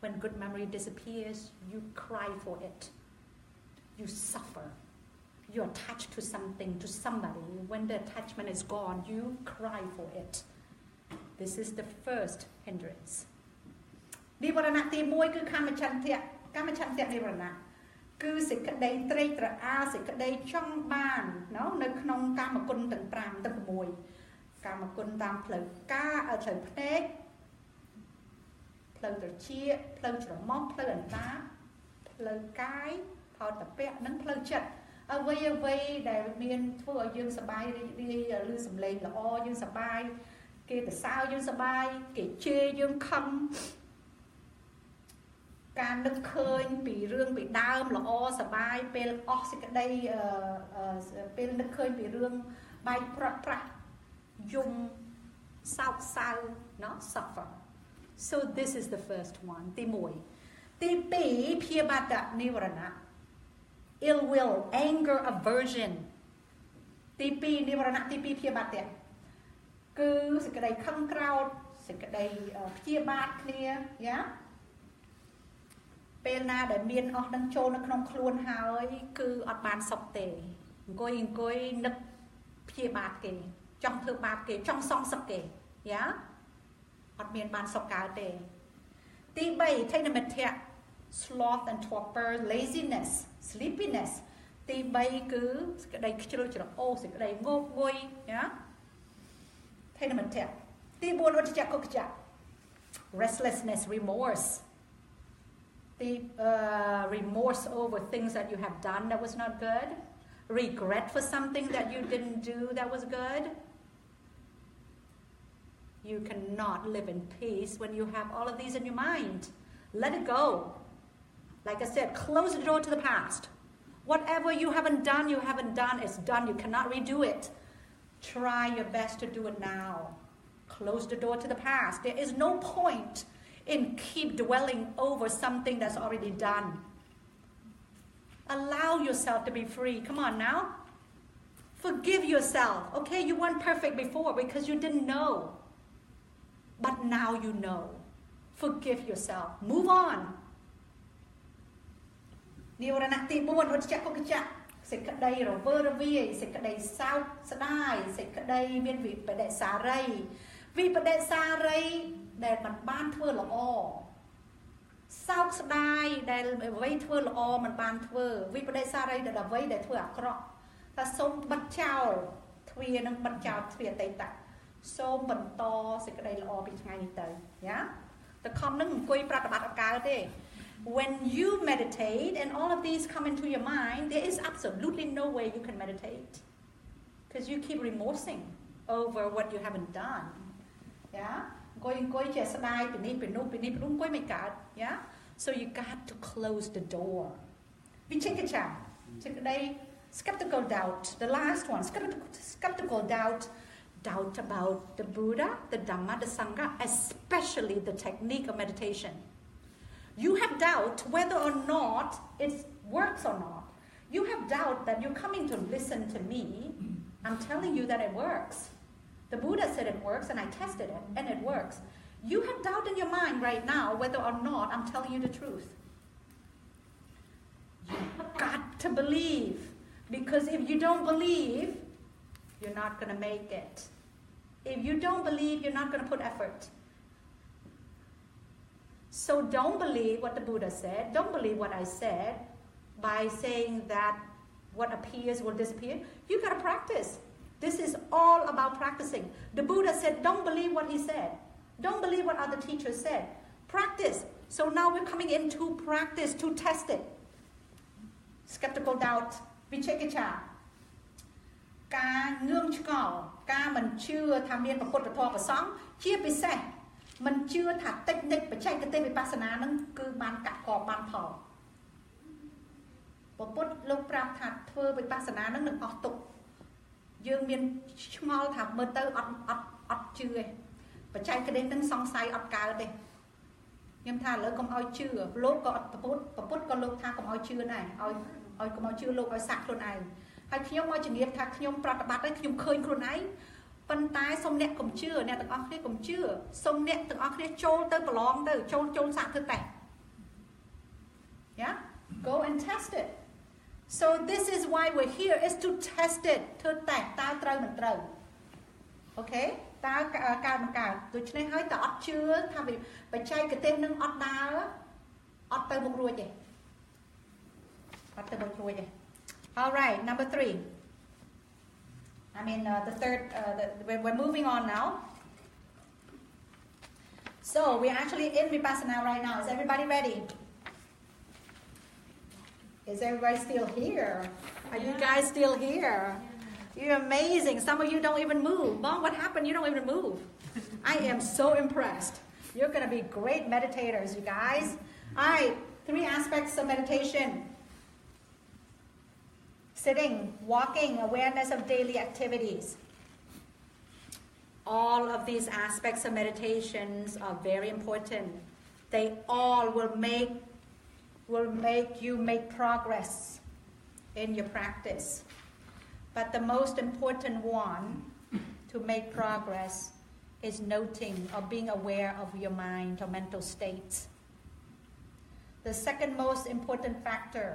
When good memory disappears, you cry for it. You suffer. You're attached to something, to somebody. When the attachment is gone, you cry for it. This is the first hindrance. Nivarana ti moi cứ kamachantia nivarana. Cứ sự cách đây trây tra a sự cách đây trong bàn nó nơiក្នុងកម្មគុណទាំង5ទាំង6កម្មគុណតាមផ្លូវកាយផ្លូវភ្នែកផ្លូវត្រចៀកផ្លូវច្រមុះផ្លូវអណ្ដាតផ្លូវកាយផោតពៈនិងផ្លូវចិត្តអ្វីដែលមានធ្វើឲ្យយើងសប្បាយរីករាយឬសំឡេងល្អយើងសប្បាយគេទៅសើយើងសប្បាយគេជេរយើងខឹងការនឹកឃើញពីរឿងពីដើមល្អសប្បាយពេលអស់សេចក្តីពេលនឹកឃើញពីរឿងបែកប្រត់ប្រាស់យំសោកសៅ not suffer. So this is the first one. ទី1ទី2 piyabada nivarana, ill will, anger, aversion. ទី2 nivarana ទី2 piyabada គឺសេចក្តីខឹងក្រោធសេចក្តីព្យាបាទគ្នាយ៉ាពេលណាដែលមានអស់នឹងចូលនៅក្នុងខ្លួនហើយគឺអត់បានសុខទេអង្គុយនឹកព្យាបាទគេចង់ធ្វើបាបគេចង់សងសឹកគេយ៉ាអត់មានបានសុខកើតទេទី3 tinameda, sloth and torpor, laziness, sleepiness. ទី3គឺសេចក្តីខ្ជិលច្រអូសសេចក្តីងប់ងុយយ៉ាtinameda. ទី4 uddhacca kukkacca, restlessness, remorse. The remorse over things that you have done that was not good, regret for something that you didn't do that was good. You cannot live in peace when you have all of these in your mind. Let it go. Like I said, close the door to the past. Whatever you haven't done, it's done. You cannot redo it. Try your best to do it now. Close the door to the past. There is no point in keep dwelling over something that's already done. Allow yourself to be free. Come on now. Forgive yourself. Okay, you weren't perfect before because you didn't know. But now you know. Forgive yourself. Move on. Nivarana ti 4 uddhacca kukkacca សេចក្តីរវើរវាយសេចក្តីសោកស្ដាយសេចក្តីមានវិបដិសារីដែលមិនបានធ្វើល្អសោកស្ដាយដែលអ្វីធ្វើល្អមិនបានធ្វើវិបដិសារីដែលអ្វីដែលធ្វើអាក្រក់ថាសូមបិទចោលទ្វារនឹងបិទចោលទ្វារអតីតសូមបន្តសេចក្តីល្អពីថ្ងៃនេះទៅយ៉ាតខំនឹងអង្គុយប្រតិបត្តិអត់កើតទេ When you meditate and all of these come into your mind, there is absolutely no way you can meditate because you keep remorsing over what you haven't done. Yeah? Going just slide beneath, yeah? So you got to close the door. Vichikicca, skeptical doubt. The last one, skeptical doubt doubt about the Buddha, the Dhamma, the Sangha, especially the technique of meditation. You have doubt whether or not it works or not. You have doubt that you're coming to listen to me. I'm telling you that it works. The Buddha said it works, and I tested it, and it works. You have doubt in your mind right now whether or not I'm telling you the truth. You've got to believe, because if you don't believe, you're not going to make it. If you don't believe, you're not going to put effort. So don't believe what the Buddha said. Don't believe what I said by saying that what appears will disappear. You got to practice. This is all about practicing. The Buddha said, don't believe what he said. Don't believe what other teachers said. Practice. So now we're coming into practice to test it. Skeptical doubt, vichikicha. ការងឿងឆ្ងល់ការមិនជឿថាមានព្រះពុទ្ធធម៌ប្រសង្ឃជាពិសេសមិនជឿថាតិចនិចបច្ចេកទេសវិបស្សនានឹងគឺបានកាត់កបានផលព្រះពុទ្ធលោកប្រាប់ថាធ្វើវិបស្សនានឹងនឹងអស់ទុក្ខយើងមានឆ្ងល់ថាមើលទៅអត់ជឿទេបច្ចេកទេសនឹងសង្ស័យអត់កើតទេខ្ញុំថាឥឡូវកុំឲ្យជឿលោកក៏អត់ព្រះពុទ្ធក៏លោកថាកុំឲ្យជឿដែរឲ្យកុំឲ្យជឿលោកឲ្យសាក់ខ្លួនឯងហើយខ្ញុំមកជំរាបថាខ្ញុំប្រតិបត្តិហើយខ្ញុំឃើញខ្លួនឯងប៉ុន្តែសូមអ្នកកុំជឿអ្នកទាំងអស់គ្នាកុំជឿសូមអ្នកទាំងអស់គ្នាចូលទៅប្រឡងទៅចូលសាក់ធ្វើតេស្ត Yeah go and test it so this is why we're here is to test it ធ្វើតេស្តតើត្រូវមិនត្រូវ Okay តើកើតមិនកើតដូច្នេះហើយតើអត់ជឿថាបច្ចេកទេសនឹងអត់ដើរអត់ទៅមុខរួចទេអត់ទៅមុខរួចទេ All right, number 3. The third, we're moving on now. So we're actually in Vipassana right now. Is everybody ready? Is everybody still here? Are you guys still here? You're amazing. Some of you don't even move. Mom, what happened? You don't even move. I am so impressed. You're going to be great meditators, you guys. All right, 3 aspects of meditation. Sitting, walking, awareness of daily activities. All of these aspects of meditations are very important. They all will make you make progress in your practice. But the most important one to make progress is noting or being aware of your mind or mental states. The second most important factor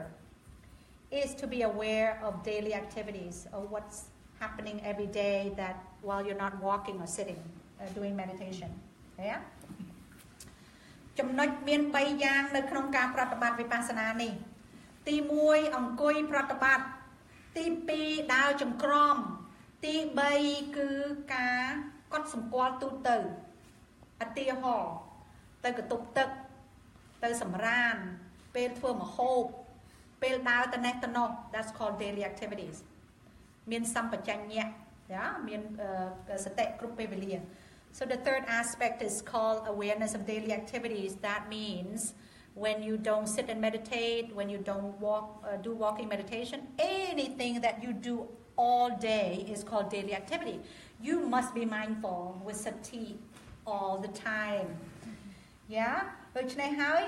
is to be aware of daily activities or what's happening every day that while you're not walking or sitting, doing meditation. Yeah? ចំណុចមាន3យ៉ាងនៅក្នុងការប្រតិបត្តិវិបស្សនានេះទី1អង្គុយប្រតិបត្តិទី2ដើរចង្ក្រមទី3គឺការកត់សម្គាល់ទូទៅឧទាហរណ៍ទៅកតុបទឹកទៅសម្រានពេលធ្វើម្ហូបពេលដើរទៅនេះទៅនោះ that's called daily activities មានសម្បជញ្ញៈមានសតិគ្រប់ពេលវេលា so the third aspect is called awareness of daily activities that means when you don't sit and meditate when you don't do walking meditation anything that you do all day is called daily activity you must be mindful with sati all the time yeah ដូច្នេះហើយ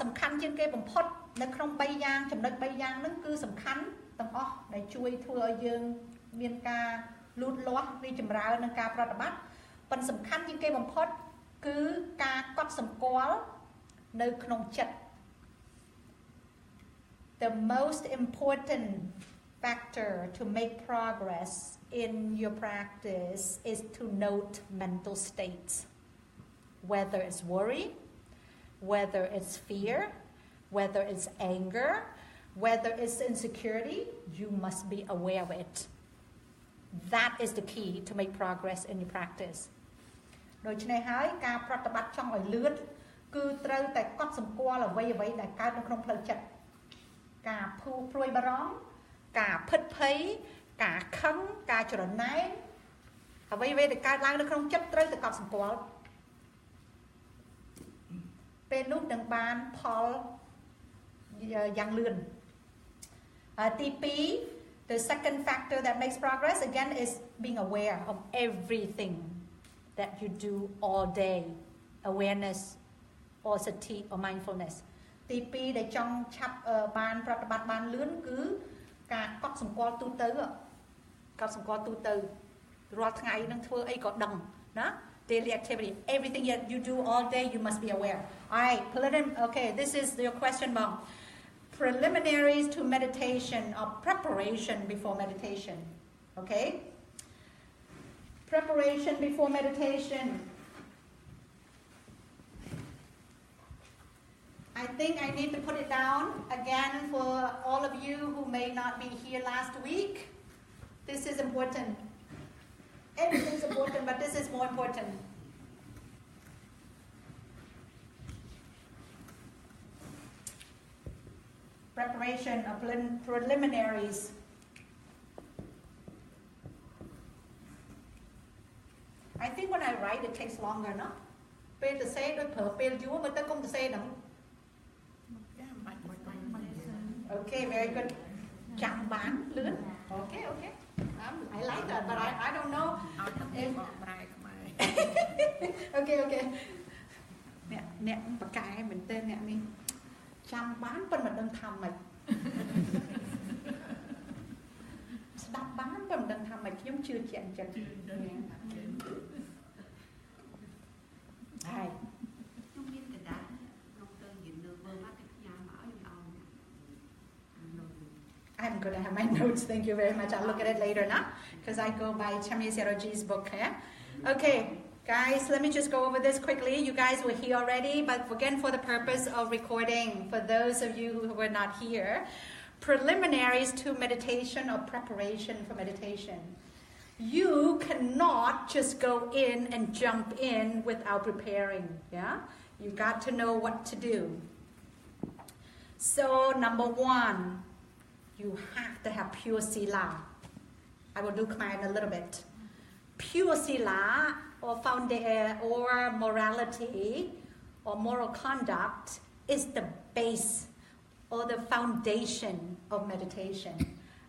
សំខាន់ជាងគេបំផុតនៅក្នុង3យ៉ាងចំណុច3យ៉ាងហ្នឹងគឺសំខាន់ទាំងអស់ដែលជួយធ្វើឲ្យយើងមានការលូតលាស់រីចម្រើននិងការប្រតិបត្តិប៉ុន្តែសំខាន់ជាងគេបំផុតគឺការកត់សម្គាល់នៅក្នុងចិត្ត The most important factor to make progress in your practice is to note mental states whether it's worry whether it's fear whether it's anger, whether it's insecurity, you must be aware of it. That is the key to make progress in your practice. ដូច្នេះហើយការប្រតិបត្តិចង់ឲ្យលឿនគឺត្រូវតែកត់សម្គាល់អ្វីដែលកើតនៅក្នុងផ្លូវចិត្តការព្រួយបារម្ភការភិតភ័យការខឹងការច្រណែនអ្វីដែលកើតឡើងនៅក្នុងចិត្តត្រូវតែកត់សម្គាល់ពេលនោះនឹងបានផលយ៉ាងលឿនទី2 The second factor that makes progress, again, is being aware of everything that you do all day. Awareness or sati or mindfulness. ទី2 ដែលចង់ឆាប់បានប្រតិបត្តិបានលឿនគឺការកត់សម្គាល់ទូទៅរាល់ថ្ងៃនឹងធ្វើអីក៏ដឹងណា daily activity everything that you do all day you must be aware. Alright, okay, this is your question, Mom. Preliminaries to meditation or preparation before meditation. Okay? Preparation before meditation. I think I need to put it down again for all of you who may not be here last week. This is important. Everything is important, but this is more important. Preparation of preliminaries. I think when I write it takes longer, no? ពេលទៅសេដូចប្រើពេលយូរមើលទៅកុំទៅសេហ្នឹង Okay, very good. ចាំបានលឿន Okay. I like that, but I don't know if Okay. អ្នកបកកែមែនតើអ្នកនេះចាំបានប៉ុន្តែមិនដឹងថាម៉េចស្ដាប់បានប៉ុន្តែមិនដឹងថាម៉េចខ្ញុំជឿជាក់អញ្ចឹងហើយ I'm going to have my notes. Thank you very much. I'll look at it later now because I go by Chami Seroji's book. Yeah? Okay, guys, let me just go over this quickly. You guys were here already, but again, for the purpose of recording, for those of you who were not here, preliminaries to meditation or preparation for meditation. You cannot just go in and jump in without preparing. Yeah, you got to know what to do. So, number 1. You have to have pure sila. I will do Khmer in a little bit. Pure sila or morality or moral conduct is the base or the foundation of meditation.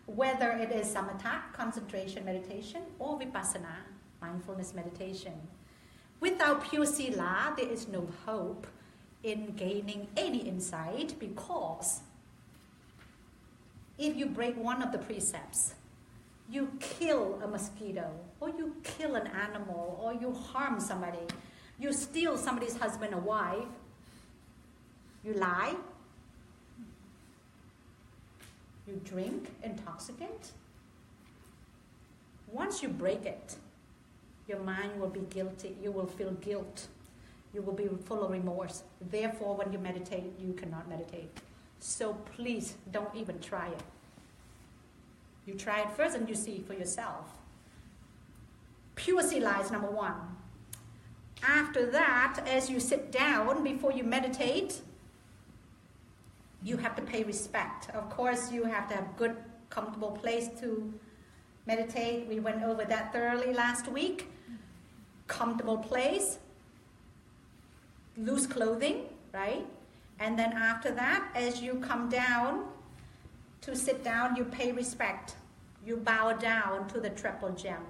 Whether it is samatha, concentration meditation, or vipassana, mindfulness meditation. Without pure sila, there is no hope in gaining any insight because if you break one of the precepts, you kill a mosquito, or you kill an animal, or you harm somebody, you steal somebody's husband or wife, you lie, you drink intoxicant. Once you break it, your mind will be guilty, you will feel guilt, you will be full of remorse. Therefore, when you meditate, you cannot meditate. So please don't even try it. You try it first and you see for yourself. Pure sila is number 1. After that, as you sit down before you meditate, you have to pay respect. Of course, you have to have good, comfortable place to meditate. We went over that thoroughly last week. Comfortable place, loose clothing, right? And then after that, as you come down to sit down, you pay respect. You bow down to the triple gem.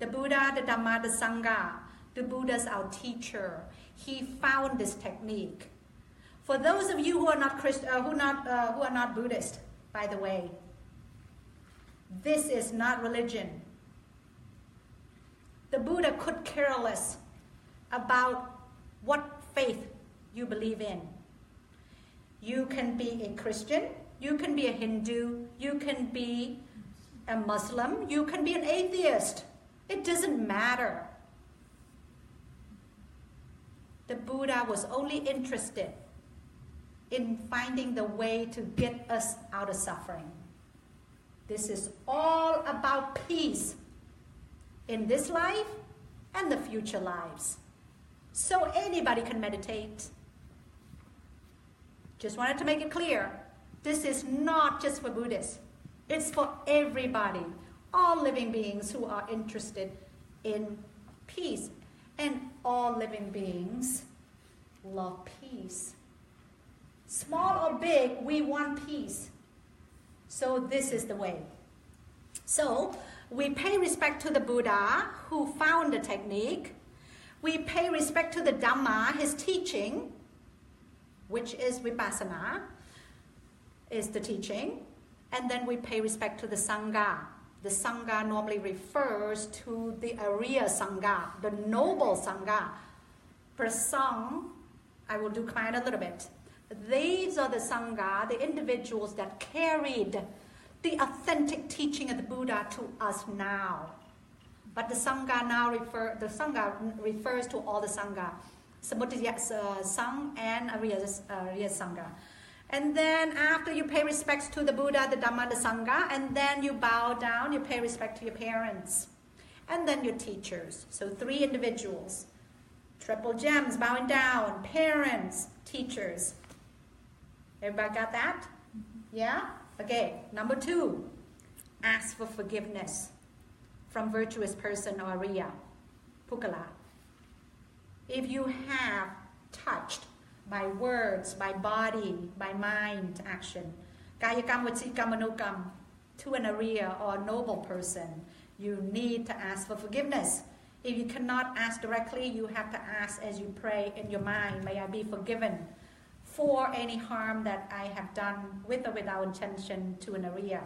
The Buddha, the Dhamma, the Sangha. The Buddha is our teacher. He found this technique. For those of you who are not who are not Buddhist, by the way, this is not religion. The Buddha could care less about what faith you believe in. You can be a Christian, you can be a Hindu, you can be a Muslim, you can be an atheist. It doesn't matter. The Buddha was only interested in finding the way to get us out of suffering. This is all about peace in this life and the future lives. So anybody can meditate. Just wanted to make it clear. This is not just for Buddhists. It's for everybody. All living beings who are interested in peace. And all living beings love peace. Small or big, we want peace. So this is the way. So we pay respect to the Buddha who found the technique. We pay respect to the Dhamma, his teaching, which is Vipassana, is the teaching. And then we pay respect to the Sangha. The Sangha normally refers to the Arya Sangha, the noble Sangha. Prasang, I will do Khmer a little bit. These are the Sangha, the individuals that carried the authentic teaching of the Buddha to us now. But the Sangha now refers to all the Sangha. Samudaya Sang and Arya Sangha. And then after you pay respects to the Buddha, the Dhamma, the Sangha, and then you bow down, you pay respect to your parents. And then your teachers. So 3 individuals. Triple gems, bowing down, parents, teachers. Everybody got that? Yeah? Okay, number 2. Ask for forgiveness from virtuous person or Arya, Pukala. If you have touched by words, by body, by mind action, Kayakam, Vachikam, Manokam, to an Arya or a noble person, you need to ask for forgiveness. If you cannot ask directly, you have to ask as you pray in your mind, may I be forgiven for any harm that I have done with or without intention to an Arya.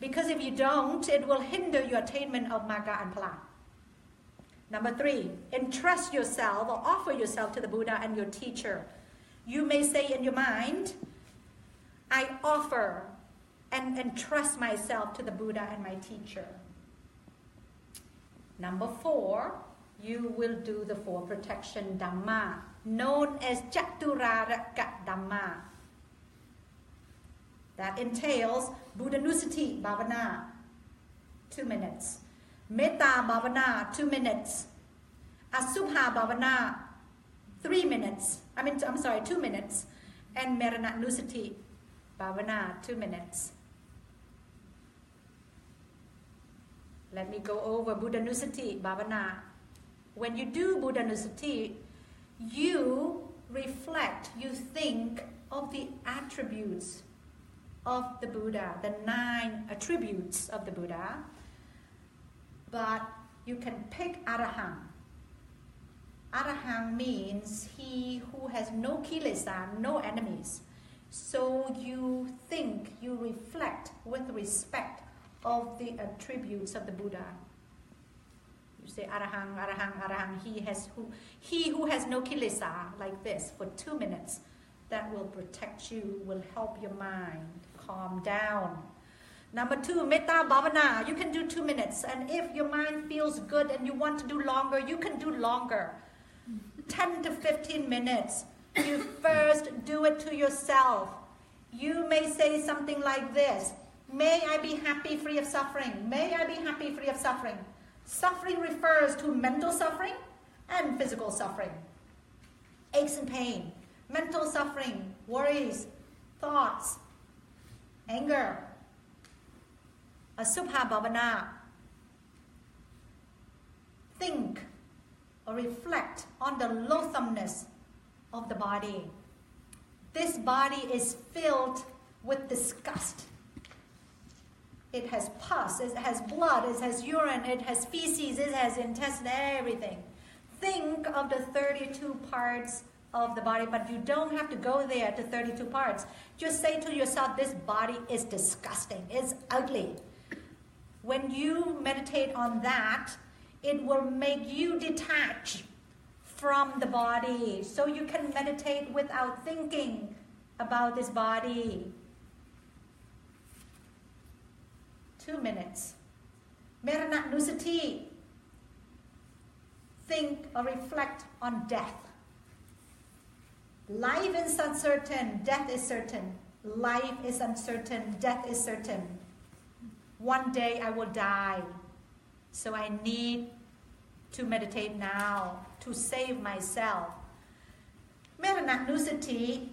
Because if you don't, it will hinder your attainment of Magga and Phala. Number 3, entrust yourself or offer yourself to the Buddha and your teacher. You may say in your mind, I offer and entrust myself to the Buddha and my teacher. Number 4, you will do the 4 protection Dhamma, known as Chaturaraka Dhamma. That entails Buddhanusati Bhavana, 2 minutes. Metta Bhavana, 2 minutes. Asubha Bhavana, 2 minutes. And Marananusati Bhavana, 2 minutes. Let me go over Buddhanusati Bhavana. When you do Buddhanusati, you reflect, you think of the attributes of the Buddha, the 9 attributes of the Buddha. But you can pick Arahant. Arahant means he who has no kilesa, no enemies. So you think, you reflect with respect of the attributes of the Buddha. You say Arahant, Arahant, Arahant. He who has no kilesa, like this, for 2 minutes. That will protect you, will help your mind calm down. Number 2, Metta Bhavana. You can do 2 minutes. And if your mind feels good and you want to do longer, you can do longer. 10 to 15 minutes. You first do it to yourself. You may say something like this. May I be happy, free of suffering. May I be happy, free of suffering. Suffering refers to mental suffering and physical suffering. Aches and pain. Mental suffering, worries, thoughts, anger. Asubha Bhavana. Think or reflect on the loathsomeness of the body. This body is filled with disgust. It has pus, it has blood, it has urine, it has feces, it has intestine, everything. Think of the 32 parts of the body, but you don't have to go there to 32 parts. Just say to yourself, this body is disgusting, it's ugly. When you meditate on that, it will make you detach from the body, so you can meditate without thinking about this body. 2 minutes. Marananusati. Think or reflect on death. Life is uncertain, death is certain. Life is uncertain, death is certain. One day I will die, so I need to meditate now to save myself. Marananusati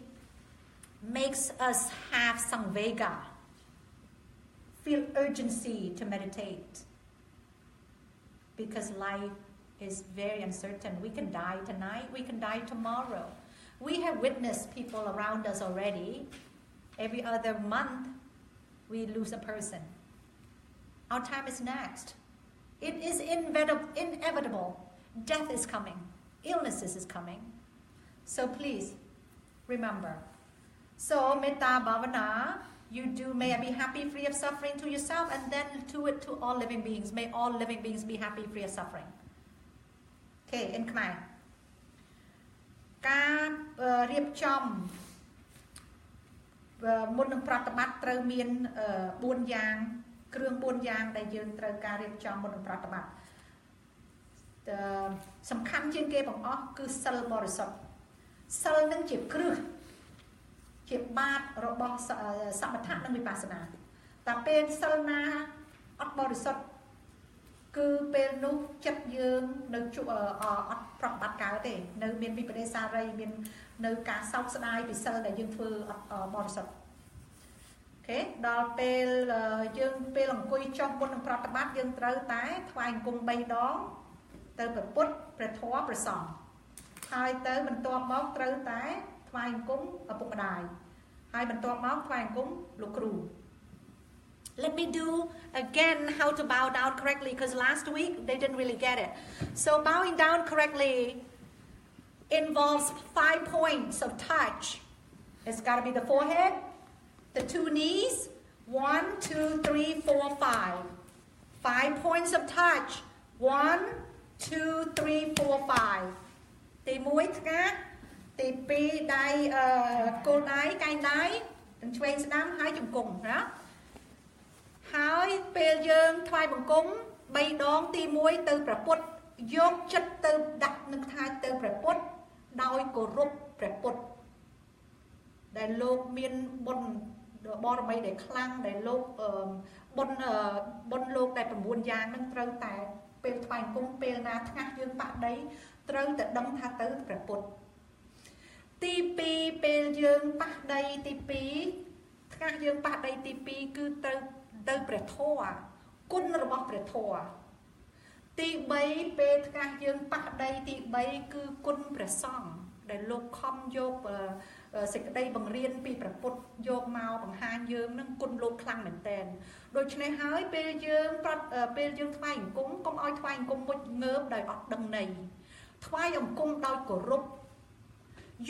makes us have samvega, feel urgency to meditate, because life is very uncertain. We can die tonight, we can die tomorrow. We have witnessed people around us already. Every other month, we lose a person. Our time is next. It is inevitable. Death is coming. Illnesses is coming. So please, remember. So, Metta Bhavana, you do, may I be happy, free of suffering to yourself, and then do it to all living beings. May all living beings be happy, free of suffering. Okay, in Khmer. ការរៀបចំមុននឹងប្រតិបត្តិត្រូវមាន4យ៉ាងគ្រឿង4យ៉ាងដែលយើងត្រូវការរៀបចំមុននឹងប្រតិបត្តិសំខាន់ជាងគេបង្អស់គឺសិលបរិសុទ្ធសិលនឹងជាគ្រឹះជាបាតរបស់សមថៈនិងវិបស្សនាតែពេលសិលណាអត់បរិសុទ្ធគឺពេលនោះចិត្តយើងនៅអត់ប្រតិបត្តិកើតទេនៅមានវិបដិសារីមាននៅការសោកស្ដាយពីសិលដែលយើងធ្វើអត់បរិសុទ្ធអូខេដល់ពេលយើងពេលអង្គុយចុះមុននឹងប្រតិបត្តិយើងត្រូវតែថ្វាយអង្គម3ដងទៅព្រះពុទ្ធព្រះធម៌ព្រះសង្ឃហើយទៅបន្ទាប់មកត្រូវតែថ្វាយអង្គមឪពុកម្ដាយហើយបន្ទាប់មកថ្វាយអង្គមលោកគ្រូ Let me do again how to bow down correctly because last week they didn't really get it. So bowing down correctly involves 5 points of touch. It's got to be the forehead, the 2 knees, 1, 2, 3, 4, 5. 5 points of touch. 1, 2, 3, 4, 5. ទី1ថ្ងាសទី2ដៃគល់ដៃកែងដៃទាំងឆ្វេងស្ដាំហើយជង្គង់ណាហើយពេលយើងថ្វាយបង្គំ3ដងទី1ទៅព្រះពុទ្ធយកចិត្តទៅដាក់នឹងថ្វាយទៅព្រះពុទ្ធដោយគោរពព្រះពុទ្ធដែលលោកមានបុណ្យបរមីដែលខ្លាំងដែលលោកបុណ្យលោកដែល9យ៉ាងនឹងត្រូវតែពេលថ្វាយបង្គំពេលណាថ្ងាសយើងប៉ះដីត្រូវតែដឹងថាទៅព្រះពុទ្ធទី2ពេលយើងប៉ះដីទី2ថ្ងាសយើងប៉ះដីទី2គឺទៅព្រះធម៌គុណរបស់ព្រះធម៌ទី3ពេលថ្ងាសយើងប៉ះដីទី3គឺគុណព្រះសង្ឃដែលលោកខំយកសេចក្តីបង្រៀនពីព្រះពុទ្ធយកមកបង្ហាញយើងនឹងគុណលោកខ្លាំងមែនទែនដូច្នេះហើយពេលយើងថ្វាយអង្គមកុំឲ្យថ្វាយអង្គមមុជងើបដោយអត់ដឹងន័យថ្វាយអង្គមដោយគោរព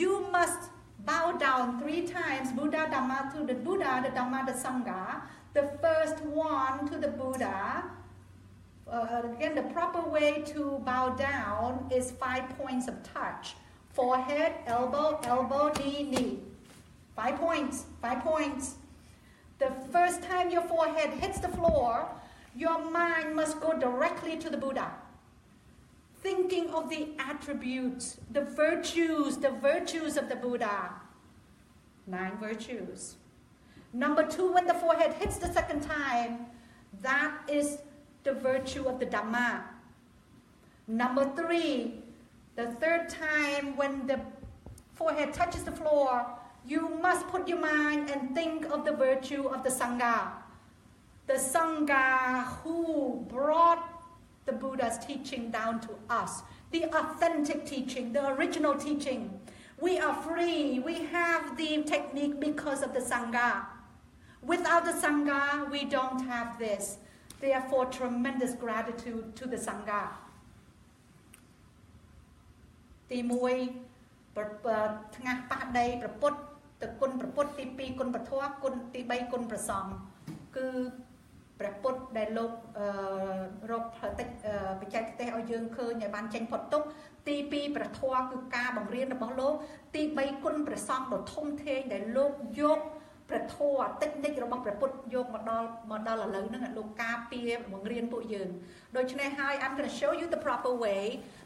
You must bow down 3 times Buddha Dhamma to the Buddha the Dhamma the Sangha the first one to the Buddha again the proper way to bow down is 5 points of touch forehead elbow knee 5 points the first time your forehead hits the floor your mind must go directly to the Buddha thinking of the attributes the virtues of the Buddha 9 virtues Number 2, when the forehead hits the second time, that is the virtue of the Dhamma. Number 3, the third time when the forehead touches the floor, you must put your mind and think of the virtue of the Sangha. The Sangha who brought the Buddha's teaching down to us. The authentic teaching, the original teaching. We are free. We have the technique because of the Sangha. Without the Sangha, we don't have this. Therefore, tremendous gratitude to the Sangha. ទី1ថ្ងាសប៉ះដីព្រះពុទ្ធទៅគុណព្រះពុទ្ធទី2គុណព្រះធម៌គុណទី3គុណព្រះសង្ឃគឺព្រះពុទ្ធដែលលោករកផ្លូវទឹកបច្ចេកទេសឲ្យយើងឃើញឲ្យបានចេញផុតទុក្ខទី2ព្រះធម៌គឺការបង្រៀនរបស់លោកទី3គុណព្រះសង្ឃដ៏ធំធេងដែលលោកយកព្រះធម៌តិចនិចរបស់ព្រះពុទ្ធយកមកដល់ឥឡូវហ្នឹងលោកការពារបង្រៀនពួកយើងដូច្នេះហើយ I'm going to show you the proper way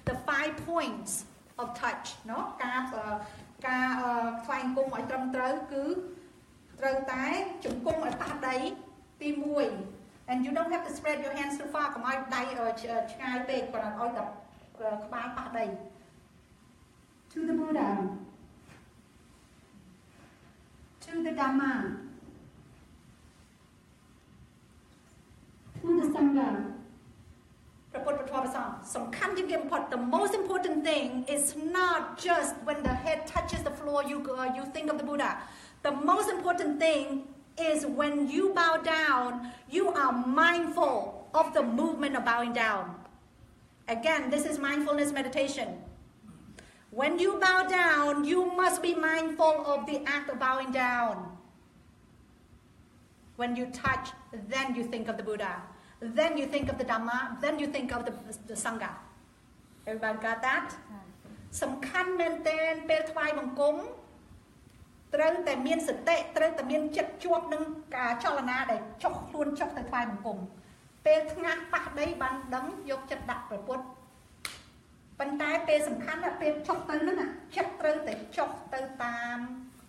the 5 points of touch เนาะការថ្វាយអង្គមឲ្យត្រឹមត្រូវគឺត្រូវតែជង្គង់ឲ្យប៉ះដីទី1 and you don't have to spread your hands too far កុំឲ្យដៃឆ្ងាយពេកប៉ុន្តែឲ្យតែក្បាលប៉ះដី to the Buddha to the Dhamma to the Sangha ព្រះពុទ្ធព្រះធម៌ព្រះសង្ឃសំខាន់ជាងគេបំផុត the most important thing is not just when the head touches the floor you think of the Buddha the most important thing is when you bow down, you are mindful of the movement of bowing down. Again, this is mindfulness meditation. When you bow down, you must be mindful of the act of bowing down. When you touch, then you think of the Buddha. Then you think of the Dhamma. Then you think of the Sangha. Everybody got that? សំខាន់មែនទែនពេលថ្វាយបង្គំត្រូវតែមានសតិត្រូវតែមានចិត្តជាប់នឹងការចលនាដែលចុះខ្លួនចុះទៅថ្វាយបង្គំពេលថ្ងាសប៉ះដីបានដឹងយកចិត្តដាក់ព្រះពុទ្ធប៉ុន្តែពេលសំខាន់ណាពេលចុះទៅហ្នឹងចិត្តត្រូវតែចុះទៅតាម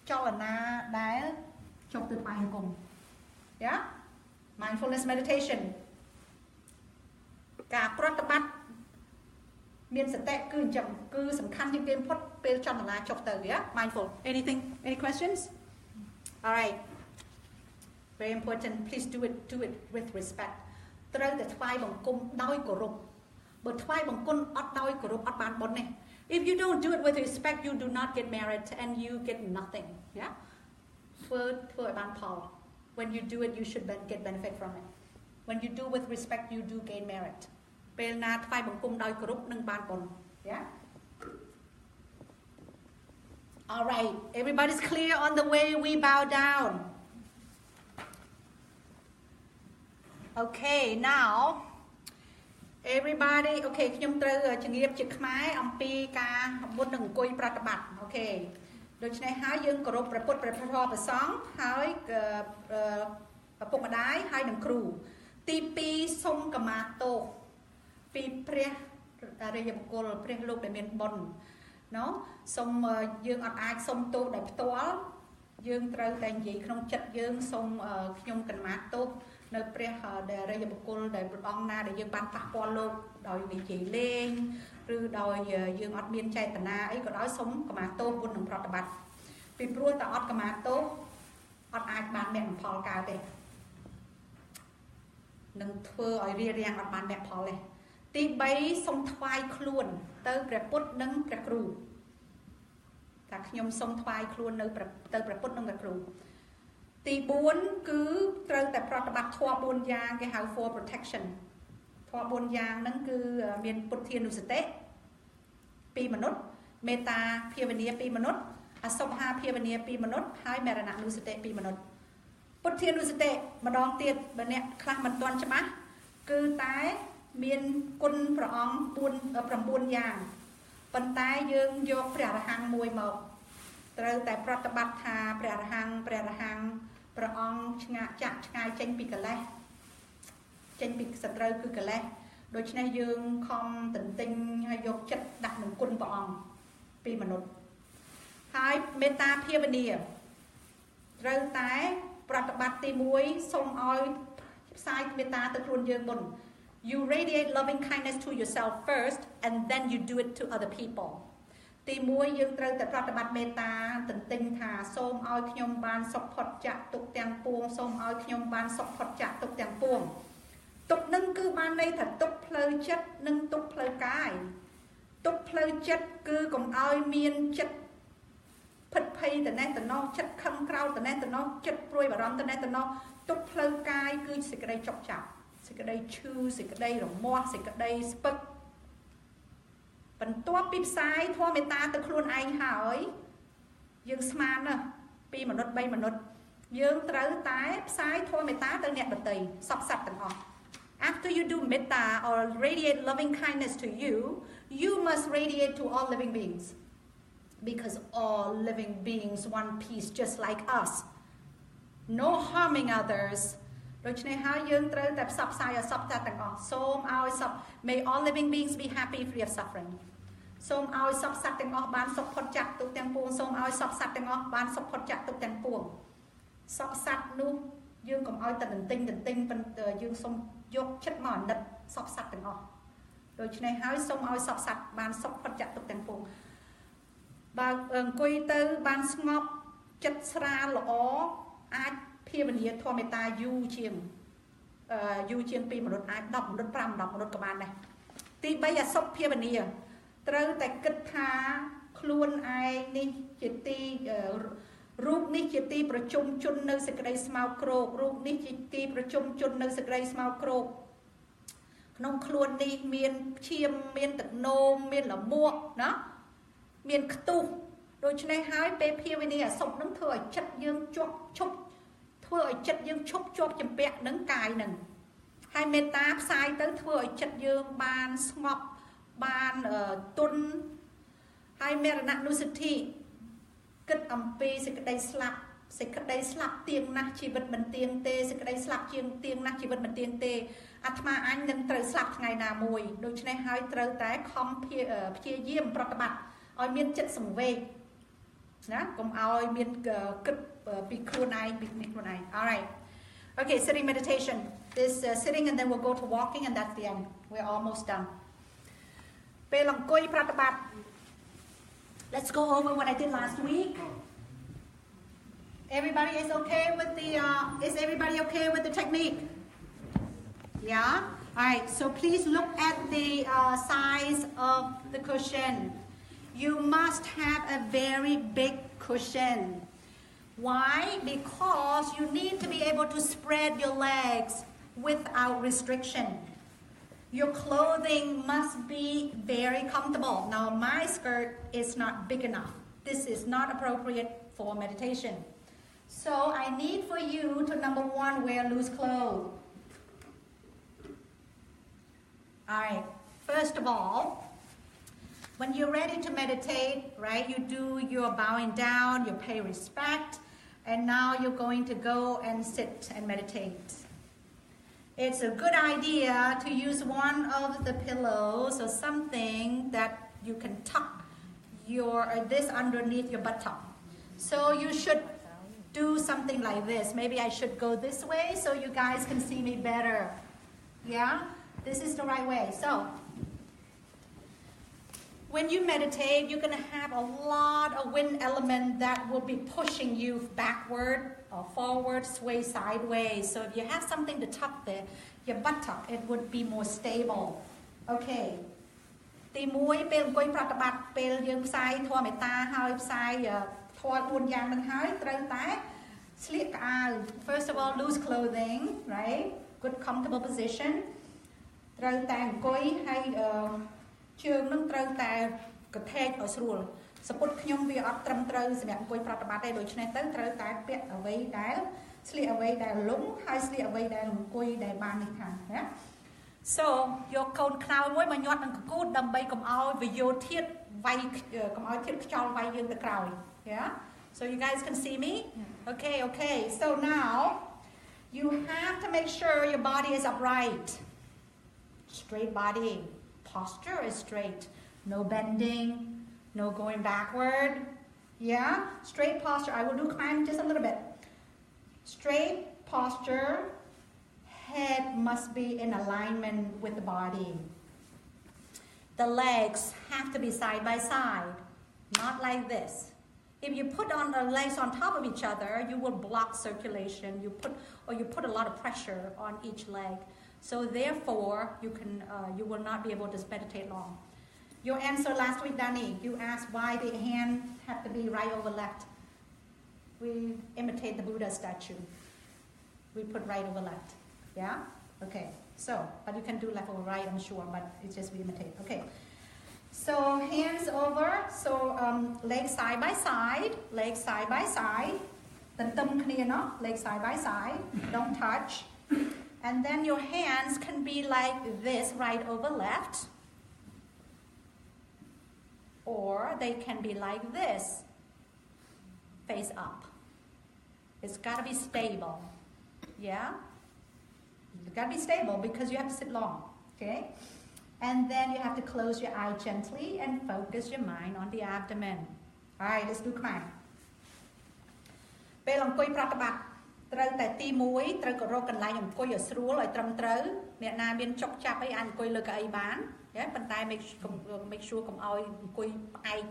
ចលនាដែលចុះទៅថ្វាយបង្គំ Yeah mindfulness meditation ការប្រតិបត្តិមានសតិគឺអញ្ចឹងគឺសំខាន់ជាងគេបំផុតពេលចលនាចុះទៅ Yeah mindful any questions all right very important please do it with respect ត្រូវតែថ្វាយបង្គំដោយគោរពបើថ្វាយបង្គំអត់ដោយគោរពអត់បានបុណ្យទេ if you don't do it with respect you do not get merit and you get nothing Yeah ធ្វើឲ្យបានផល when you do it you should get benefit from it when you do with respect you do gain merit ពេលណាថ្វាយបង្គំដោយគោរពនឹងបានបុណ្យ Yeah all right everybody's clear on the way we bow down okay now everybody okay ខ្ញុំត្រូវជំរាបជាខ្មែរអំពីការមុននឹងអង្គុយប្រតិបត្តិ okay ដូច្នេះហើយយើងគោរពព្រះពុទ្ធព្រះធម៌ព្រះសង្ឃហើយឪពុកម្ដាយហើយនឹងគ្រូទី2សូមកម្មាទោសពីព្រះរាជបុគ្គលព្រះលោកដែលមានបុណ្យណូសូមយើងអត់អាចសូមទោសដោយផ្ទាល់យើងត្រូវតែនិយាយក្នុងចិត្តយើងសូមខ្ញុំកម្មាទោសនៅព្រះដែលរាជបុគ្គលដែលព្រះអង្គណាដែលយើងបានប៉ះពាល់លោកដោយនិយាយលេងឬដោយយើងអត់មានចេតនាអីក៏ដោយសូមកម្មាទោសមុននឹងប្រតិបត្តិពីព្រោះតែអត់កម្មាទោសអត់អាចបានមគ្គផលកើតទេនឹងធ្វើឲ្យរារាំងអត់បានមគ្គផលទេទី3សូមថ្វាយខ្លួនទៅព្រះពុទ្ធនិងព្រះគ្រូតែខ្ញុំសូមថ្វាយខ្លួននៅទៅព្រះពុទ្ធនិងព្រះគ្រូទី4គឺត្រូវតែប្រតិបត្តិធម៌4យ៉ាងគេហៅ for protection ធម៌4យ៉ាងហ្នឹងគឺមានពុទ្ធានុសតិពីមនុស្សមេត្តាភាវនាពីមនុស្សអសុភាភាវនាពីមនុស្សហើយមរណនុសតិពីមនុស្សពុទ្ធានុសតិម្ដងទៀតបើអ្នកខ្លះមិនទាន់ច្បាស់គឺតែមានគុណព្រះអង្គ9យ៉ាងប៉ុន្តែយើងយកព្រះអរហង្គមួយមកត្រូវតែប្រតិបត្តិថាព្រះអរហង្គព្រះអង្គឆ្ងាយចេញពីកិលេសចេញពីសត្រូវគឺកិលេសដូច្នេះយើងខំទន្ទិញហើយយកចិត្តដាក់នឹងគុណព្រះអង្គពីមនុស្សហើយមេត្តាភាវនាត្រូវតែប្រតិបត្តិទី1សូមឲ្យផ្សាយមេត្តាទៅខ្លួនយើងមុនYou radiate loving kindness to yourself first and then you do it to other people ទី1យើងត្រូវតែប្រតិបត្តិមេត្តាទន្ទិញថាសូមឲ្យខ្ញុំបានសុខផុតចាកទុក្ខទាំងពួងសូមឲ្យខ្ញុំបានសុខផុតចាកទុក្ខទាំងពួងទុក្ខនឹងគឺបានន័យថាទុក្ខផ្លូវចិត្តនិងទុក្ខផ្លូវកាយទុក្ខផ្លូវចិត្តគឺកុំឲ្យមានចិត្តភិតភ័យទៅណេះទៅនោះចិត្តខឹងក្រោធទៅណេះទៅនោះចិត្តព្រួយបារម្ភទៅណេះទៅនោះទុក្ខផ្លូវកាយគឺសេចក្តីចុកចាប់សេចក្តីឈឺសេចក្តីរមាស់សេចក្តីស្ពឹកបន្ទាប់ពីផ្សាយធម៌មេត្តាទៅខ្លួនឯងហើយយើងស្មានណាពីមនុស្ស3មនុស្សយើងត្រូវតែផ្សាយធម៌មេត្តាទៅអ្នកដទៃសពសត្វទាំងអស់ After you do metta or radiate loving kindness to you, you must radiate to all living beings because all living beings want peace just like us. No harming others. ដូច្នេះហើយយើងត្រូវតែផ្សព្វផ្សាយឲ្យសពតែទាំងអស់សូមឲ្យសព May all living beings be happy free of suffering សូមឲ្យសពសត្វទាំងអស់បានសុខផុតចាកទុក្ខទាំងពួងសូមឲ្យសពសត្វទាំងអស់បានសុខផុតចាកទុក្ខទាំងពួងសពសត្វនោះយើងកុំឲ្យតែទន្ទិញយើងសូមយកចិត្តមកអាណិតសពសត្វទាំងអស់ដូច្នេះហើយសូមឲ្យសពសត្វបានសុខផុតចាកទុក្ខទាំងពួងបើអង្គុយទៅបានស្ងប់ចិត្តស្រាលល្អអាចភាវនាធម៌មេត្តាយូរជាងពីមនុស្សអាច10មនុស្ស5 10មនុស្សក៏បានដែរទី3អសុខភាវនាត្រូវតែគិតថាខ្លួនឯងនេះជាទី រូបនេះជាទីប្រជុំជននៅសេចក្តីស្មោកគ្រោករូបនេះជាទីប្រជុំជននៅសេចក្តីស្មោកគ្រោកក្នុងខ្លួននេះមានឈាមមានទឹកនោមមានលមួកណាមានខ្ទុះដូច្នេះហើយពេលភាវនាអសុបនឹងធ្វើឲ្យចិត្តយើងជាប់ឈប់ធ្វើឲ្យចិត្តយើងឈប់ជាប់ចម្ពាក់នឹងកាយនឹងហើយមេត្តាផ្សាយទៅធ្វើឲ្យចិត្តយើងបានស្ងប់បានទន់ហើយមរណនុសទ្ធិគិតអំពីសេចក្តីស្លាប់ទៀងណាស់ជីវិតមិនទៀងទេសេចក្តីស្លាប់ទៀងណាស់ជីវិតមិនទៀងទេអាត្មាអញនឹងត្រូវស្លាប់ថ្ងៃណាមួយដូច្នេះហើយត្រូវតែខំព្យាយាមប្រតិបត្តិឲ្យមានចិត្តសង្វេគណាកុំឲ្យមានគិតពីខ្លួនឯងពីខ្លួនឯង Alright okay sitting meditation this sitting and then we'll go to walking and that's the end we're almost done ពេលអង្គុយប្រតិបត្តិ let's go over what I did last week everybody is okay with the is everybody okay with the technique yeah alright so please look at the size of the cushion you must have a very big cushion. Why? Because you need to be able to spread your legs without restriction. Your clothing must be very comfortable. Now my skirt is not big enough. This is not appropriate for meditation. So I need for you to number one, wear loose clothes. Alright, first of all, when you're ready to meditate, right, you do your bowing down, you pay respect, and now you're going to go and sit and meditate. It's a good idea to use one of the pillows or something that you can tuck this underneath your buttock. So you should do something like this. Maybe I should go this way so you guys can see me better. Yeah? This is the right way. So when you meditate, you're going to have a lot of wind element that will be pushing you backward or forward, sway sideways. So if you have something to tuck there, your buttock, it would be more stable. Okay. ទី1ពេលអង្គុយប្រតិបត្តិពេលយើងផ្សាយធម៌មេត្តាហើយផ្សាយធម៌4យ៉ាងនឹងហើយត្រូវតែស្លៀកក្អាវ First of all, loose clothing, right? Good comfortable position. ត្រូវតែអង្គុយហើយជើងនឹងត្រូវតែកថេកឲ្យស្រួលសពុតខ្ញុំវាអត់ត្រឹមត្រូវសម្រាប់អង្គុយប្រតិបត្តិទេដូច្នេះទៅត្រូវតែពាក់អ្វីដែលស្លៀកអ្វីដែលលំហើយស្លៀកអ្វីដែលអង្គុយដែលបាននេះខាងណា So យកកូនខ្នើយមួយមកញាត់នឹងកគូតដើម្បីកុំឲ្យវាយោធាតុវាយកុំឲ្យធាតុខ្យល់វាយយើងទៅក្រោយ Yeah So you guys can see me Okay So now you have to make sure your body is upright straight body Posture is straight, no bending, no going backward. Yeah, straight posture. I will do climb just a little bit. Straight posture, head must be in alignment with the body. The legs have to be side by side, not like this. If you put on the legs on top of each other, you will block circulation. You put a lot of pressure on each leg. So therefore, you will not be able to meditate long. Your answer last week, Danny, you asked why the hand had to be right over left. We imitate the Buddha statue. We put right over left. Yeah? Okay. So, but you can do left over right, I'm sure, but it's just we imitate. Okay. So hands over. So legs side by side. Legs side by side. Legs side by side. Don't touch. And then your hands can be like this, right over left. Or they can be like this, face up. It's got to be stable. Yeah? It's got to be stable because you have to sit long. Okay? And then you have to close your eye gently and focus your mind on the abdomen. Alright, let's do climb. ពេលអង្គុយប្រតិបត្តិត្រូវតែទី1ត្រូវក៏រកកន្លែងអង្គុយឲ្យស្រួលឲ្យត្រឹមត្រូវអ្នកណាមានចុកចាប់អីអាចអង្គុយលើកៅអីបានប៉ុន្តែ make sure កុំឲ្យអង្គុយផ្អែក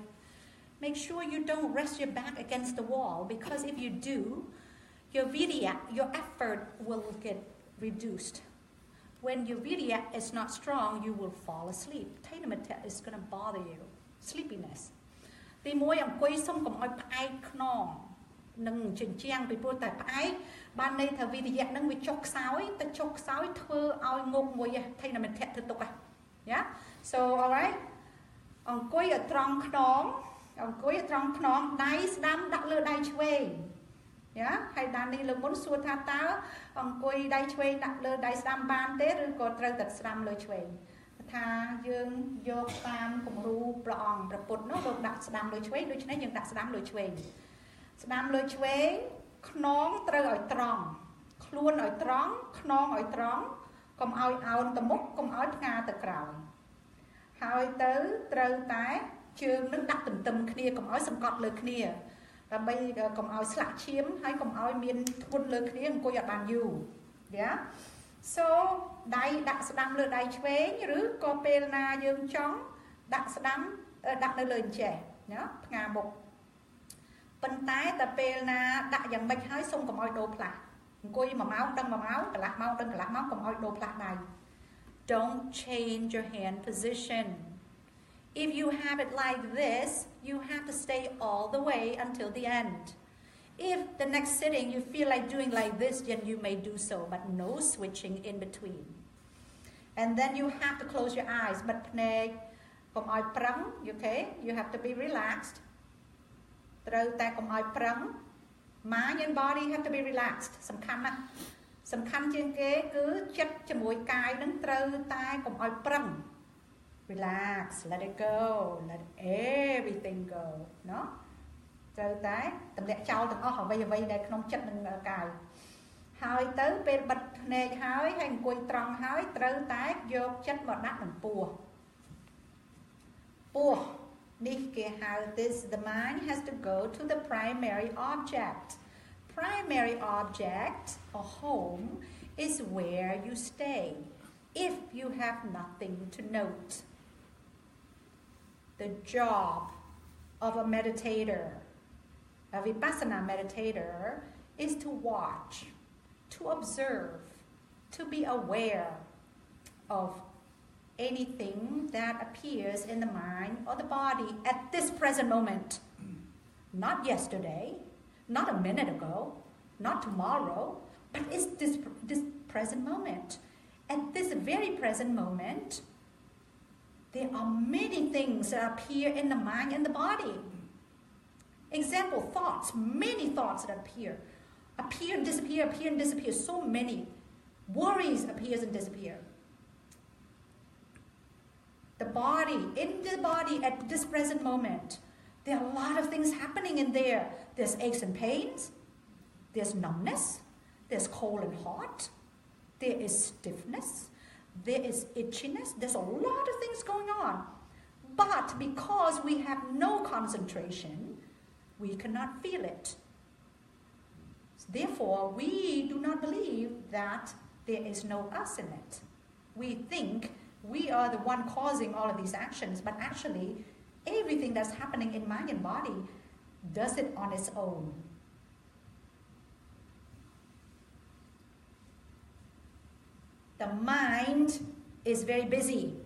make sure you don't rest your back against the wall because if you do your virya your effort will get reduced when your virya is not strong you will fall asleep tainamata is going to bother you sleepiness ទី1អង្គុយសុំកុំឲ្យផ្អែកខ្នង nâng chỉnh chiang bị buôn tại phải ban đây thờ vì thì dạng nâng bị chọc sói ta chọc sói thưa ao ngục mùi thay là mình thẹn thực tục à yeah so alright ông cúi ở trong nón đáy đám đặt lơ đáy chuê yeah hay đàn đi lưng muốn xua tha táo ông cúi đáy chuê đặt lơ đáy đám ban tết rồi còn trâu tật đám lơ chuê tha dương vô tam cùng ru plongประពុតនោះលោកដាក់ស្ដាំលើឆ្វេងដូច្នេះយើងដាក់ស្ដាំលើឆ្វេងស្ដាំលើឆ្វេងខ្នងត្រូវឲ្យត្រង់ខ្លួនឲ្យត្រង់ខ្នងឲ្យត្រង់កុំឲ្យអោនទៅមុខកុំឲ្យផ្ងាទៅក្រោយហើយទៅត្រូវតែជើងនឹងដាក់ទន្ទឹមគ្នាកុំឲ្យសង្កត់លើគ្នាដើម្បីកុំឲ្យស្លាក់ឈាមហើយកុំឲ្យមានធ្ងន់លើគ្នាអង្គុយឲ្យបានយូរយ៉ាso ដៃដាក់ស្ដាំលើដៃឆ្វេងឬក៏ពេលណាយើងចង់ដាក់ស្ដាំដាក់នៅលើអញ្ចេះណាផ្ងាមុខប៉ុន្តែតែពេលណាដាក់យ៉ាងម៉េចហើយសូមកុំឲ្យដូរផ្លាស់អង្គុយ1ម៉ោងដឹង1ម៉ោងកន្លះម៉ោងដឹងកន្លះម៉ោងកុំឲ្យដូរផ្លាស់ដៃ Don't change your hand position if you have it like this you have to stay all the way until the end If the next sitting you feel like doing like this, then you may do so, but no switching in between. And then you have to close your eyes. But okay, you have to be relaxed. Mind and body have to be relaxed. Some relax, let it go, let everything go. No? ត្រូវតែទម្លាក់ចោលទាំងអស់អ្វីដែលក្នុងចិត្តនឹងកាយហើយទៅពេលបិទភ្នែកហើយអង្គុយត្រង់ហើយត្រូវតែយកចិត្តមកដាក់នឹងពោះនេះគេហៅ this the mind has to go to the primary object or home is where you stay if you have nothing to note the job of a meditator A Vipassana meditator is to watch, to observe, to be aware of anything that appears in the mind or the body at this present moment. Not yesterday, not a minute ago, not tomorrow, but it's this present moment. At this very present moment, there are many things that appear in the mind and the body. Example, thoughts, many thoughts that appear and disappear, so many. Worries appears and disappear. In the body at this present moment, there are a lot of things happening in there. There's aches and pains, there's numbness, there's cold and hot, there is stiffness, there is itchiness, there's a lot of things going on. But because we have no concentration, we cannot feel it. Therefore, we do not believe that there is no us in it. We think we are the one causing all of these actions, but actually, everything that's happening in mind and body does it on its own. The mind is very busy.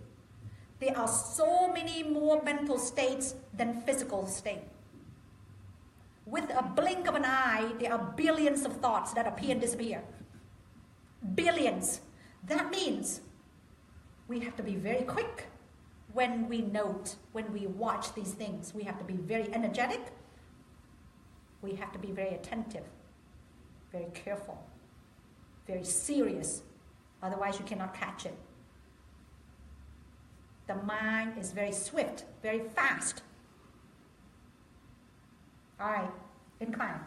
There are so many more mental states than physical states. With a blink of an eye, there are billions of thoughts that appear and disappear. Billions. That means we have to be very quick when we note, when we watch these things. We have to be very energetic. We have to be very attentive, very careful, very serious. Otherwise, you cannot catch it. The mind is very swift, very fast. Alright, incline.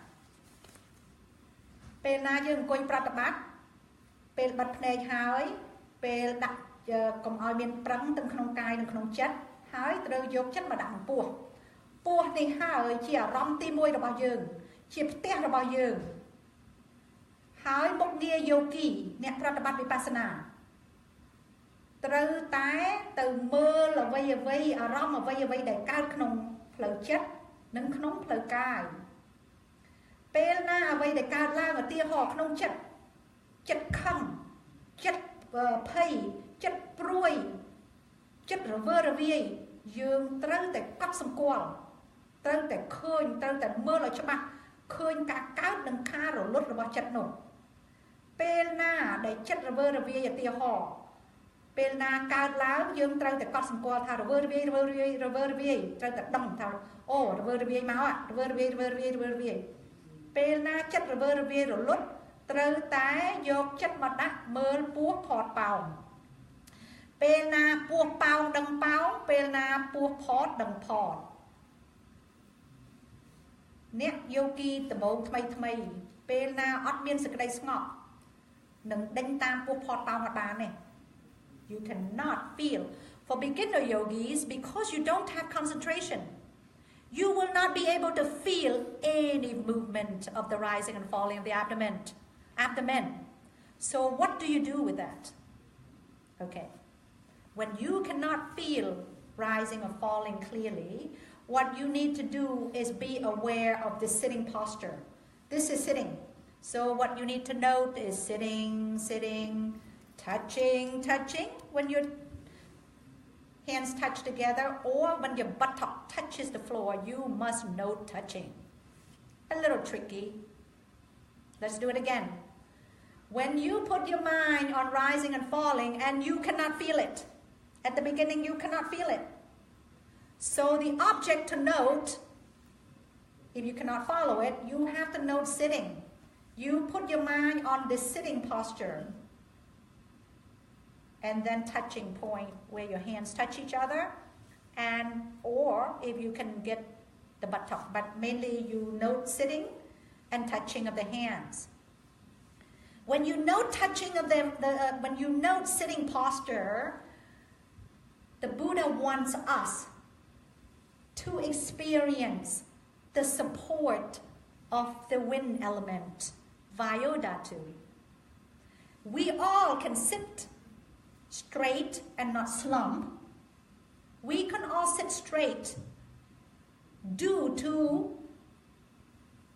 ពេលណាយើងអង្គុយប្រតិបត្តិពេលបិទភ្នែកហើយពេលដាក់កុំឲ្យមានប្រឹងទាំងក្នុងកាយនិងក្នុងចិត្តហើយត្រូវយកចិត្តមកដាក់ក្នុងពោះនេះហើយជាអារម្មណ៍ទី1របស់យើងជាផ្ទះរបស់យើងហើយមុខងារយោគីអ្នកប្រតិបត្តិវិបស្សនាត្រូវតែទៅមើលអ្វីអារម្មណ៍អ្វីដែលកើតក្នុងផ្លូវចិត្តនិងក្នុងផ្លូវកាយពេលណាអ្វីដែលកើតឡើងឧទាហរណ៍ក្នុងចិត្តខឹងចិត្តភ័យចិត្តព្រួយចិត្តរវើរវាយយើងត្រូវតែកត់សម្គាល់ត្រូវតែឃើញត្រូវតែមើលឲ្យច្បាស់ khơi cả cao đằng kha rồi lút rồi bao chặt nổ pel na để chất rồi vơ rồi về tia họ pel na cao láo dương trâu để cọt sừng qua thà rồi vơ rồi về trâu để đâm thà ô rồi vơ rồi về máu ạ rồi vơ rồi về pel na chất rồi vơ rồi về rồi lút trâu tái vô chất mặt đá mơ buốt thọt bào pel na buộc bào đằng bào pel na buộc phọt đằng phọt nét yogi từ bộ thay pel na ót miên sực đây ngọ nâng đánh tam buộc phọt bào hoạt bàn này you cannot feel for beginner yogis because you don't have concentration you will not be able to feel any movement of the rising and falling of the abdomen so what do you do with that okay when you cannot feel rising or falling clearly what you need to do is be aware of the sitting posture this is sitting so what you need to note is sitting touching when your hands touch together or when your buttock touches the floor you must note touching a little tricky let's do it again when you put your mind on rising and falling and you cannot feel it at the beginning you cannot feel it so the object to note if you cannot follow it you have to note sitting you put your mind on this sitting posture and then touching point where your hands touch each other and or if you can get the buttock but mainly you note sitting and touching of the hands when you note touching of when you note sitting posture the Buddha wants us to experience the support of the wind element Vayodhatu we all can sit straight and not slump we can all sit straight due to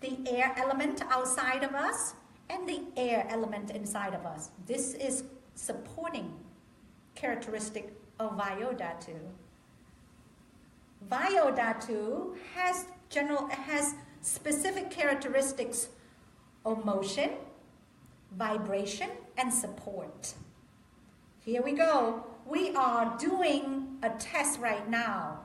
the air element outside of us and the air element inside of us this is supporting characteristic of Vayodhatu Vayodhatu has specific characteristics of motion vibration and support here we go we are doing a test right now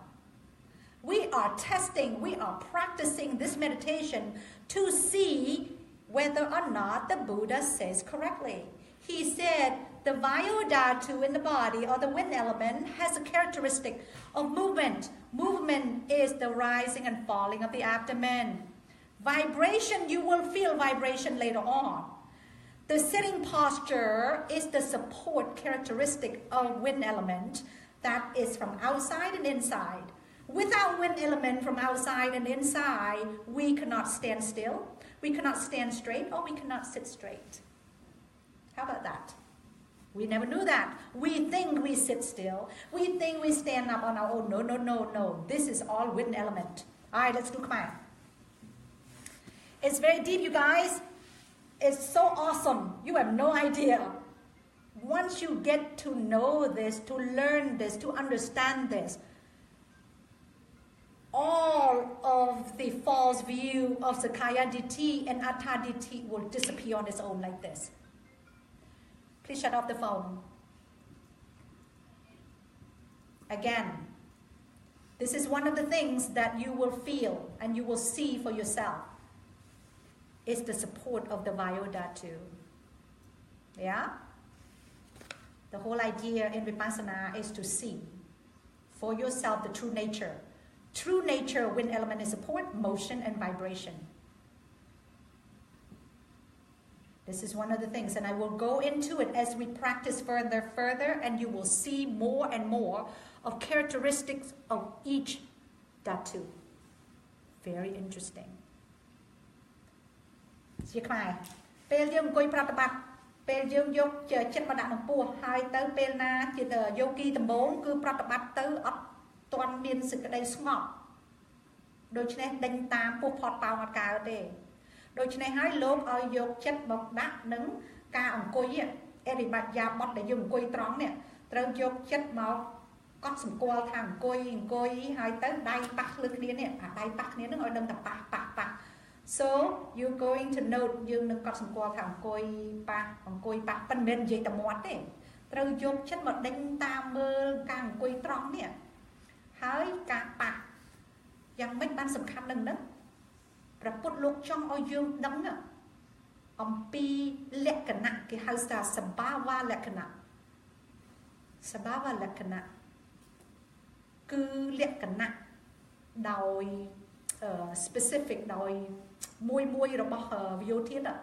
we are testing we are practicing this meditation to see whether or not the Buddha says correctly he said the Vayodhatu in the body or the wind element has a characteristic of movement movement is the rising and falling of the abdomen vibration you will feel vibration later on the sitting posture is the support characteristic of wind element that is from outside and inside without wind element from outside and inside we cannot stand still we cannot stand straight or we cannot sit straight how about that we never knew that we think we sit still we think we stand up on our own no this is all wind element all right let's do Khmer it's very deep you guys it's so awesome you have no idea once you get to know this to learn this to understand this all of the false view of Sakaya Ditti and Atta Ditti will disappear on its own like this. Please shut off the phone. Again, this is one of the things that you will feel and you will see for yourself. It's the support of the Vayodhatu. Yeah? The whole idea in Vipassana is to see for yourself the true nature. True nature, wind element is support, motion, and vibration. This is one of the things, and I will go into it as we practice further, and you will see more and more of characteristics of each dhatu. Very interesting. ជាខ្មែរពេលយើងអង្គុយប្រតិបត្តិពេលយើងយកចិត្តមកដាក់ក្នុងពោះហើយទៅពេលណាជាយោគីដំបូងគឺប្រតិបត្តិទៅអត់ទាន់មានសេចក្តីស្ងប់ដូច្នេះដេញតាមពោះផតប៉ោងអត់កើតទេដូច្នេះហើយលោកឲ្យយកចិត្តមកដាក់នឹងការអង្គុយអរិបត្តិយាប័តដែលយើងអង្គុយត្រង់នេះត្រូវយកចិត្តមកកត់សម្គាល់ថាអង្គុយហើយទៅដៃប៉ះលើគ្នានេះអាដៃប៉ះគ្នានឹងឲ្យដឹងតែប៉ះ So you're going to note យើងនឹងកត់សម្គាល់ថាអង្គុយប៉ះប៉ិនមិននិយាយតែមាត់ទេត្រូវយកចិត្តមកដេញតាមមើលការអង្គុយត្រង់នេះហើយការប៉ះយ៉ាងម៉េចបានសំខាន់នឹងហ្នឹងព្រះពុទ្ធលោកចង់ឲ្យយើងដឹងអំពីលក្ខណៈគេហៅថាសបាវលក្ខណៈគឺលក្ខណៈដោយ specific ដោយមួយរបស់វិយោធាតុ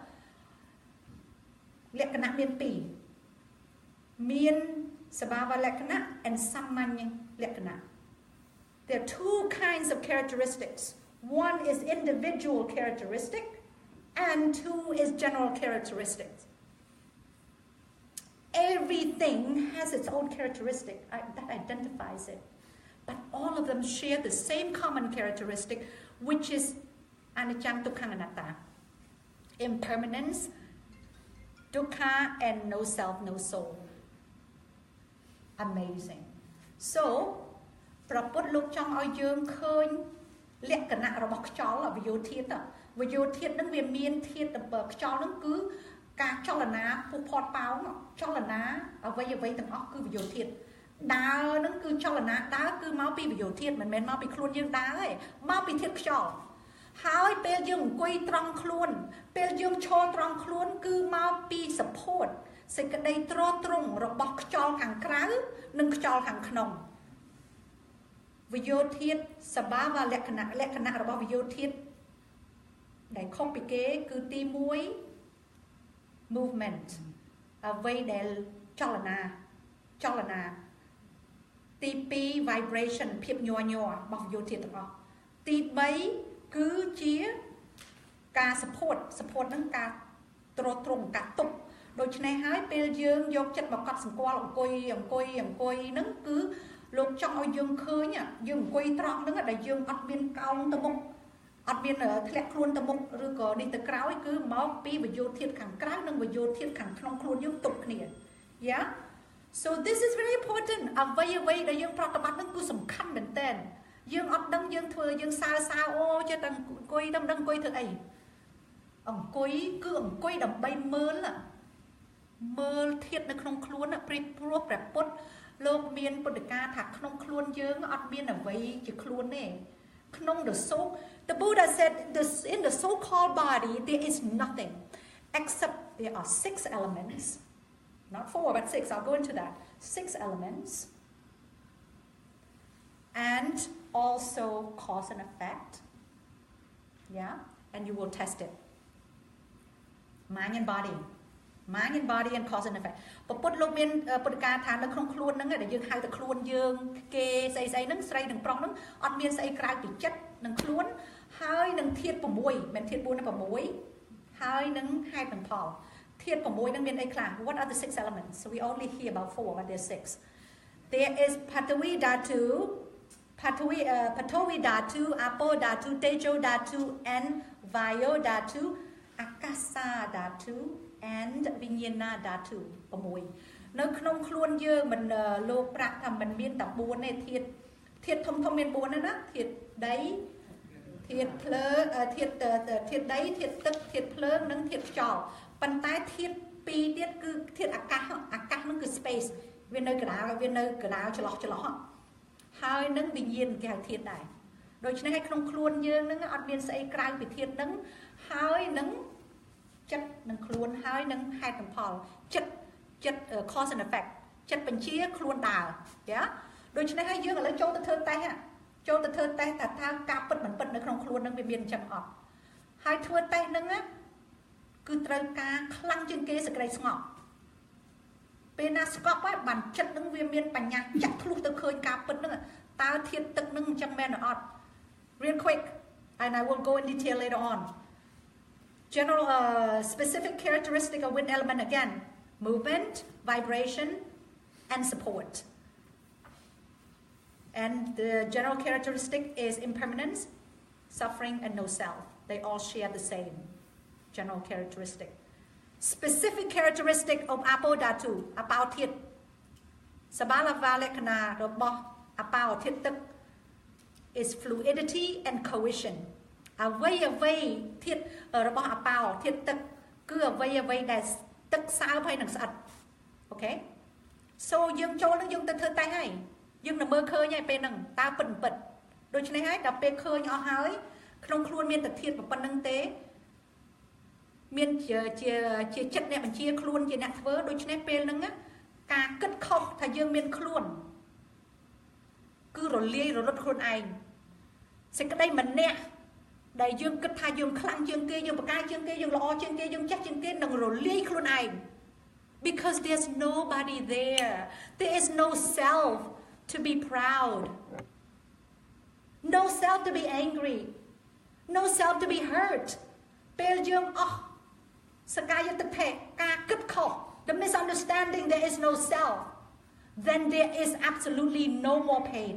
លក្ខណៈមានពីរមានសបាវលក្ខណៈ and សាមញ្ញលក្ខណៈ There are two kinds of characteristics. One is individual characteristic and two is general characteristics. Everything has its own characteristic that identifies it. But all of them share the same common characteristic, which is anicca dukkha anatta. Impermanence, dukkha, and no self, no soul. Amazing. So, ព្រះពុទ្ធលោកចង់ឲ្យយើងឃើញលក្ខណៈរបស់ខ្យល់វិយោធាតុនឹងវាមានធាតុខ្យល់នឹងគឺការចលនាពុះផាត់ប៉ោងចលនាអ្វីទាំងអស់គឺវិយោធាតុដើរនឹងគឺចលនាដើរគឺមកពីវិយោធាតុមិនមែនមកពីខ្លួនយើងដើរទេមកពីធាតុខ្យល់ហើយពេលយើងអង្គុយត្រង់ខ្លួនពេលយើងឈរត្រង់ខ្លួនគឺមកពី support សេចក្តីទ្រទ្រង់របស់ខ្យល់ខាងក្រៅនិងខ្យល់ខាងក្នុងវិយោធាតុសបាវលក្ខណៈរបស់វិយោធាតុដែលខុសពីគេគឺទី1 movement អ្វីដែលចលនាទី2 vibration ភាពញ័ររបស់វិយោធាតុទាំងអស់ទី3គឺជាការ support នឹងការទ្រទ្រង់ការទប់ដូច្នេះហើយពេលយើងយកចិត្តមកកត់សម្គាល់អង្គុយហ្នឹងគឺលោកចង់ឲ្យយើងឃើញយើងអង្គុយត្រង់ហ្នឹងដែលយើងអត់មានកោងទៅមុខអត់មានធ្លាក់ខ្លួនទៅមុខឬក៏នេះទៅក្រោយគឺមកពីវិយោធាតុខាងក្រៅនិងវិយោធាតុខាងក្នុងខ្លួនយើងទប់គ្នា Yeah So this is very important អ្វីដែលយើងប្រតិបត្តិហ្នឹងគឺសំខាន់មែនតើយើងអត់ដឹងយើងធ្វើយើងសើអូចេះតែអង្គុយតែមិនដឹងអង្គុយធ្វើអីអង្គុយគឺអង្គុយដើម្បីមើលធាតុនៅក្នុងខ្លួនព្រោះព្រះពុទ្ធលោកមានពុទ្ធកាថាក្នុងខ្លួនយើងអត់មានអ្វីជាខ្លួនទេក្នុង the Buddha said in the so called body there is nothing except there are 6 elements not 4 but 6 I'll go into that 6 elements and also cause and effect yeah and you will test it mind and body and cause and effect ពុទ្ធលោកមានពុទ្ធកាថានៅក្នុងខ្លួនហ្នឹងដែលយើងហៅតែខ្លួនយើងគេស្អីហ្នឹងស្រីនិងប្រុសហ្នឹងអត់មានស្អីក្រៅពីចិត្តនិងខ្លួនហើយនឹងធាតុ6មិនធាតុ4និង6ហើយនឹងហេតុនិងផលធាតុ6ហ្នឹងមានអីខ្លះ What are the 6 elements so we only hear about 4 but there's 6 there is Patavi Dhatu Apo Dhatu Tejo Dhatu and Vayo Dhatu Akasa Dhatu and Vinyana Dhatu 6នៅក្នុងខ្លួនយើងមិនលោកប្រាក់ថាមិនមានតែ4ទេធាតុធំមាន4ណាធាតុដីធាតុភ្លើងធាតុដីធាតុទឹកធាតុភ្លើងនិងធាតុខ្យល់ប៉ុន្តែធាតុ2ទៀតគឺធាតុអាកាសហ្នឹងគឺ space វានៅកណ្ដាលចន្លោះហើយនឹងវិញ្ញាណគេហៅធាតុដែរដូច្នេះឲ្យក្នុងខ្លួនយើងហ្នឹងអត់មានស្អីក្រៅពីធាតុហ្នឹងហើយនឹងចិត្តនឹងខ្លួនហើយនឹងហេតុនិងផលចិត្ត cause and effect ចិត្តបញ្ជាខ្លួនដើរយ៉ាដូច្នេះហើយយើងឥឡូវចូលទៅធ្វើតេស្តថាការពិតមិនពិតនៅក្នុងខ្លួននឹងវាមានអញ្ចឹងអត់ហើយធ្វើតេស្តហ្នឹងគឺត្រូវការខ្លាំងជាងគេសេចក្តីស្ងប់ពេលណាស្កប់ហើយបានចិត្តនឹងវាមានបញ្ញាចាក់ធ្លុះទៅឃើញការពិតហ្នឹងតើធាតុទឹកហ្នឹងអញ្ចឹងមែនអត់ Real quick and I will go in detail later on General specific characteristic of wind element again movement vibration and support and the general characteristic is impermanence suffering and no self they all share the same general characteristic specific characteristic of Apo Dhatu អបោធាតុសបាលវាលក្ខណៈរបស់អបោធាតុទឹក is fluidity and cohesion អ្វីធាតុរបស់អាប៉ោធាតុទឹកគឺអ្វីដែលទឹកសើមហើយនឹងស្អិតអូខេ so យើងចូលនឹងយើងទៅធ្វើតេស្តហើយយើងនឹងមើលឃើញហើយពេលហ្នឹងតើពិតដូច្នេះហើយដល់ពេលឃើញអស់ហើយក្នុងខ្លួនមានតែធាតុប៉ុណ្្នឹងទេមានជាចិត្តអ្នកបញ្ជាខ្លួនជាអ្នកធ្វើដូច្នេះពេលហ្នឹងការគិតខុសថាយើងមានខ្លួនគឺរលាយរលត់ខ្លួនឯងសេចក្តីម្នាក់ដែលយើងគិតថាយើងខ្លាំងជាងគេយើងបកាយជាងគេយើងល្អជាងគេយើងចេះជាងគេនឹងរលាយខ្លួនឯង because there's nobody there is no self to be proud no self to be angry no self to be hurt ពេលយើងអស់សកាយតិដ្ឋិការគិតខុស the misunderstanding there is no self then there is absolutely no more pain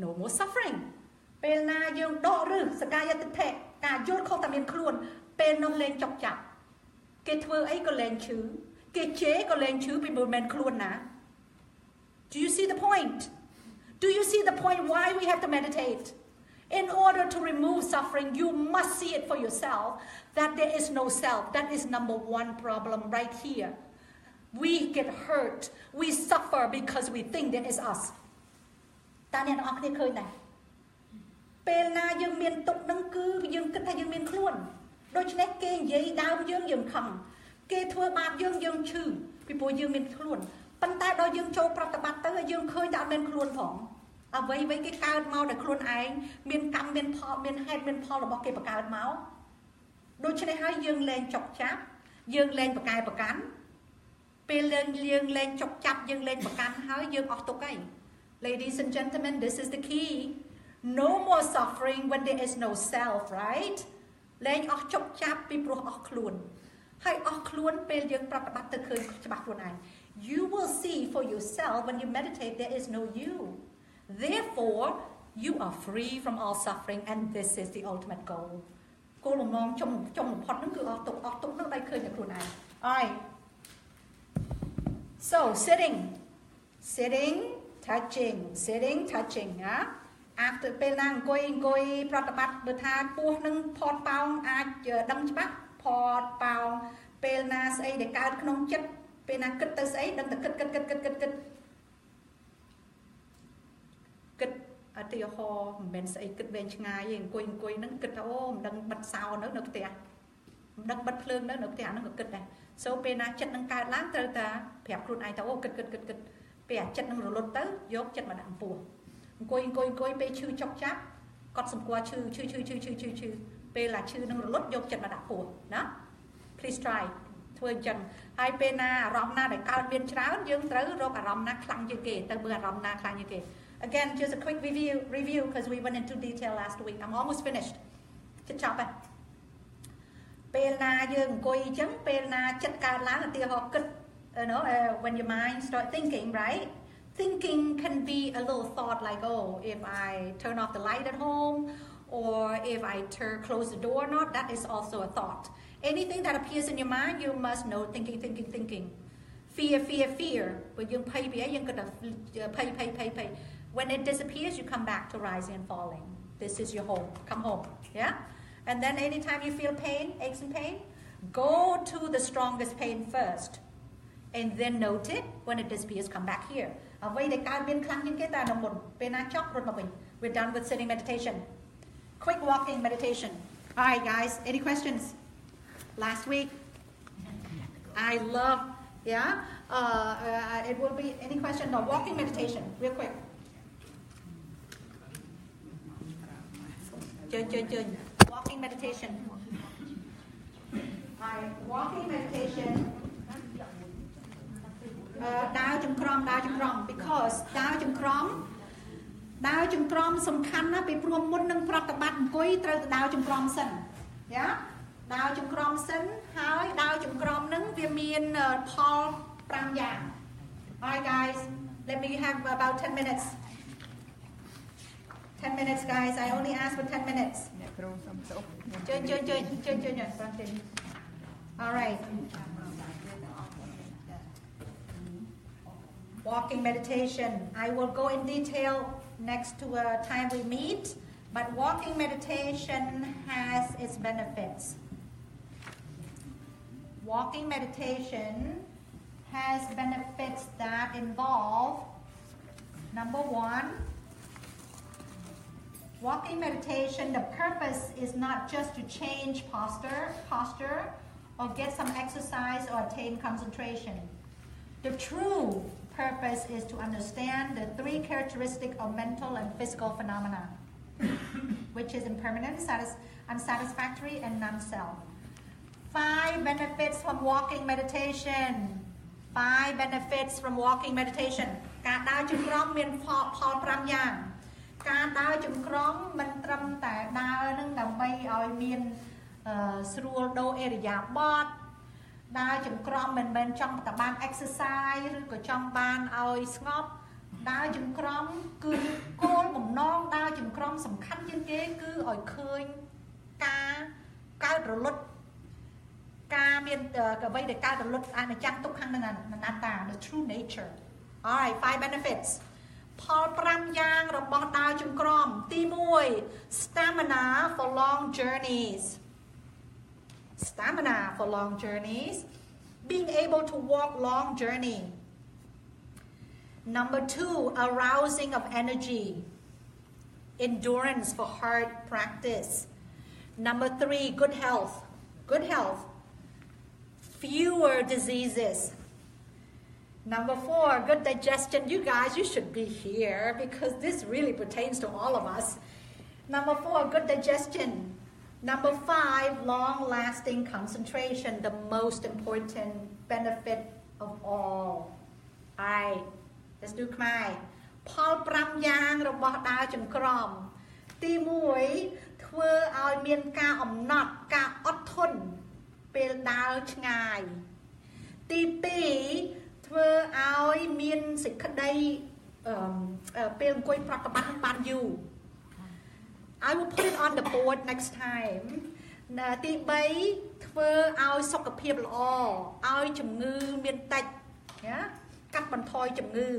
no more suffering ពេលណាយើងដកឬសកាយតិដ្ឋិការយល់ខុសតែមានខ្លួនពេលនោះលែងចុកចាប់គេធ្វើអីក៏លែងឈឺគេជេរក៏លែងឈឺពីមិនមែនខ្លួនណា Do you see the point Do you see the point why we have to meditate In order to remove suffering you must see it for yourself that there is no self that is number one problem right here we get hurt we suffer because we think there is us តើអ្នកទាំងអស់គ្នាឃើញដែរពេលណាយើងមានទុកនឹងគឺយើងគិតថាយើងមានខ្លួនដូច្នេះគេនិយាយដើមយើងខឹងគេធ្វើបាបយើងឈឺពីព្រោះយើងមានខ្លួនប៉ុន្តែដល់យើងចូលប្រតិបត្តិទៅយើងឃើញតែអត់មានខ្លួនផងអ្វីគេកើតមកដោយខ្លួនឯងមានកម្មមានផលមានហេតុមានផលរបស់គេបង្កើតមកដូច្នេះហើយយើងលែងចុកចាប់យើងលែងប្រកែប្រកាន់ពេលយើងលែងចុកចាប់យើងលែងប្រកាន់ហើយយើងអស់ទុកហើយ Ladies and gentlemen this is the key no more suffering when there is no self right លែងអស់ចុកចាប់ពីព្រោះអស់ខ្លួនហើយអស់ខ្លួនពេលយើងប្រតិបត្តិទៅឃើញច្បាស់ខ្លួនឯង You will see for yourself when you meditate there is no you therefore you are free from all suffering and this is the ultimate goal គោលបំណងចុងបំផុតហ្នឹងគឺអស់ទុកហ្នឹងឲ្យឃើញតែខ្លួនឯង Alright so sitting touching ណា after ពេលណាអង្គុយប្រតិបត្តិបើថាពោះនឹងផតប៉ោងអាចដឹងច្បាស់ផតប៉ោងពេលណាស្អីដែលកើតក្នុងចិត្តពេលណាគិតទៅស្អីដឹងតែគិតអតិហោមិនមែនស្អីគិតវែងឆ្ងាយទេអង្គុយហ្នឹងគិតថាអូមិនដឹងបិទសោនៅផ្ទះមិនដឹងបិទភ្លើងនៅផ្ទះហ្នឹងក៏គិតដែរ so ពេលណាចិត្តនឹងកើតឡើងត្រូវតែប្រាប់ខ្លួនឯងថាអូគិតពេលអាចិត្តនឹងរលត់ទៅយកចិត្តមកដាក់ពោះអង្គុយពេលឈឺចុកចាប់គាត់សម្គាល់ឈឺពេលឡាឈឺនឹងរលត់យកចិត្តមកដាក់ពោះណា please try ធ្វើអញ្ចឹងហើយពេលណាអារម្មណ៍ណាដែលកើតមានច្រើនយើងត្រូវរកអារម្មណ៍ណាខ្លាំងជាងគេទៅមើលអារម្មណ៍ណាខ្លាំងជាងគេ again just a quick review because we went into detail last week I'm almost finished ចិត្តចប់ហើយពេលណាយើងអង្គុយអញ្ចឹងពេលណាចិត្តកើតឡើងឧទាហរណ៍គិត you know when your mind start thinking right thinking can be a little thought like oh if I turn off the light at home or if I close the door or not that is also a thought anything that appears in your mind you must know thinking fear but យើងភ័យពីអីយើងគិតថាភ័យ when it disappears you come back to rising and falling this is your home come home yeah and then anytime you feel aches and pain go to the strongest pain first and then note it when it disappears come back here អ្វីដែលកើតមានខ្លាំងជាងគេតែនៅមុនពេលណាចប់រត់មកវិញ we're done with sitting meditation quick walking meditation all right guys any questions last week I love it will be any question no walking meditation real quick ជើញ walking meditation all right walking meditation ដើរចង្ក្រម because ដើរចង្ក្រមសំខាន់ណាស់ពីព្រោះមុននឹងប្រតិបត្តិអង្គុយត្រូវទៅដើរចង្ក្រមសិនយ៉ាដើរចង្ក្រមសិនហើយដើរចង្ក្រមនឹងវាមានផល5យ៉ាង Alright guys let me have about 10 minutes 10 minutes guys I only ask for 10 minutes អ្នកគ្រូសុំទោស ជើញ Alright walking meditation I will go in detail next to a time we meet But walking meditation has its benefits. Walking meditation has benefits that involve, number one, walking meditation, the purpose is not just to change posture or get some exercise or attain concentration. The true purpose is to understand the three characteristics of mental and physical phenomena, which is impermanent, unsatisfactory, and non-self. 5 benefits from walking meditation. 5 benefits from walking meditation. ការដើរចង្ក្រមមានផល5យ៉ាង ការដើរចង្ក្រមមិនត្រឹមតែដើរនឹងដើម្បីឲ្យមានស្រួលដូរអេរយាបថ ដើរចង្ក្រមមិនមែនចង់តែបាន exercise ឬក៏ចង់បានឲ្យស្ងប់ដើរចង្ក្រមគឺគោលបំណងដើរចង្ក្រមសំខាន់ជាងគេគឺឲ្យឃើញការកើតរលត់ការមានអ្វីដែលកើតរលត់អនិច្ចំទុក្ខនិងអនត្តា the true nature. Alright, 5 benefits. ផល5យ៉ាងរបស់ដើរចង្ក្រមទី1 stamina for long journeys. Stamina for long journeys, being able to walk long journey. Number 2, arousing of energy, endurance for hard practice. Number 3, good health, fewer diseases. Number 4, good digestion. You guys, you should be here because this really pertains to all of us. Number 4, good digestion. Number 5, long-lasting concentration, the most important benefit of all. Alright, let's do Khmer. ផល5យ៉ាងរបស់ដើរចង្ក្រមទី1ធ្វើឲ្យមានការអំណត់ការអត់ធន់ពេលដើរឆ្ងាយទី2ធ្វើឲ្យមានសេចក្តីពេលអង្គុយប្រតិបត្តិបានយូរ I will put it on the board next time. ទី3ធ្វើឲ្យសុខភាពល្អឲ្យជំងឺមានតិចណាកាត់បន្ថយជំងឺ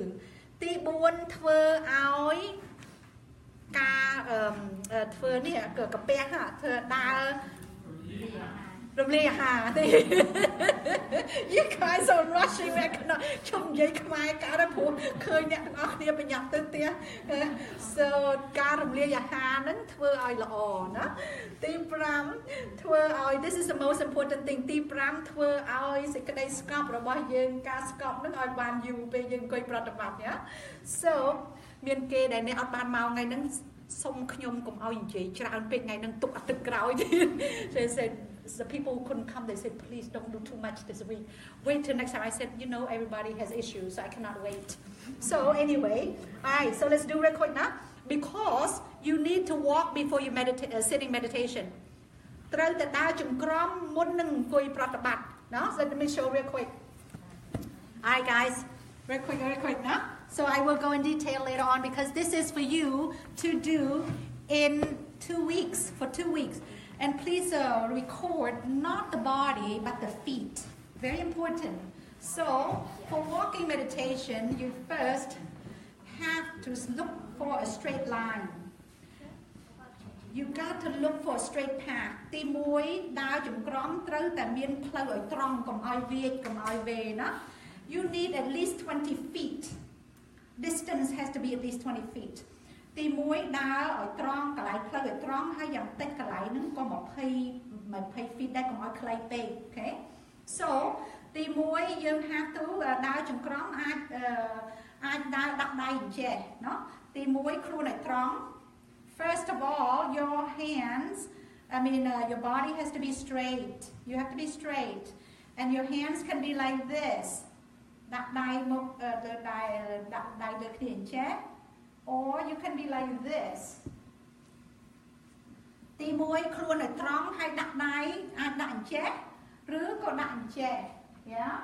ទី4ធ្វើឲ្យការធ្វើនេះកាពះធ្វើដើររំលាយអាហារទេ You guys are rushing back ខ្ញុំនិយាយខ្មែរកើតទៅព្រោះឃើញអ្នកទាំងអស់គ្នាប្រញាប់ទៅផ្ទះ So ការរំលាយអាហារហ្នឹងធ្វើឲ្យល្អណាទី5ធ្វើឲ្យ This is the most important thing ទី5ធ្វើឲ្យសេចក្តីស្ងប់របស់យើងការស្ងប់ហ្នឹងឲ្យបានយូរពេលយើងអង្គុយប្រតិបត្តិណា So មានគេដែលអ្នកអត់បានមកថ្ងៃហ្នឹងសុំខ្ញុំកុំឲ្យនិយាយច្រើនពេកថ្ងៃហ្នឹងទុកអាទិត្យក្រោយទៀត They said the people who couldn't come, they said, please don't do too much this week. Wait till next time. I said, you know, everybody has issues, so I cannot wait. So anyway, all right, so let's do real quick now. Because you need to walk before you meditate, sitting meditation.ត្រូវតែដើរចង្ក្រមមុននឹងអង្គុយប្រតិបត្តិ No? So let me show real quick. All right, guys, real quick now. So I will go in detail later on because this is for you to do in 2 weeks, for 2 weeks. And please record not the body but the feet. Very important. So for walking meditation, you first have to look for a straight line. You got to look for a straight path. ទី1ដើរចង្ក្រមត្រូវតែមានផ្លូវឲ្យត្រង់កុំឲ្យវាចកុំឲ្យវេណា You need at least 20 feet. Distance has to be at least 20 feet. ទី1ដើរឲ្យត្រង់កន្លែងផ្លូវឲ្យត្រង់ហើយយ៉ាងតិចកន្លែងហ្នឹងក៏20 feet ដែរកុំឲ្យខ្លីពេក Okay? So ទី1យើង have to ដើរចង្ក្រមអាចដើរដាក់ដៃអញ្ចេះเนาะទី1ខ្លួនឲ្យត្រង់ First of all, your hands, your body has to be straight. You have to be straight. And your hands can be like this. ដាក់ដៃមកដាក់ដៃលើគ្នាអញ្ចេះ Or you can be like this. ទី1ខ្លួនឲ្យត្រង់ហើយដាក់ដៃអាចដាក់អញ្ចេះឬក៏ដាក់អញ្ចេះ Yeah?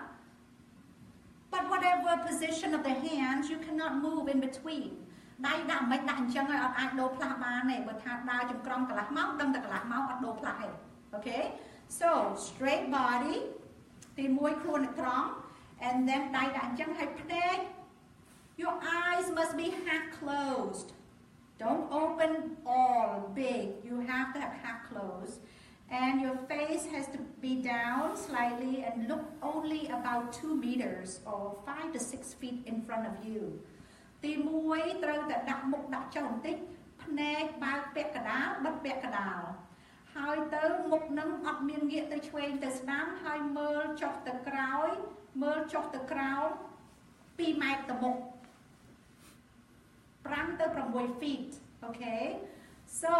But whatever position of the hands, you cannot move in between. ដៃដាក់មិនដាក់អញ្ចឹងហើយអត់អាចដូរផ្លាស់បានទេបើថាដើរចង្ក្រមកន្លះម៉ោងដឹងតែកន្លះម៉ោងអត់ដូរផ្លាស់ទេ Okay? So straight body ទី1ខ្លួនឲ្យត្រង់ and then ដៃដាក់អញ្ចឹងហើយភ្នែកYour eyes must be half closed. Don't open all big. You have to have half closed. And your face has to be down slightly and look only about 2 meters or 5 to 6 feet in front of you. ទី1ត្រូវតែដាក់មុខដាក់ចុះបន្តិចភ្នែកបើកពាក់កណ្ដាលបិទពាក់កណ្ដាលហើយទៅមុខនឹងអត់មានងាកទៅឆ្វេងទៅស្ដាំហើយមើលចុះទៅក្រោយមើលចុះទៅក្រោម2ម៉ែត្រទៅមុខ5ទៅ6 feet. Okay? So,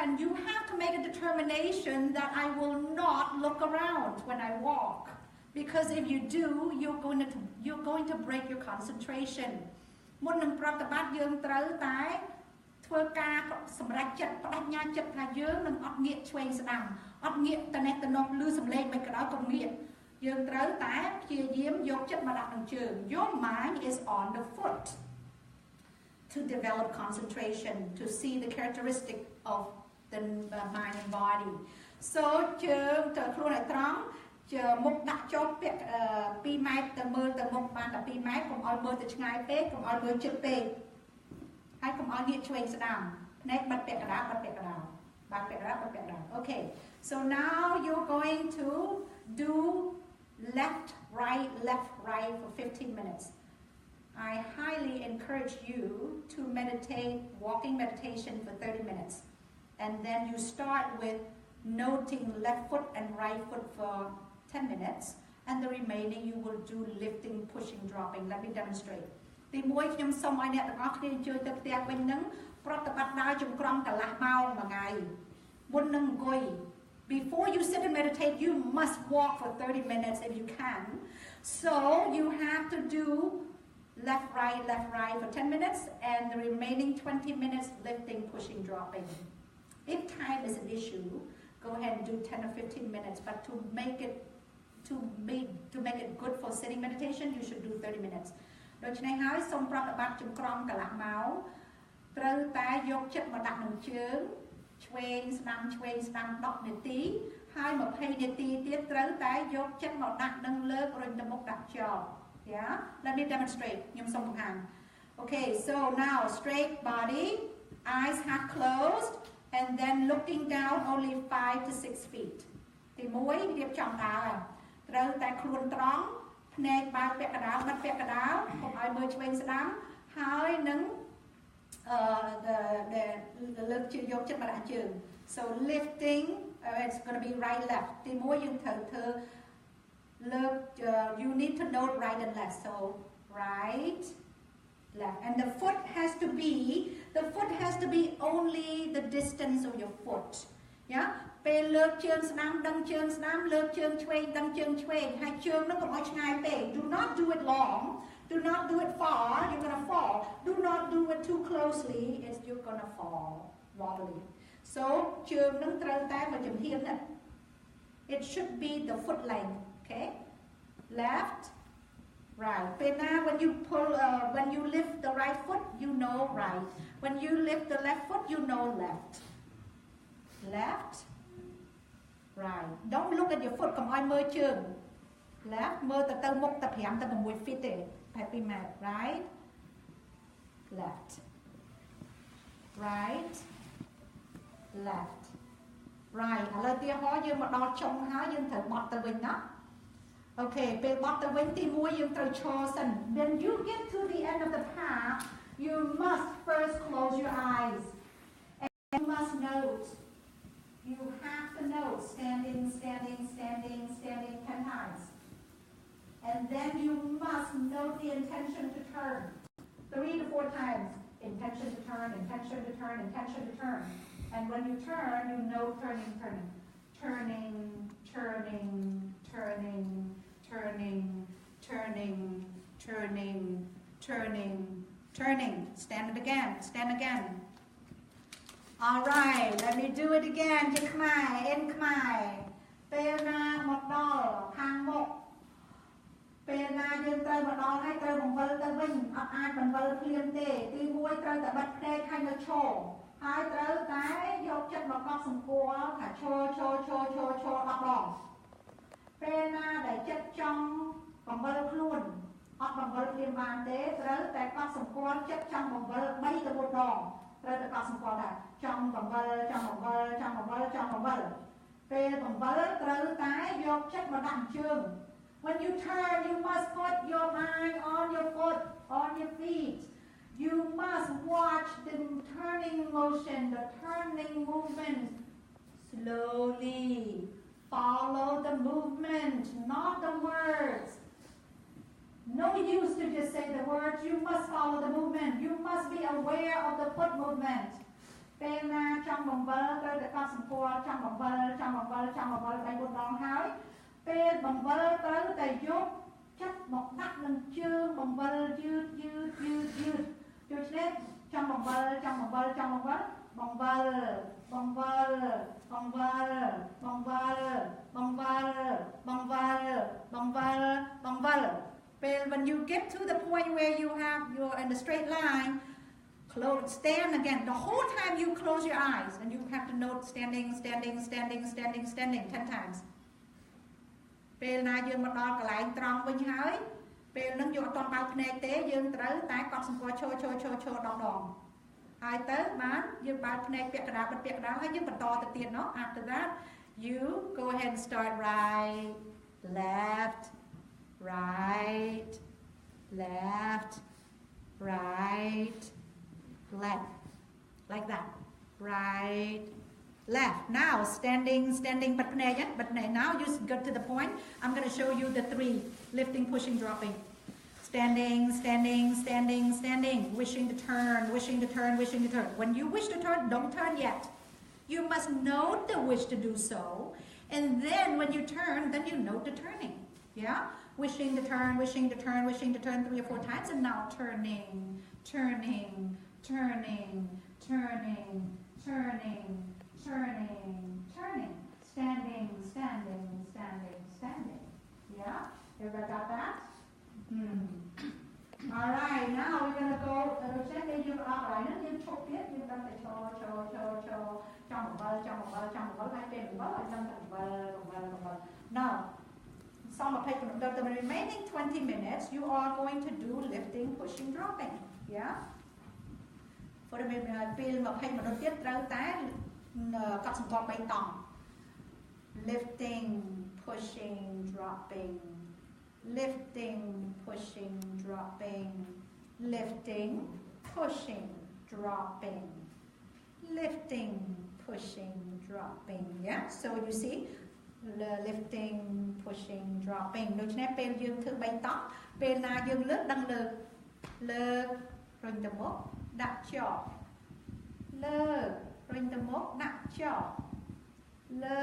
and you have to make a determination that I will not look around when I walk. Because if you do, you're going to break your concentration. មុននឹងប្រតិបត្តិយើងត្រូវតែធ្វើការសម្រេចចិត្តបដិញ្ញាចិត្តថាយើងនឹងអត់ងាកឆ្វេងស្ដាំអត់ងាកទៅនេះទៅនោះឮសំឡេងមិនក៏ដោយកុំងាកយើងត្រូវតែព្យាយាមយកចិត្តមកដាក់នឹងជើង Your mind is on the foot to develop concentration to see the characteristic of the mind and body. So ជើងទៅខ្លួនឲ្យត្រង់មុខដាក់ចុះពាក់2ម៉ែត្រទៅមើលទៅមុខបានតែ2ម៉ែត្រកុំឲ្យមើលទៅឆ្ងាយពេកកុំឲ្យមើលជិតពេកហើយកុំឲ្យងាកឆ្វេងស្ដាំភ្នែកបិទពាក់កណ្ដាលបិទពាក់កណ្ដាលបើកពាក់កណ្ដាលបិទពាក់កណ្ដាល Okay, so now you're going to do left right for 15 minutes. I highly encourage you to meditate walking meditation for 30 minutes and then you start with noting left foot and right foot for 10 minutes and the remaining you will do lifting, pushing, dropping. Let me demonstrate. ទី1ខ្ញុំសូមឲ្យអ្នកទាំងអស់គ្នាជួយទៅផ្ទះវិញនឹងប្រតិបត្តិដើរចង្ក្រង់កន្លះម៉ោងមួយថ្ងៃមុននឹងអង្គុយ Before you sit and meditate, you must walk for 30 minutes if you can. So you have to do left, right for 10 minutes and the remaining 20 minutes lifting, pushing, dropping. If time is an issue, go ahead and do 10 or 15 minutes, but to make it good for sitting meditation, you should do 30 minutes. ដូច្នេះហើយសូមប្រតិបត្តិចង្ក្រង់កន្លះម៉ោងត្រូវតែយកចិត្តមកដាក់នឹងជើងឆ្វេងស្ដាំ10នាទីហើយ20នាទីទៀតត្រូវតែយកចិត្តមកដាក់នឹងលើករុញទៅមុខដាក់ចោល Yeah, let me demonstrate. ខ្ញុំសូមបង្ហាញ Okay, so now straight body, eyes half closed and then looking down only 5 to 6 feet. ទី1រៀបចំដើរត្រូវតែខ្លួនត្រង់ភ្នែកបើកពាក់កណ្ដាលបិទពាក់កណ្ដាលកុំឲ្យមើលឆ្វេងស្ដាំហើយនឹងលើកជើងយកចិត្តមកដាក់ជើង So lifting it's going to be right left ទី1យើងត្រូវធ្វើលើក you need to note right and left so right left and the foot has to be only the distance of your foot yeah ពេលលើកជើងស្ដាំដឹងជើងស្ដាំលើកជើងឆ្វេងដឹងជើងឆ្វេងហើយជើងនឹងកុំឲ្យឆ្ងាយពេក Do not do it long Do not do it far you're going to fall Do not do it too closely you're going to fall wobbly So ជើងនឹងត្រូវតែមកជំហានណា It should be the foot length okay left right ពេលណា when you lift the right foot you know right when you lift the left foot you know left right don't look at your foot កុំឲ្យមើលជើង left មើលទៅមុខតែ5ទៅ6 feet ទេ2 ម៉ែត្រ right left right left right ឥឡូវទីហោយើងមកដល់ចុងហើយយើងត្រូវបត់ទៅវិញណា Okay ពេលបត់ទៅវិញទី1យើងត្រូវឈរសិន When you get to the end of the path you must first close your eyes and you must note You have to note standing 10 times. And then you must note the intention to turn 3 to 4 times. Intention to turn. And when you turn, you know turning. Stand again. All right, let me do it again. ជាខ្មែរ in ខ្មែរពេលណាមកដល់ខាងមុខពេលណាយើងត្រូវមកដល់ហើយត្រូវបង្វិលទៅវិញអត់អាចបង្វិលភ្លាមទេទី1ត្រូវតែបិទភ្នែកហើយនៅឈរហើយត្រូវតែយកចិត្តមកកត់សម្គាល់ថាឈរ10ដងពេលណាដែលចិត្តចង់បង្វិលខ្លួនអត់បង្វិលភ្លាមបានទេត្រូវតែកត់សម្គាល់ចិត្តចង់បង្វិល3ទៅ4ដង ត្រូវតែកត់សម្គាល់ថាចង់បង្វិលចង់បង្វិលចង់បង្វិលចង់បង្វិលពេលបង្វិលត្រូវតែយកចិត្តមកដាក់ជើង When you turn you must put your mind on your foot on your feet You must watch the turning motion the turning movement slowly follow the movement not the words No use to just say the words you must follow the movement you must be aware of the foot movement ពេលណាចង់បង្វិលត្រូវតែកត់សម្គាល់ចង់បង្វិលចង់បង្វិលចង់បង្វិល3 4ដងហើយពេលបង្វិលត្រូវតែយកចិត្តមកដាក់នឹងជើងបង្វិលយឺតដូច្នេះចង់បង្វិលចង់បង្វិលចង់បង្វិលបង្វិលបង្វិលបង្វិលបង្វិលបង្វិលបង្វិលបង្វិលបង្វិលពេល when you get to the point where you have you're in the straight line Close, stand again. The whole time you close your eyes and you have to note standing, standing, standing, standing, standing 10 times. ពេលណាយើងមកដល់កន្លែងត្រង់វិញហើយពេលហ្នឹងយើងអត់ទាន់បើកភ្នែកទេយើងត្រូវតែកត់សម្គាល់ឈរ10ដងហើយទៅបានយើងបើកភ្នែកពាក់កណ្ដាលបិទពាក់កណ្ដាលហើយយើងបន្តទៅទៀតណោះ After that you go ahead and start right left right left right left like that right left now standing but now you get to the point I'm going to show you the 3 lifting pushing dropping standing wishing to turn when you wish to turn don't turn yet you must note the wish to do so and then when you turn then you note the turning yeah wishing to turn 3 or 4 times and now turning standing yeah everybody got that all right now we're going to go check it you up right now you chop it you got the cho trong một bơ hai bên một bơ lại trong một bơ now some of the remaining 20 minutes you are going to do lifting pushing dropping yeah for theពេល20 minutesទៀតត្រូវតែកត់សម្គាល់3តង់ lifting pushing dropping lifting pushing dropping lifting pushing dropping lifting pushing dropping yeah so you see lifting pushing dropping ដូច្នេះពេលយើងធ្វើ3តង់ពេលណាយើងលើកដឹងលើករុញទៅមុខដាក់ចោលលើករុញទៅមុខដាក់ចោលលើ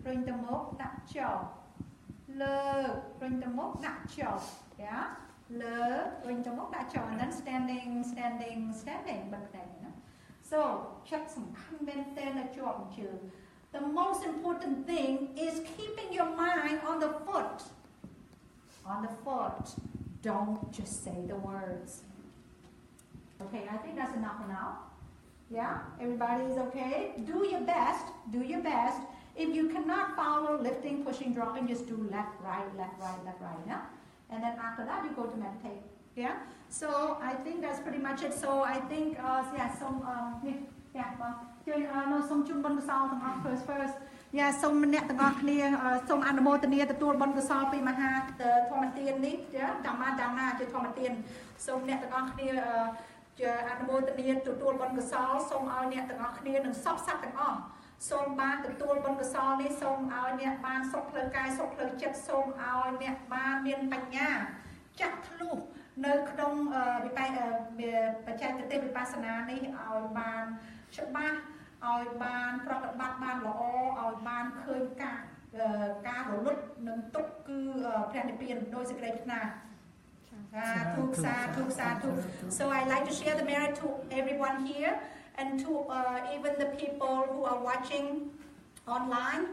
ករុញទៅមុខដាក់ចោលលើករុញទៅមុខដាក់ចោល yeah លើករុញទៅមុខដាក់ចោល and then standing បើតែណា so check សំខាន់មែនតើនៅជាប់ជើង the most important thing is keeping your mind on the foot don't just say the words Okay, I think that's enough for now. Yeah, everybody is okay. Do your best. If you cannot follow lifting, pushing, dropping, just do left, right, yeah? And then after that, you go to meditate. Yeah? So I think that's pretty much it. So I think, some chun bon kasal first. Yeah, សូមអ្នកទាំងអស់គ្នាសូមអនុមោទនាទទួលបុណ្យកុសលពីមហាធម្មទាននេះចាំណាជាធម្មទានសូមអ្នកទាំងអស់គ្នាជាអនុមោទនាទទួលបុណ្យកុសលសូមឲ្យអ្នកទាំងអស់គ្នានឹងសពសត្វទាំងអស់សូមបានទទួលបុណ្យកុសលនេះសូមឲ្យអ្នកបានសុខផ្លូវកាយសុខផ្លូវចិត្តសូមឲ្យអ្នកបានមានបញ្ញាចាក់ធ្លុះនៅក្នុងបច្ចេកទេសវិបស្សនានេះឲ្យបានច្បាស់ឲ្យបានប្រតិបត្តិបានល្អឲ្យបានឃើញការរលត់នឹងទុកគឺព្រះនិព្វានដោយសេចក្តីប្រាថ្នាSo I like to share the merit to everyone here and to even the people who are watching online.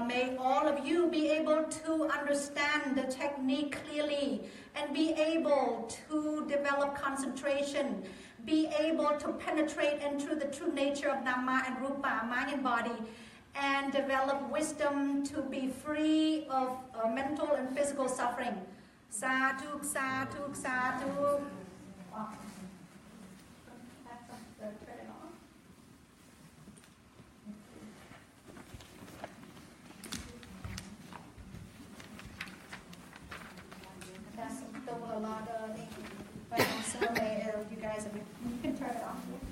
May all of you be able to understand the technique clearly and be able to develop concentration, be able to penetrate into the true nature of Dhamma and Rupa, mind and body, and develop wisdom to be free of mental and physical suffering. Sadhu, sadhu, sadhu. Oh. but also you guys, you can turn it off.